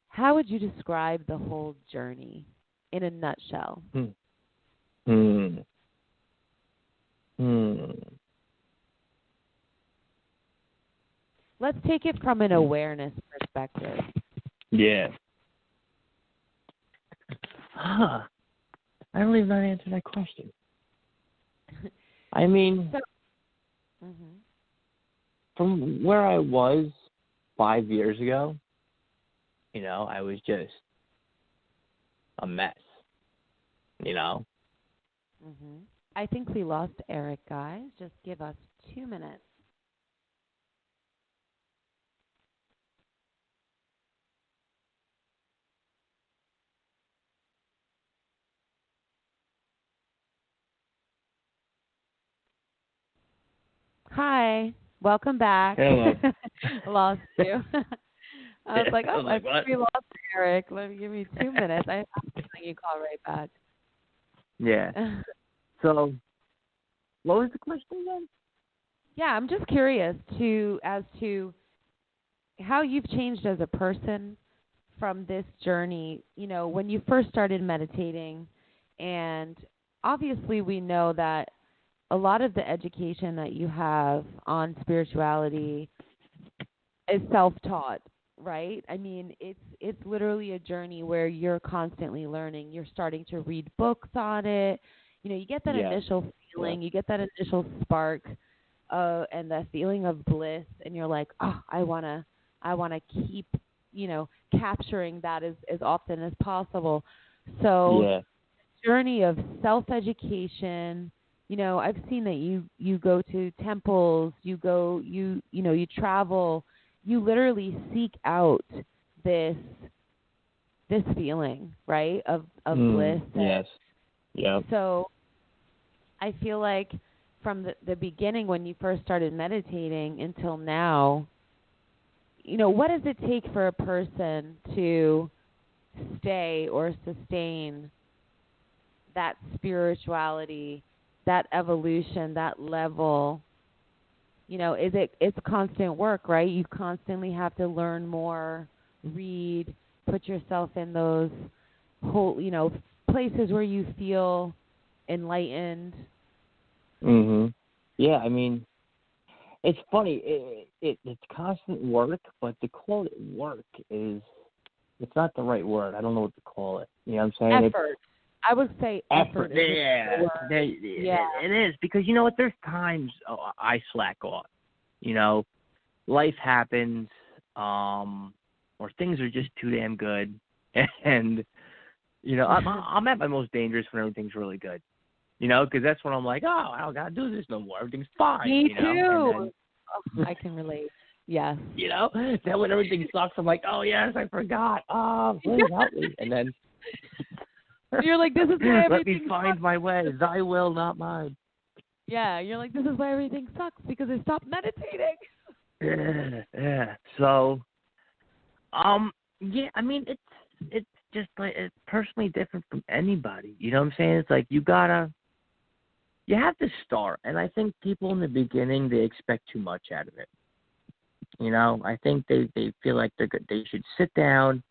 how would you describe the whole journey in a nutshell? Let's take it from an awareness perspective. Yeah. I don't even know how to answer that question. I mean, from where I was 5 years ago, I was just a mess, I think we lost Eric, guys. Just give us 2 minutes. Hi. Welcome back. Hello. Lost you. I was like, I I what? think we lost Eric. Give me 2 minutes. I'm letting you call right back. Yeah. So, what was the question again? Yeah, I'm just curious as to how you've changed as a person from this journey. When you first started meditating, and obviously we know that a lot of the education that you have on spirituality is self-taught, right? I mean, it's literally a journey where you're constantly learning. You're starting to read books on it. You get that initial feeling, you get that initial spark, and the feeling of bliss, and you're like, oh, I wanna keep, capturing that as often as possible. So, journey of self-education. I've seen that you go to temples, you travel, you literally seek out this feeling, right, of bliss. Yes. Yeah. So I feel like from the beginning when you first started meditating until now, what does it take for a person to stay or sustain that spirituality, that evolution, that level? It's constant work, right? You constantly have to learn more, read, put yourself in those whole, places where you feel enlightened. Yeah, I mean, it's funny. It's constant work, but to call it work it's not the right word. I don't know what to call it. You know what I'm saying? Effort. I would say effort. Yeah, it is, because you know what? There's times I slack off. Life happens, or things are just too damn good, and I'm at my most dangerous when everything's really good. You know, because that's when I'm like, oh, I don't got to do this no more. Everything's fine. Me you know? too. Then, I can relate. Yes. You know? Then when everything sucks, I'm like, oh, yes, I forgot. Oh, please help me. And then you're like, this is why everything let me find sucks. my way. Thy will, not mine. Yeah, you're like, this is why everything sucks, because I stopped meditating. Yeah. So, yeah, I mean, it's just like, it's personally different from anybody. You know what I'm saying? It's like you have to start. And I think people in the beginning, they expect too much out of it. You know, I think they feel like they should sit down,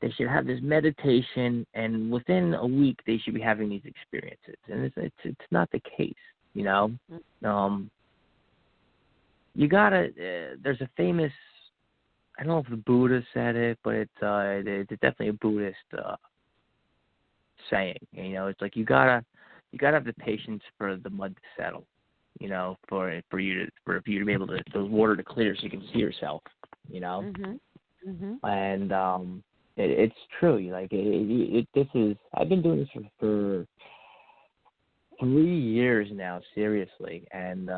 they should have this meditation, and within a week they should be having these experiences. And it's not the case, you know. You gotta. There's a famous. I don't know if the Buddha said it, but it's definitely a Buddhist saying. You know, it's like you gotta have the patience for the mud to settle. You know, for you to be able to, the water to clear so you can see yourself. You know, and it's true. Like this is. I've been doing this for 3 years now, seriously, and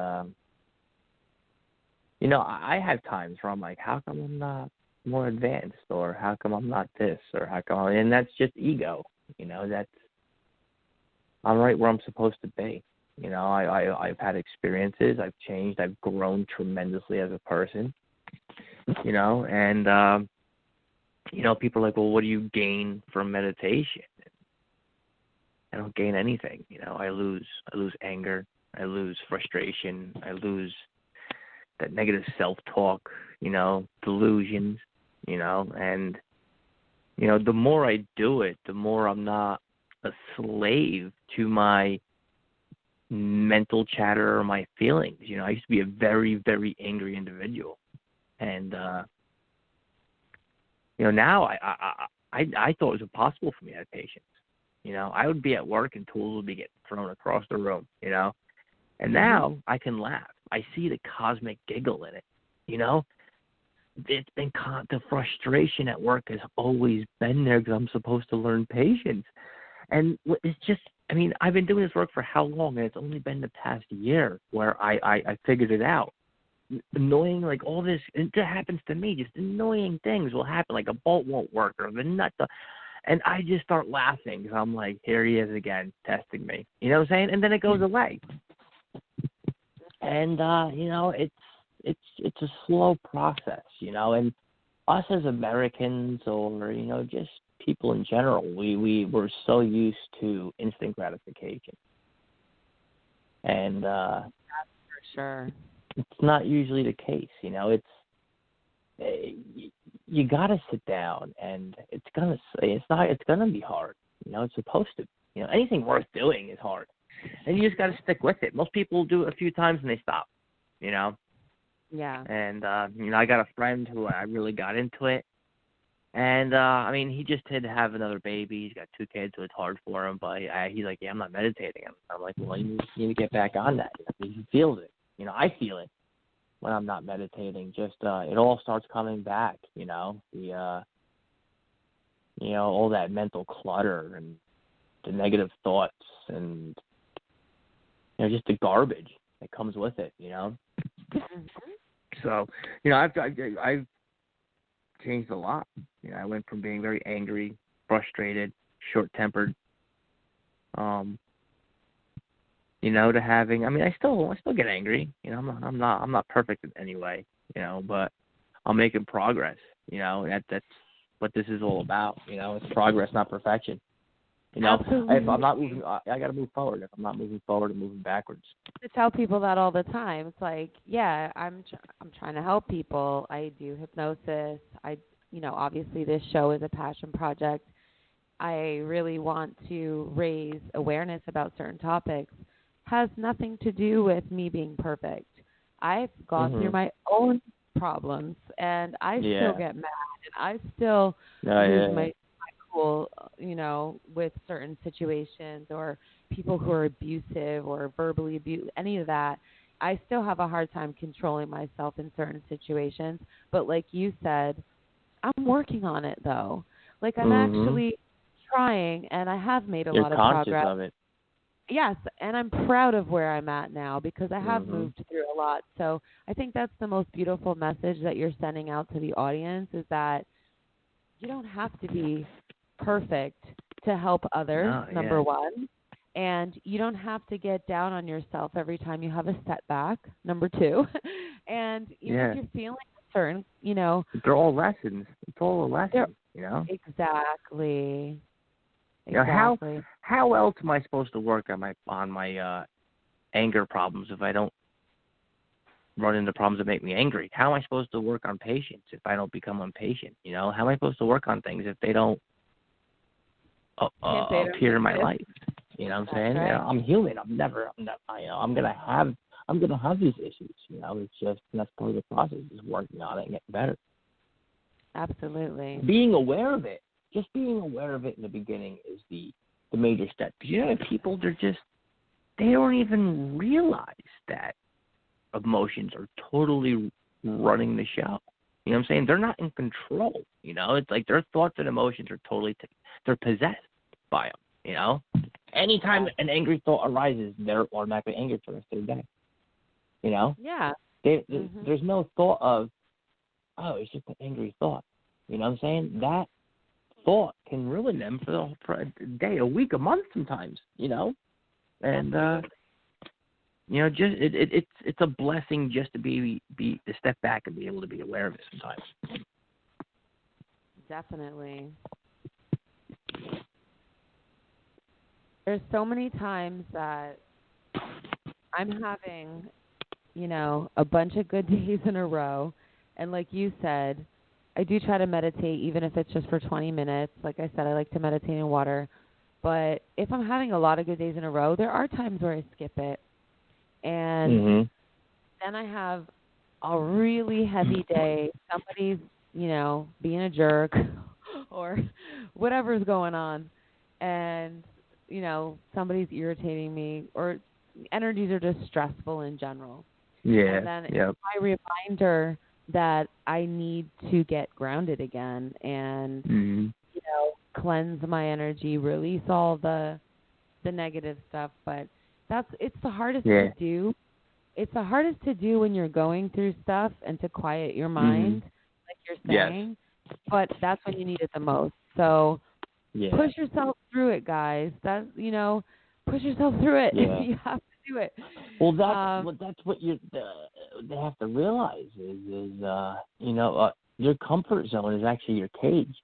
you know, I have times where I'm like, how come I'm not more advanced, or how come I'm not this, or how come, and that's just ego. You know, I'm right where I'm supposed to be. You know, I've had experiences, I've changed, I've grown tremendously as a person. You know, and you know, people are like, well, what do you gain from meditation? I don't gain anything. You know, I lose anger, I lose frustration, I lose that negative self-talk, you know, delusions, you know, and, you know, the more I do it, the more I'm not a slave to my mental chatter or my feelings. You know, I used to be a very, very angry individual. And, you know, now I thought it was impossible for me to have patience. You know, I would be at work and tools would be getting thrown across the room, you know, and now I can laugh. I see the cosmic giggle in it, you know. It's been the frustration at work has always been there because I'm supposed to learn patience. And it's just, I mean, I've been doing this work for how long? And it's only been the past year where I figured it out. Annoying, like all this, it happens to me. Just annoying things will happen, like a bolt won't work or the nut. And I just start laughing because I'm like, here he is again, testing me. You know what I'm saying? And then it goes away. And you know, it's a slow process, you know. And us as Americans, or you know, just people in general, we're so used to instant gratification, and that's for sure. It's not usually the case, you know. You got to sit down, and it's gonna be hard, you know. It's supposed to, you know. Anything worth doing is hard, and you just got to stick with it. Most people do it a few times and they stop, you know. Yeah. And you know, I got a friend who I really got into it, and I mean, he just had to have another baby. He's got 2 kids, so it's hard for him. But he's like, yeah, I'm not meditating. I'm like, well, you need to get back on that. You know, he feels it. You know, I feel it when I'm not meditating. Just it all starts coming back. You know, you know, all that mental clutter and the negative thoughts and, you know, just the garbage that comes with it. You know. So, you know, I've changed a lot. You know, I went from being very angry, frustrated, short-tempered, you know, to having. I mean, I still get angry. You know, I'm not perfect in any way. You know, but I'm making progress. You know, that's what this is all about. You know, it's progress, not perfection. You know, if I'm not moving, I got to move forward. If I'm not moving forward, I'm moving backwards. I tell people that all the time. It's like, yeah, I'm trying to help people. I do hypnosis. You know, obviously this show is a passion project. I really want to raise awareness about certain topics. Has nothing to do with me being perfect. I've gone through my own problems, and I still get mad, and I still lose my cool, you know, with certain situations or people who are abusive or verbally abused, any of that. I still have a hard time controlling myself in certain situations. But like you said, I'm working on it, though. Like, I'm actually trying, and I have made a lot of progress. You're conscious of it. Yes, and I'm proud of where I'm at now because I have Mm-hmm. moved through a lot. So I think that's the most beautiful message that you're sending out to the audience is that you don't have to be perfect to help others, No, number yeah. one. And you don't have to get down on yourself every time you have a setback, number two. And even if Yeah. you're feeling certain, you know, They're all lessons. It's all a they're lesson, you know? exactly, You know, exactly. how else am I supposed to work on my anger problems if I don't run into problems that make me angry? How am I supposed to work on patience if I don't become impatient? You know, how am I supposed to work on things if they don't If they don't appear in my exist, life? You know what I'm that's saying? You right. know, I'm human. I'm gonna have these issues. You know, it's just that's part of the process is working on it and getting better. Absolutely. Being aware of it, just being aware of it in the beginning is the major step. Because you know, people they don't even realize that emotions are totally running the show. You know what I'm saying? They're not in control. You know, it's like their thoughts and emotions are they're possessed by them. You know, anytime an angry thought arises, they're automatically angry for the rest of the day. You know, Yeah. there's no thought of, oh, it's just an angry thought. You know what I'm saying? That thought can ruin them for a day, a week, a month sometimes, you know? And, you know, just it's a blessing just to be to step back and be able to be aware of it sometimes. Definitely. There's so many times that I'm having, you know, a bunch of good days in a row. And like you said, I do try to meditate, even if it's just for 20 minutes. Like I said, I like to meditate in water. But if I'm having a lot of good days in a row, there are times where I skip it. And then I have a really heavy day. Somebody's, you know, being a jerk or whatever's going on. And, you know, somebody's irritating me or energies are just stressful in general. Yeah. And then Yep. it's my reminder that I need to get grounded again and, you know, cleanse my energy, release all the negative stuff. But it's the hardest to do. It's the hardest to do when you're going through stuff and to quiet your mind, like you're saying. Yes. But that's when you need it the most. So push yourself through it, guys. That's, you know, push yourself through it. Yeah. You have to do it. Well, that's what they have to realize is you know, your comfort zone is actually your cage.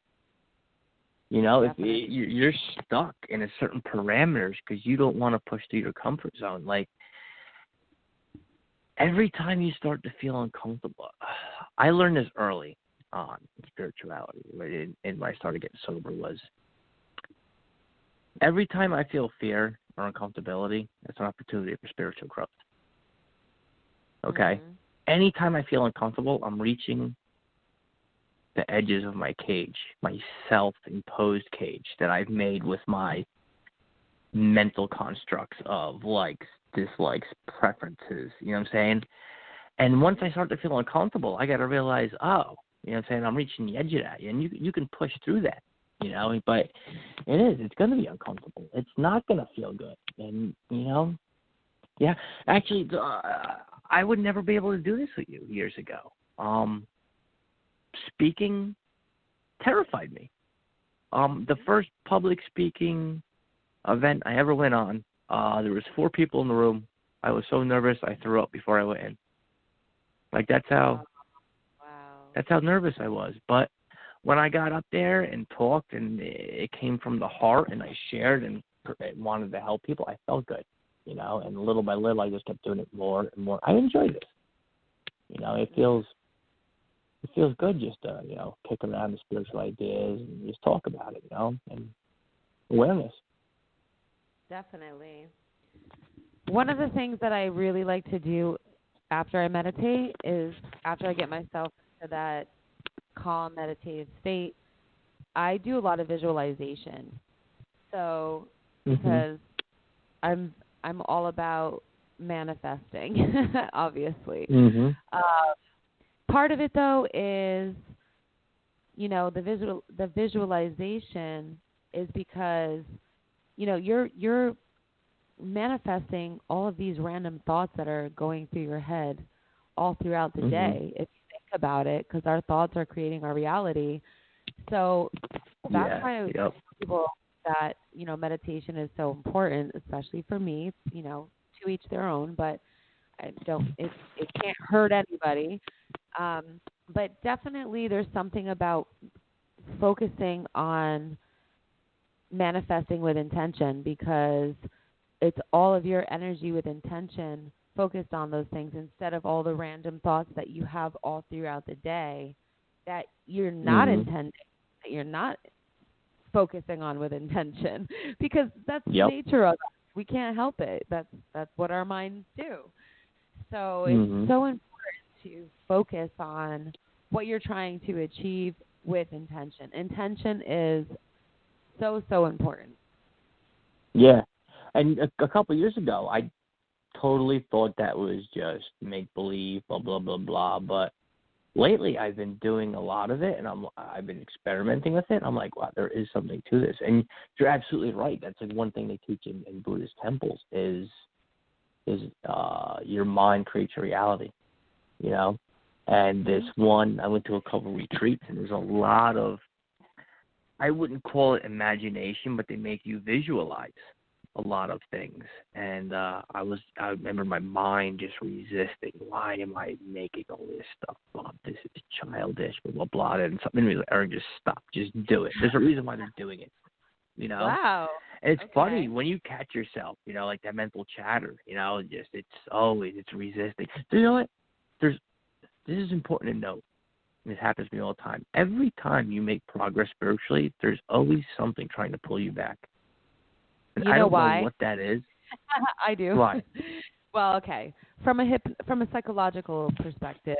You know, Definitely. if you're stuck in a certain parameters because you don't want to push through your comfort zone. Like every time you start to feel uncomfortable, I learned this early on in spirituality, and when I started getting sober, was every time I feel fear or uncomfortability, it's an opportunity for spiritual growth. Okay? Anytime I feel uncomfortable, I'm reaching the edges of my cage, my self-imposed cage that I've made with my mental constructs of likes, dislikes, preferences, you know what I'm saying? And once I start to feel uncomfortable, I got to realize, oh, you know what I'm saying, I'm reaching the edge of that. And you can push through that, you know, but it's going to be uncomfortable. It's not going to feel good. And, you know, yeah, actually, I would never be able to do this with you years ago. Speaking terrified me. The first public speaking event I ever went on, there was 4 people in the room. I was so nervous I threw up before I went in. Like that's how nervous I was. But when I got up there and talked and it came from the heart and I shared and wanted to help people, I felt good, you know, and little by little I just kept doing it more and more. I enjoyed it. You know, it feels good just to, you know, kick around the spiritual ideas and just talk about it, you know, and awareness. Definitely. One of the things that I really like to do after I meditate is after I get myself to that calm, meditative state, I do a lot of visualization. So, because I'm all about manifesting, obviously. Part of it though is, you know, the visualization is because, you know, you're manifesting all of these random thoughts that are going through your head all throughout the day, if you think about it, because our thoughts are creating our reality. So that's why I tell people that, meditation is so important, especially for me, to each their own, but it can't hurt anybody. But definitely there's something about focusing on manifesting with intention, because it's all of your energy with intention focused on those things instead of all the random thoughts that you have all throughout the day that you're not intending, that you're not focusing on with intention, because that's the nature of it. We can't help it. That's what our minds do. So it's so important to focus on what you're trying to achieve with intention. Intention is so, so important. Yeah. And a couple of years ago, I totally thought that was just make-believe, blah, blah, blah, blah. But lately I've been doing a lot of it, and I've been experimenting with it. I'm like, wow, there is something to this. And you're absolutely right. That's like one thing they teach in Buddhist temples is your mind creates your reality, And this one, I went to a couple of retreats, and there's a lot of, I wouldn't call it imagination, but they make you visualize a lot of things. And I remember my mind just resisting. Why am I making all this stuff up? This is childish, blah, blah, blah. And something was like, Eric, just stop. Just do it. There's a reason why they're doing it, Wow. And it's funny when you catch yourself, like that mental chatter, it's resisting. So you know what? This is important to note. This happens to me all the time. Every time you make progress spiritually, there's always something trying to pull you back. And I don't know what that is. I do. Why? Well, okay. From a psychological perspective,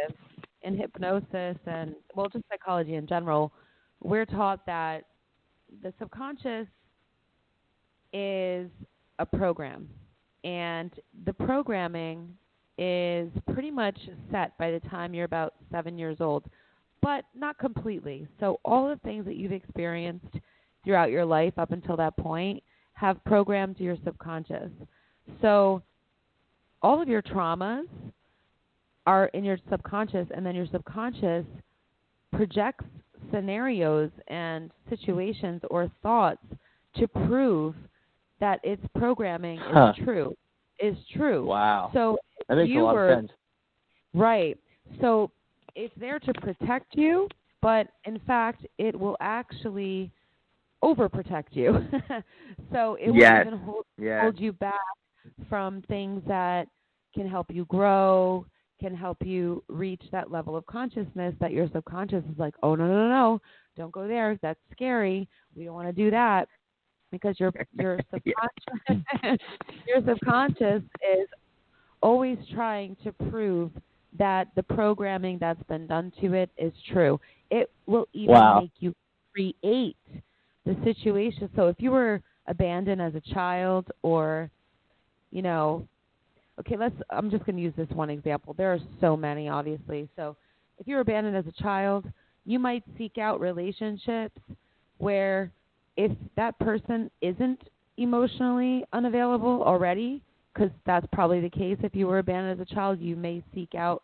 in hypnosis and just psychology in general, we're taught that the subconscious is a program, and the programming is pretty much set by the time you're about 7 years old, but not completely. So all the things that you've experienced throughout your life up until that point have programmed your subconscious. So all of your traumas are in your subconscious, and then your subconscious projects scenarios and situations or thoughts to prove that its programming is true. Wow. So that makes a lot of sense. Right. So it's there to protect you, but in fact, it will actually overprotect you. So it will even hold you back from things that can help you grow, can help you reach that level of consciousness that your subconscious is like, oh, no, don't go there. That's scary. We don't want to do that. Because your subconscious is always trying to prove that the programming that's been done to it is true. It will even make you create the situation. So if you were abandoned as a child, or, I'm just going to use this one example. There are so many, obviously. So if you were abandoned as a child, you might seek out relationships where, if that person isn't emotionally unavailable already, because that's probably the case if you were abandoned as a child, you may seek out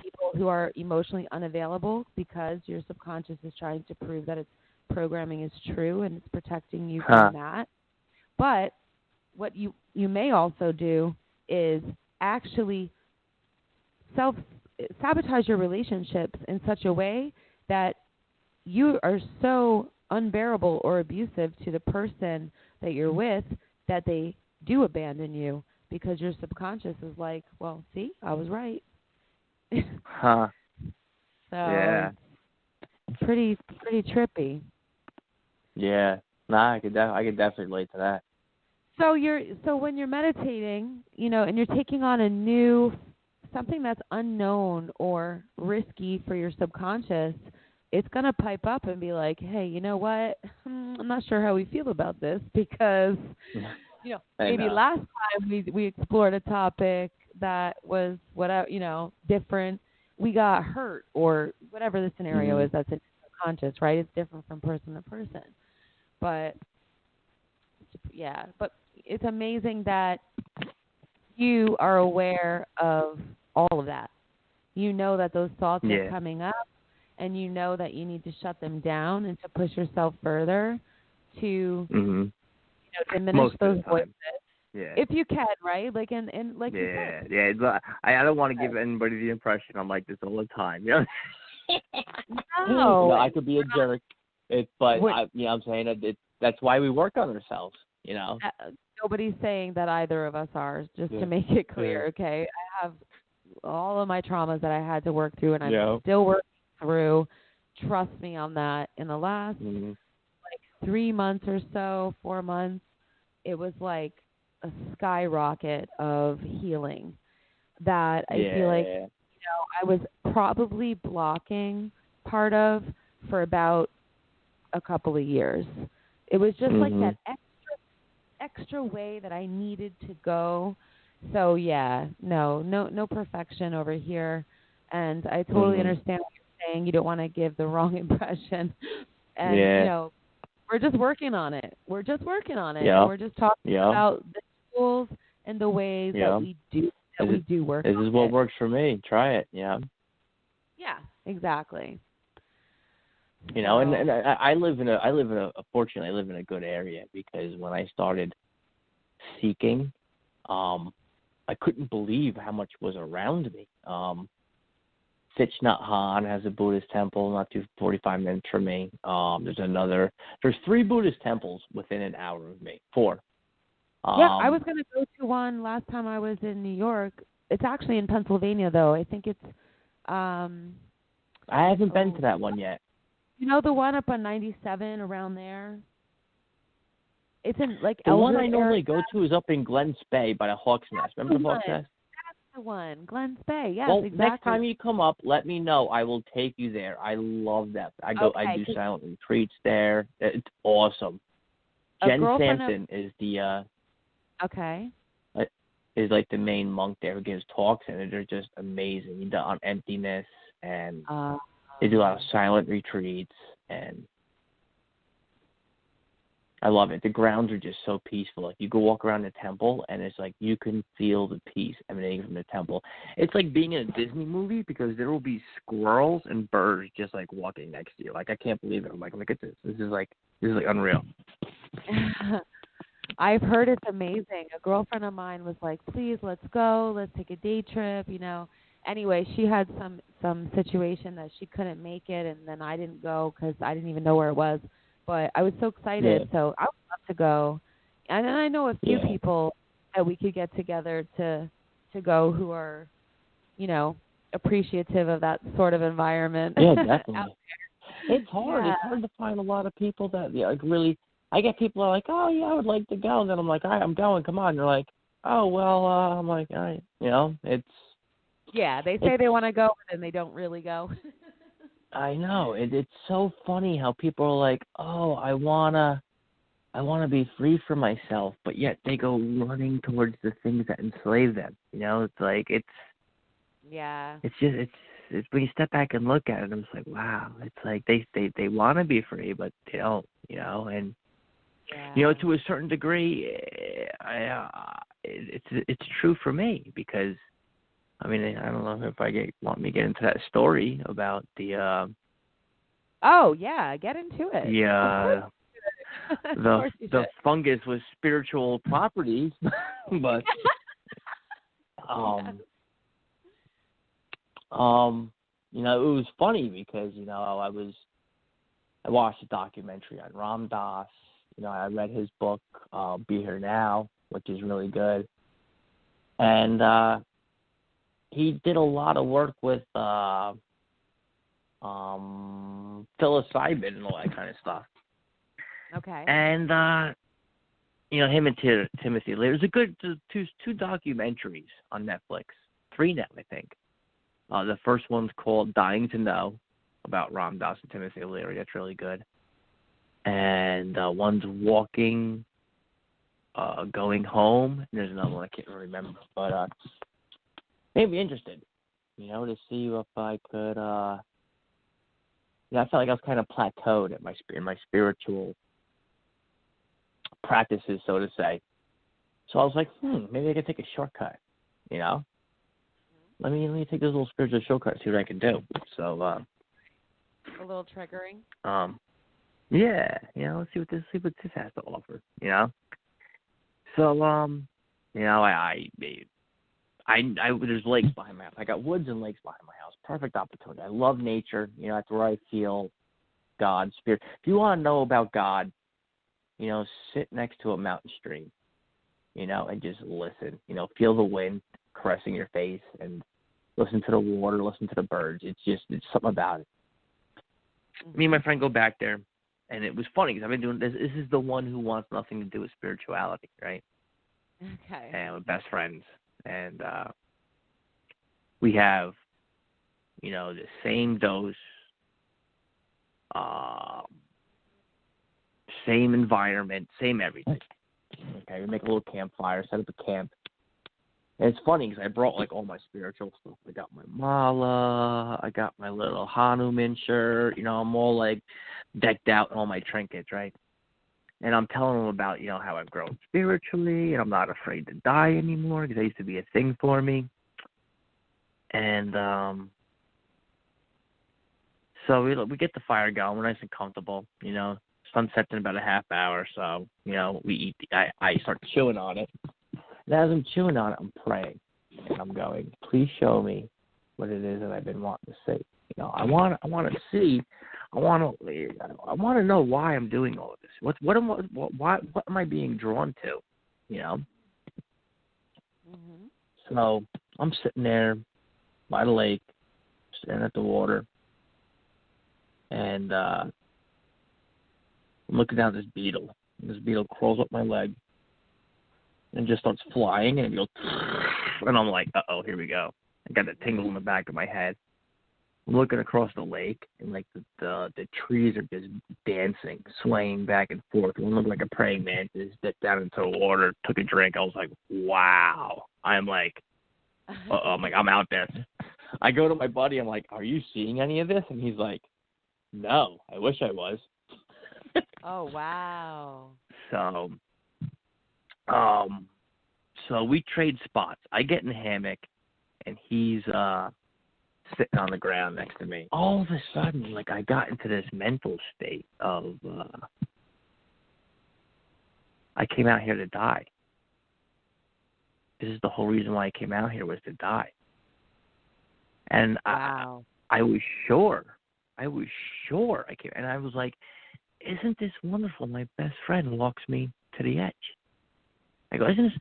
people who are emotionally unavailable because your subconscious is trying to prove that its programming is true and it's protecting you from that. But what you may also do is actually sabotage your relationships in such a way that you are so unbearable or abusive to the person that you're with that they do abandon you, because your subconscious is like, well, see, I was right. So yeah, pretty trippy. Yeah, I could definitely relate to that. So when you're meditating, and you're taking on something that's unknown or risky for your subconscious, it's going to pipe up and be like, hey, you know what? I'm not sure how we feel about this, because, maybe last time we explored a topic that was different. We got hurt, or whatever the scenario is that's in your subconscious, right? It's different from person to person. But But it's amazing that you are aware of all of that. You know that those thoughts are coming up, and you know that you need to shut them down and to push yourself further to diminish those voices. Yeah. If you can, right? Like you said. Yeah. I don't want to give anybody the impression I'm like this all the time. You know? No. I could be a jerk. I'm saying that's why we work on ourselves. You know. Nobody's saying that either of us are. Just to make it clear, okay? I have all of my traumas that I had to work through, and I'm still working through. Trust me on that. In the last 3 months or so, 4 months, it was like a skyrocket of healing that I feel like I was probably blocking part of for about a couple of years. It was just like that extra way that I needed to go. So no perfection over here, and I totally understand what you're saying. You don't want to give the wrong impression, and we're just working on it. We're just working on it. Yeah. And we're just talking about the tools and the ways that we do work. This is what works for me. Try it. Yeah. Yeah, exactly. You know, and fortunately I live in a good area, because when I started seeking, I couldn't believe how much was around me. Thich Nhat Hanh has a Buddhist temple not too 45 minutes from me. There's 3 Buddhist temples within an hour of me. 4. I was going to go to one last time I was in New York. It's actually in Pennsylvania, though. I think it's... I haven't been to that one yet. You know the one up on 97 around there? It's in, like, the one I normally go to is up in Glens Bay by the Hawk's Nest. Remember the Hawk's Nest? That's the one. Glens Bay, yes, well, exactly. Next time you come up, let me know. I will take you there. I love that. I do silent retreats there. It's awesome. Jen Sampson is the... is like the main monk there who gives talks, and they're just amazing. On emptiness, and they do a lot of silent retreats, and I love it. The grounds are just so peaceful. Like, you go walk around the temple, and it's like you can feel the peace emanating from the temple. It's like being in a Disney movie, because there will be squirrels and birds just like walking next to you. Like, I can't believe it. I'm like, look at this. This is like unreal. I've heard it's amazing. A girlfriend of mine was like, please, let's go. Let's take a day trip, Anyway, she had some situation that she couldn't make it, and then I didn't go because I didn't even know where it was. But I was so excited, so I would love to go. And I know a few people that we could get together to go who are, appreciative of that sort of environment. Yeah, definitely. It's hard. Yeah. It's hard to find a lot of people that really... I get people who are like, oh, yeah, I would like to go. And then I'm like, all right, I'm going. Come on. They're like, oh, well, I'm like, all right. It's... Yeah, they say they want to go, but then they don't really go. I know. It's so funny how people are like, oh, I wanna be free for myself, but yet they go running towards the things that enslave them. It's like, it's... Yeah. It's just, it's when you step back and look at it, I'm just like, wow. It's like they want to be free, but they don't, and... Yeah. To a certain degree, it's true for me, because, I mean, I don't know if want me to get into that story about the... oh, yeah, get into it. The fungus with spiritual properties, but... it was funny because, I watched a documentary on Ram Dass. I read his book, Be Here Now, which is really good. And he did a lot of work with psilocybin and all that kind of stuff. Okay. And, him and Timothy Leary. There's a good two documentaries on Netflix. 3 now, I think. The first one's called Dying to Know, about Ram Dass and Timothy Leary. That's really good. And one's Walking, Going Home. And there's another one I can't remember. But maybe interested, to see if I could. I felt like I was kind of plateaued at in my spiritual practices, so to say. So I was like, maybe I can take a shortcut, you know? Let me take this little spiritual shortcut, see what I can do. So, a little triggering. Yeah, you know, let's see what this has to offer, you know? So, you know, I there's lakes behind my house. I got woods and lakes behind my house. Perfect opportunity. I love nature. You know, that's where I feel God, spirit. If you want to know about God, you know, sit next to a mountain stream, you know, and just listen. You know, feel the wind caressing your face and listen to the water, listen to the birds. It's something about it. Me and my friend go back there, and it was funny because I've been doing this. This is the one who wants nothing to do with spirituality, right? Okay. And we're best friends. And we have, you know, the same dose, same environment, same everything. Okay, we make a little campfire, set up a camp. And it's funny because I brought, like, all my spiritual stuff. I got my mala, I got my little Hanuman shirt. You know, I'm all, like, decked out in all my trinkets, right? And I'm telling them about, you know, how I've grown spiritually, and I'm not afraid to die anymore because that used to be a thing for me. And so we get the fire going. We're nice and comfortable, you know. Sunset's in about a half hour, so, you know, we eat. I start chewing on it. And as I'm chewing on it, I'm praying. And I'm going, please show me what it is that I've been wanting to see. You know, I want to see. I want to know why I'm doing all of this. What am I being drawn to? You know. Mm-hmm. So I'm sitting there by the lake, staring at the water, and I'm looking down at this beetle. And this beetle crawls up my leg and just starts flying, and it goes, and I'm like, uh-oh, here we go. I got a tingle in the back of my head. I'm looking across the lake, and like the trees are just dancing, swaying back and forth. One looked like a praying mantis, dipped down into the water, took a drink. I was like, wow. I'm like, uh-oh, I'm like, I'm out there. I go to my buddy, I'm like, are you seeing any of this? And he's like, no, I wish I was. Oh, wow. So we trade spots. I get in the hammock, and he's sitting on the ground next to me. All of a sudden, like, I got into this mental state of I came out here to die. This is the whole reason why I came out here, was to die. And wow. I was sure I came, and I was like, isn't this wonderful? My best friend walks me to the edge. I go, isn't this?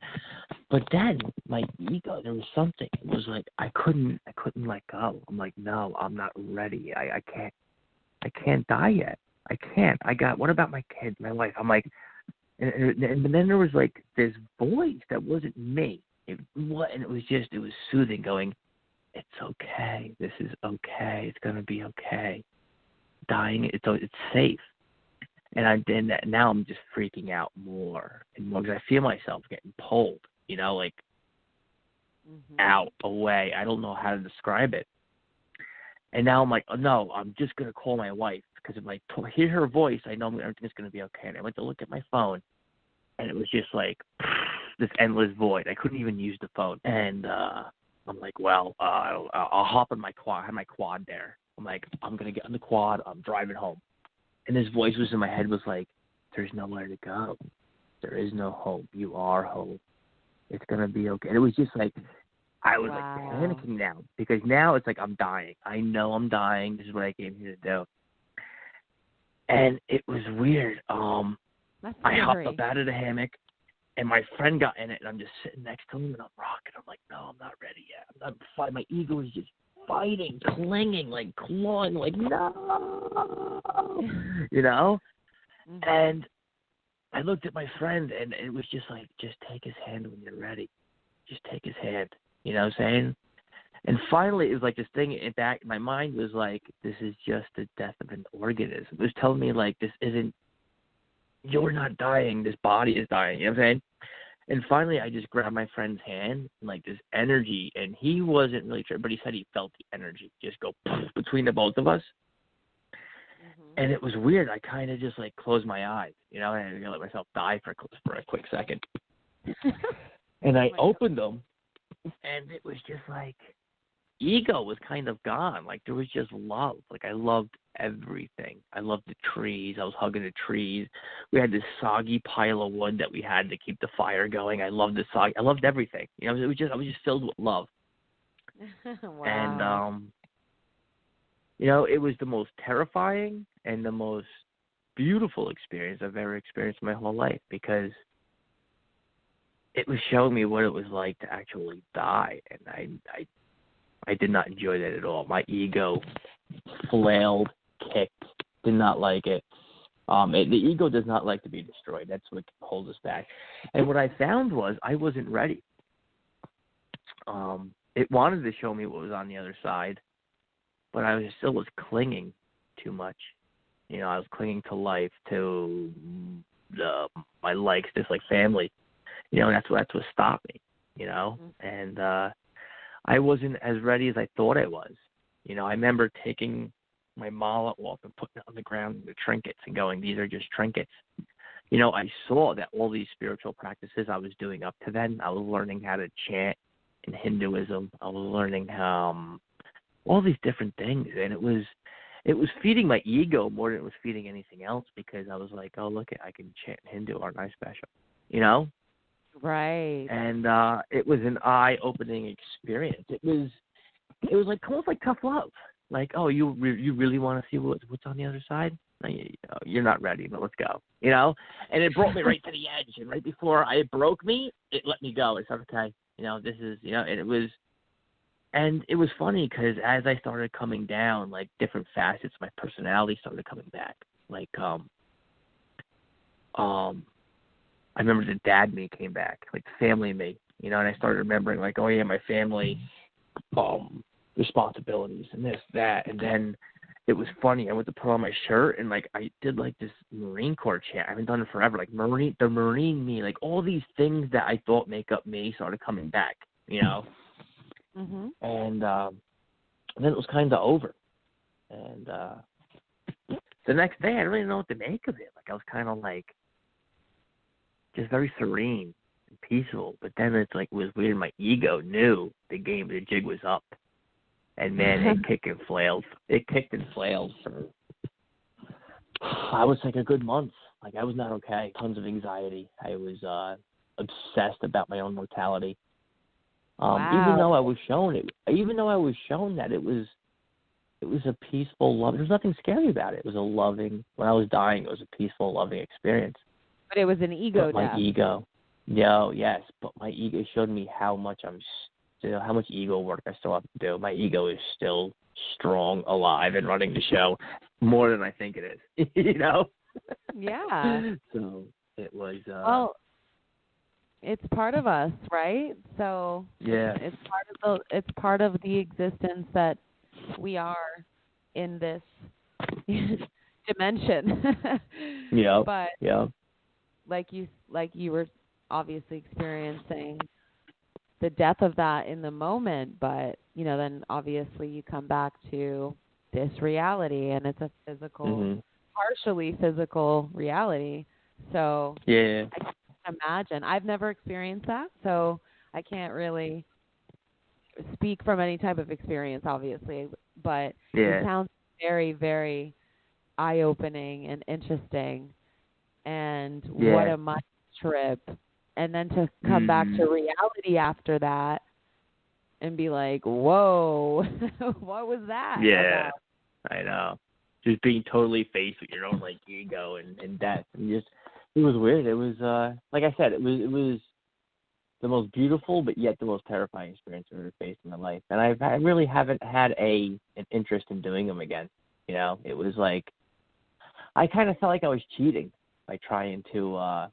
But then my ego, there was something. It was like I couldn't let go. I'm like, no, I'm not ready. I can't die yet. I can't. What about my kids, my wife? I'm like, and then there was like this voice that wasn't me. It was soothing, going, it's okay. This is okay. It's gonna be okay. Dying, it's safe. And now I'm just freaking out more and more because I feel myself getting pulled, you know, like out, away. I don't know how to describe it. And now I'm like, oh, no, I'm just going to call my wife because if I hear her voice, I know everything's going to be okay. And I went to look at my phone, and it was just like this endless void. I couldn't even use the phone. And I'm like, well, I'll hop on my quad. I had my quad there. I'm like, I'm going to get on the quad. I'm driving home. And this voice was in my head was like, there's nowhere to go. There is no hope. You are hope. It's going to be okay. And it was just like, I was like panicking now because now it's like I'm dying. I know I'm dying. This is what I came here to do. And it was weird. I hopped up out of the hammock, and my friend got in it, and I'm just sitting next to him, and I'm rocking. I'm like, no, I'm not ready yet. My ego is just fighting, clinging, like clawing, like no, you know. And I looked at my friend, and it was just like, just take his hand when you're ready. Just take his hand. You know what I'm saying? And finally, it was like this thing in back. My mind was like, this is just the death of an organism. It was telling me like, this isn't. You're not dying. This body is dying. You know what I'm saying? And finally, I just grabbed my friend's hand, and like this energy, and he wasn't really sure, but he said he felt the energy just go between the both of us. And it was weird. I kind of just, like, closed my eyes, you know, and I let myself die for a quick second. And I opened them, and it was just like ego was kind of gone. Like, there was just love. Like, I loved everything. I loved the trees. I was hugging the trees. We had this soggy pile of wood that we had to keep the fire going. I loved I loved everything. You know, I was just filled with love. Wow. And you know, it was the most terrifying and the most beautiful experience I've ever experienced in my whole life, because it was showing me what it was like to actually die, and I did not enjoy that at all. My ego flailed, kicked, did not like it. The ego does not like to be destroyed. That's what holds us back. And what I found was I wasn't ready. It wanted to show me what was on the other side, but I still was clinging too much. You know, I was clinging to life, to my likes, just like family. You know, and that's what stopped me. You know, and I wasn't as ready as I thought I was. You know, I remember taking my mallet off and putting it on the ground, the trinkets, and going, these are just trinkets. You know, I saw that all these spiritual practices I was doing up to then, I was learning how to chant in Hinduism. I was learning all these different things, and it was feeding my ego more than it was feeding anything else, because I was like, oh, look, I can chant Hindu, aren't I special? You know? Right. And it was an eye-opening experience. It was like almost like tough love. Like, oh, you really want to see what's on the other side? No, you're not ready, but let's go. You know? And it brought me right to the edge. And right before it broke me, it let me go. It said, okay, you know, this is, you know, and it was funny because as I started coming down, like different facets of my personality started coming back. Like, I remember the dad me came back, like the family me, you know, and I started remembering, like, oh yeah, my family responsibilities and this, that, and then it was funny. I went to put on my shirt and like I did like this Marine Corps chant. I haven't done it forever. Like the Marine me, like all these things that I thought make up me started coming back, you know. Mhm. And then it was kind of over. And the next day, I didn't really know what to make of it. Like I was kind of like just very serene and peaceful. But then it's like it was weird. My ego knew the jig was up. And man, it kicked and flailed. It kicked and flailed for, I would say, a good month. Like I was not okay. Tons of anxiety. I was obsessed about my own mortality. Wow. Even though I was shown that it was a peaceful, love. There's nothing scary about it. It was a loving. When I was dying, it was a peaceful, loving experience. But it was an ego but death. My ego. No, yes, but my ego showed me how much ego work I still have to do. My ego is still strong, alive, and running the show more than I think it is. You know? Yeah. So it was. Well, it's part of us, right? So yeah, it's part of the existence that we are in this dimension. Yeah. But yeah. like you were obviously experiencing the death of that in the moment, but you know, then obviously you come back to this reality, and it's a physical, partially physical reality. So yeah, I can't imagine. I've never experienced that, so I can't really speak from any type of experience, obviously. But it sounds very, very eye-opening and interesting, and what a mind trip. And then to come back to reality after that and be like, whoa, what was that? Yeah, about? I know. Just being totally faced with your own like ego and death, and just it was weird. It was like I said, it was the most beautiful, but yet the most terrifying experience I've ever faced in my life. And I really haven't had an interest in doing them again. You know, it was like I kind of felt like I was cheating by trying to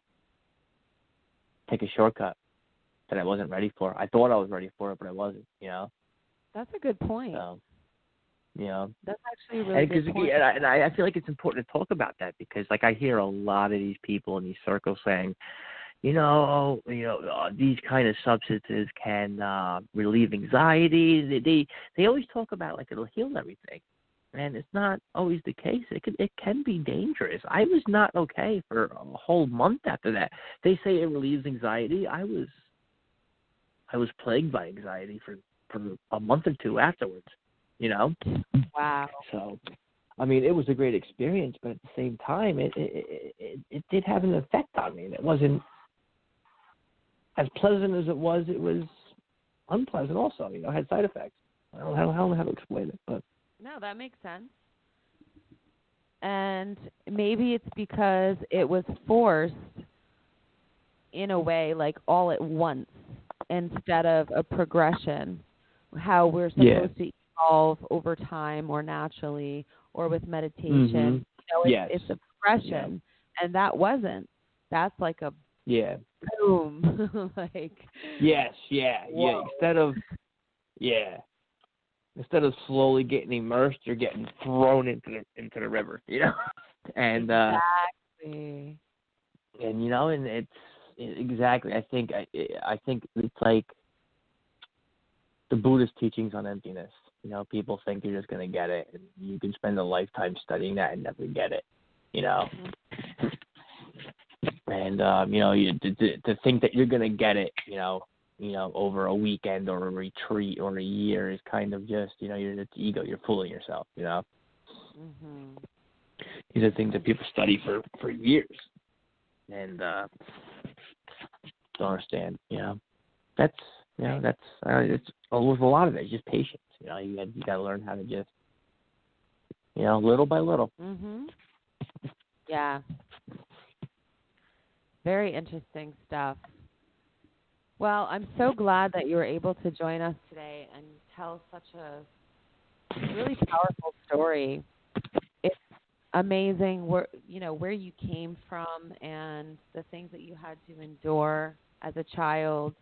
take a shortcut that I wasn't ready for. I thought I was ready for it, but I wasn't, you know? That's a good point. So, you know? That's actually a really good point. And I feel like it's important to talk about that because, like, I hear a lot of these people in these circles saying, these kind of substances can relieve anxiety. They always talk about, like, it'll heal everything. and it's not always the case. It can be dangerous. I was not okay for a whole month after that. They say it relieves anxiety. I was plagued by anxiety for a month or two afterwards, you know? Wow. So, I mean, it was a great experience, but at the same time, it did have an effect on me. And it wasn't as pleasant as it was unpleasant also. You know, it had side effects. I don't know how to explain it, but. No, that makes sense. And maybe it's because it was forced in a way, like all at once, instead of a progression, how we're supposed to evolve over time or naturally or with meditation. Mm-hmm. You know, it's a progression, and that wasn't. That's like a boom. Like Instead of slowly getting immersed, you're getting thrown into the river, you know. And exactly. And you know, and it's exactly. I think it's like the Buddhist teachings on emptiness. You know, people think you're just going to get it, and you can spend a lifetime studying that and never get it. You know. And you know, to think that you're going to get it, you know, over a weekend or a retreat or a year is kind of just, you know, it's ego. You're fooling yourself, you know. Mm-hmm. These are things that people study for years, and don't understand. You know, it's with a lot of it. It's just patience. You know, you got to learn how to just, you know, little by little. Mhm. Yeah. Very interesting stuff. Well, I'm so glad that you were able to join us today and tell such a really powerful story. It's amazing where you came from and the things that you had to endure as a child,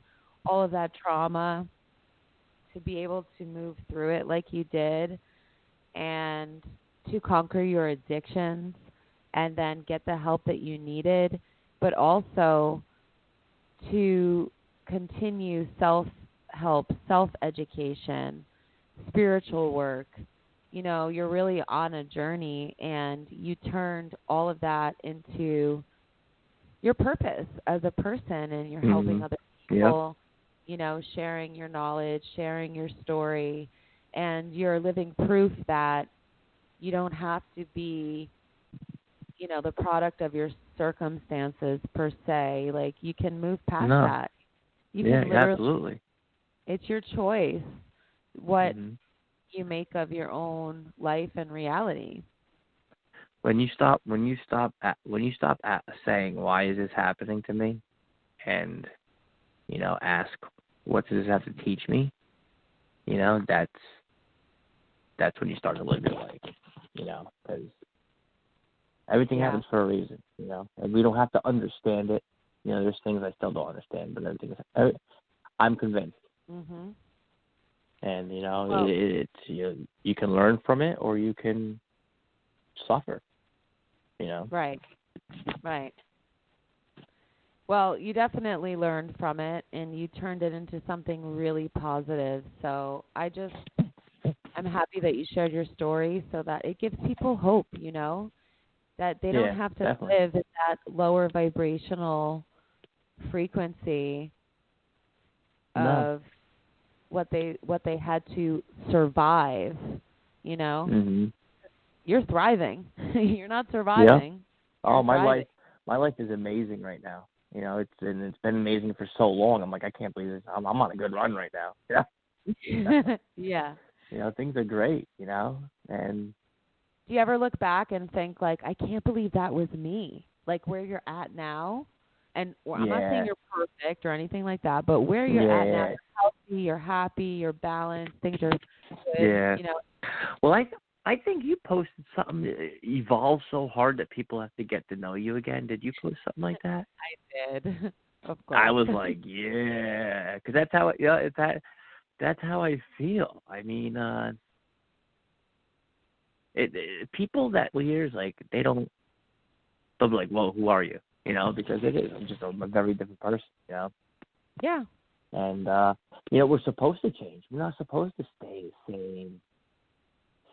all of that trauma, to be able to move through it like you did and to conquer your addictions and then get the help that you needed, but also to continue self-help, self-education, spiritual work. You know, you're really on a journey, and you turned all of that into your purpose as a person, and you're helping other people, you know, sharing your knowledge, sharing your story, and you're living proof that you don't have to be, you know, the product of your circumstances per se. Like, you can move past that. You can absolutely. It's your choice what you make of your own life and reality. When you stop saying, why is this happening to me, and, you know, ask, what does this have to teach me? You know, that's when you start to live your life. You know, because everything happens for a reason. You know, and we don't have to understand it. You know, there's things I still don't understand, but I'm convinced. Mm-hmm. And, you know, you can learn from it, or you can suffer, you know. Right. Well, you definitely learned from it, and you turned it into something really positive. So I'm happy that you shared your story so that it gives people hope, you know, that they don't have to live at that lower vibrational frequency of what they had to survive, you know. Mm-hmm. You're thriving. You're not surviving. Oh, my life is amazing right now. You know, it's been amazing for so long. I'm like, I can't believe this. I'm on a good run right now. Yeah. Yeah. You know, things are great, you know. And do you ever look back and think, like, I can't believe that was me? Like, where you're at now? And I'm not saying you're perfect or anything like that, but where you're at now, you're healthy, you're happy, you're balanced, things are good, you know. Well, I think you posted something that evolved so hard that people have to get to know you again. Did you post something like that? I did, of course. I was like, yeah, because that's how that's how I feel. I mean, people that leaders, like, they'll be like, well, who are you? You know, because it is. I'm just a very different person, you know? Yeah. And, you know, we're supposed to change. We're not supposed to stay the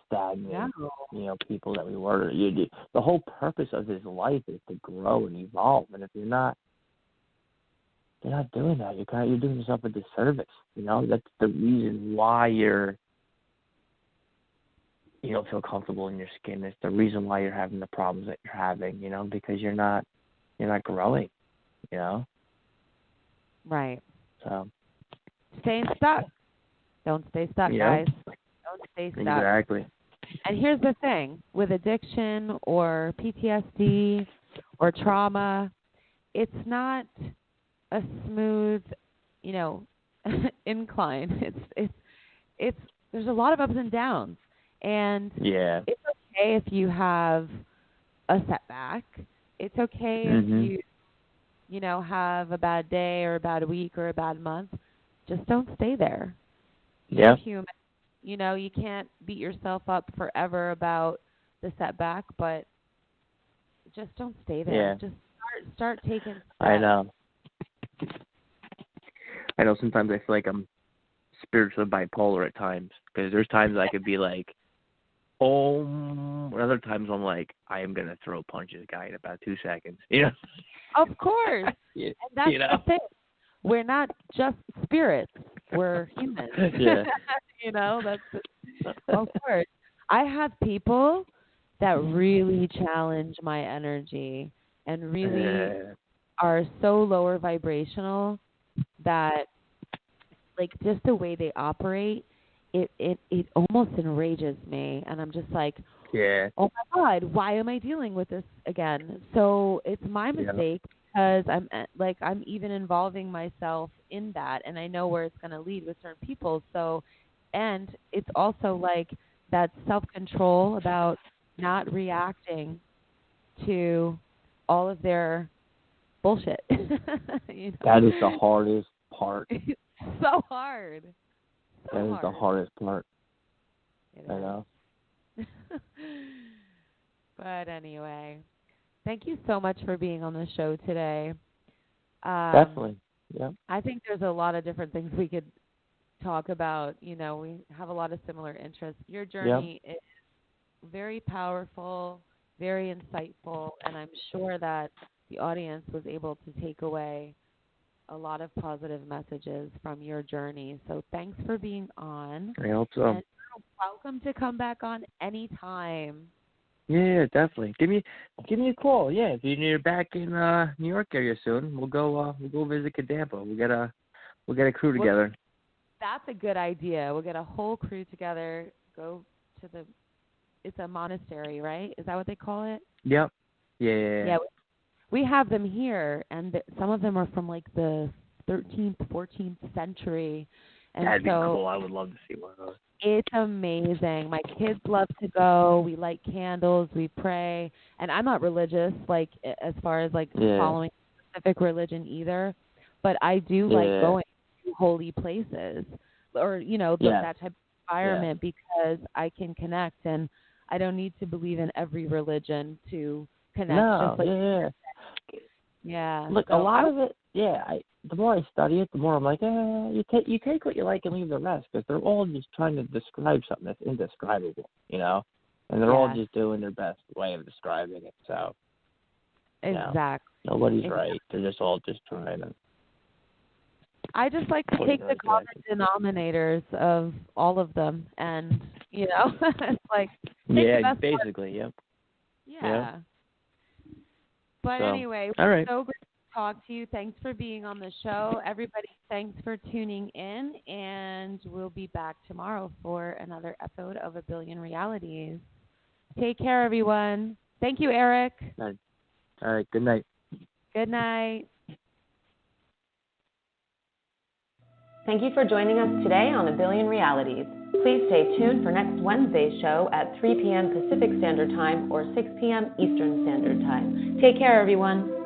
stagnant, people that we were. The whole purpose of this life is to grow and evolve, and if you're not doing that, you're doing yourself a disservice. That's the reason why you don't feel comfortable in your skin. It's the reason why you're having the problems that you're having. Because you're not growing. Right. So staying stuck. Don't stay stuck, guys. Don't stay stuck. Exactly. And here's the thing. With addiction or PTSD or trauma, it's not a smooth, incline. It's there's a lot of ups and downs. And it's okay if you have a setback. It's okay if you have a bad day or a bad week or a bad month. Just don't stay there. You're human. You can't beat yourself up forever about the setback, but just don't stay there. Just start taking steps. I know. Sometimes I feel like I'm spiritually bipolar at times, because there's times I could be like, and other times I'm like, I am going to throw punch this guy in about 2 seconds. Of course. And that's the thing. We're not just spirits. We're humans. Of course. I have people that really challenge my energy and really are so lower vibrational that, like, just the way they operate, it almost enrages me, and I'm just like, oh my God, why am I dealing with this again? So it's my mistake, because I'm even involving myself in that, and I know where it's going to lead with certain people. So, and it's also like that self-control about not reacting to all of their bullshit. That is the hardest part. It's so hard. That is the hardest part. I know. But anyway, thank you so much for being on the show today. Definitely. Yeah. I think there's a lot of different things we could talk about. We have a lot of similar interests. Your journey is very powerful, very insightful, and I'm sure that the audience was able to take away a lot of positive messages from your journey. So thanks for being on. I hope so. And you're welcome to come back on anytime. Yeah, definitely. Give me a call. Yeah, if you're back in New York area soon, we'll go visit Cadampa. We'll get a crew together. That's a good idea. We'll get a whole crew together. Go to it's a monastery, right? Is that what they call it? Yep. Yeah. We have them here, and some of them are from like the 13th, 14th century. And that'd be cool. I would love to see one of those. It's amazing. My kids love to go. We light candles. We pray. And I'm not religious, like, as far as, like, following a specific religion either. But I do like going to holy places or, that type of environment because I can connect. And I don't need to believe in every religion to connect. No, just like, Look, so a lot of it, the more I study it, the more I'm like, you take what you like and leave the rest, because they're all just trying to describe something that's indescribable, and they're all just doing their best way of describing it. So, exactly. Nobody's right. They're just all just trying to. I just like to take the common denominators of all of them, and it's like basically, Yeah. But anyway, all right. So great to talk to you. Thanks for being on the show. Everybody, thanks for tuning in, and we'll be back tomorrow for another episode of A Billion Realities. Take care, everyone. Thank you, Eric. All right. Good night. Good night. Thank you for joining us today on A Billion Realities. Please stay tuned for next Wednesday's show at 3 p.m. Pacific Standard Time or 6 p.m. Eastern Standard Time. Take care, everyone.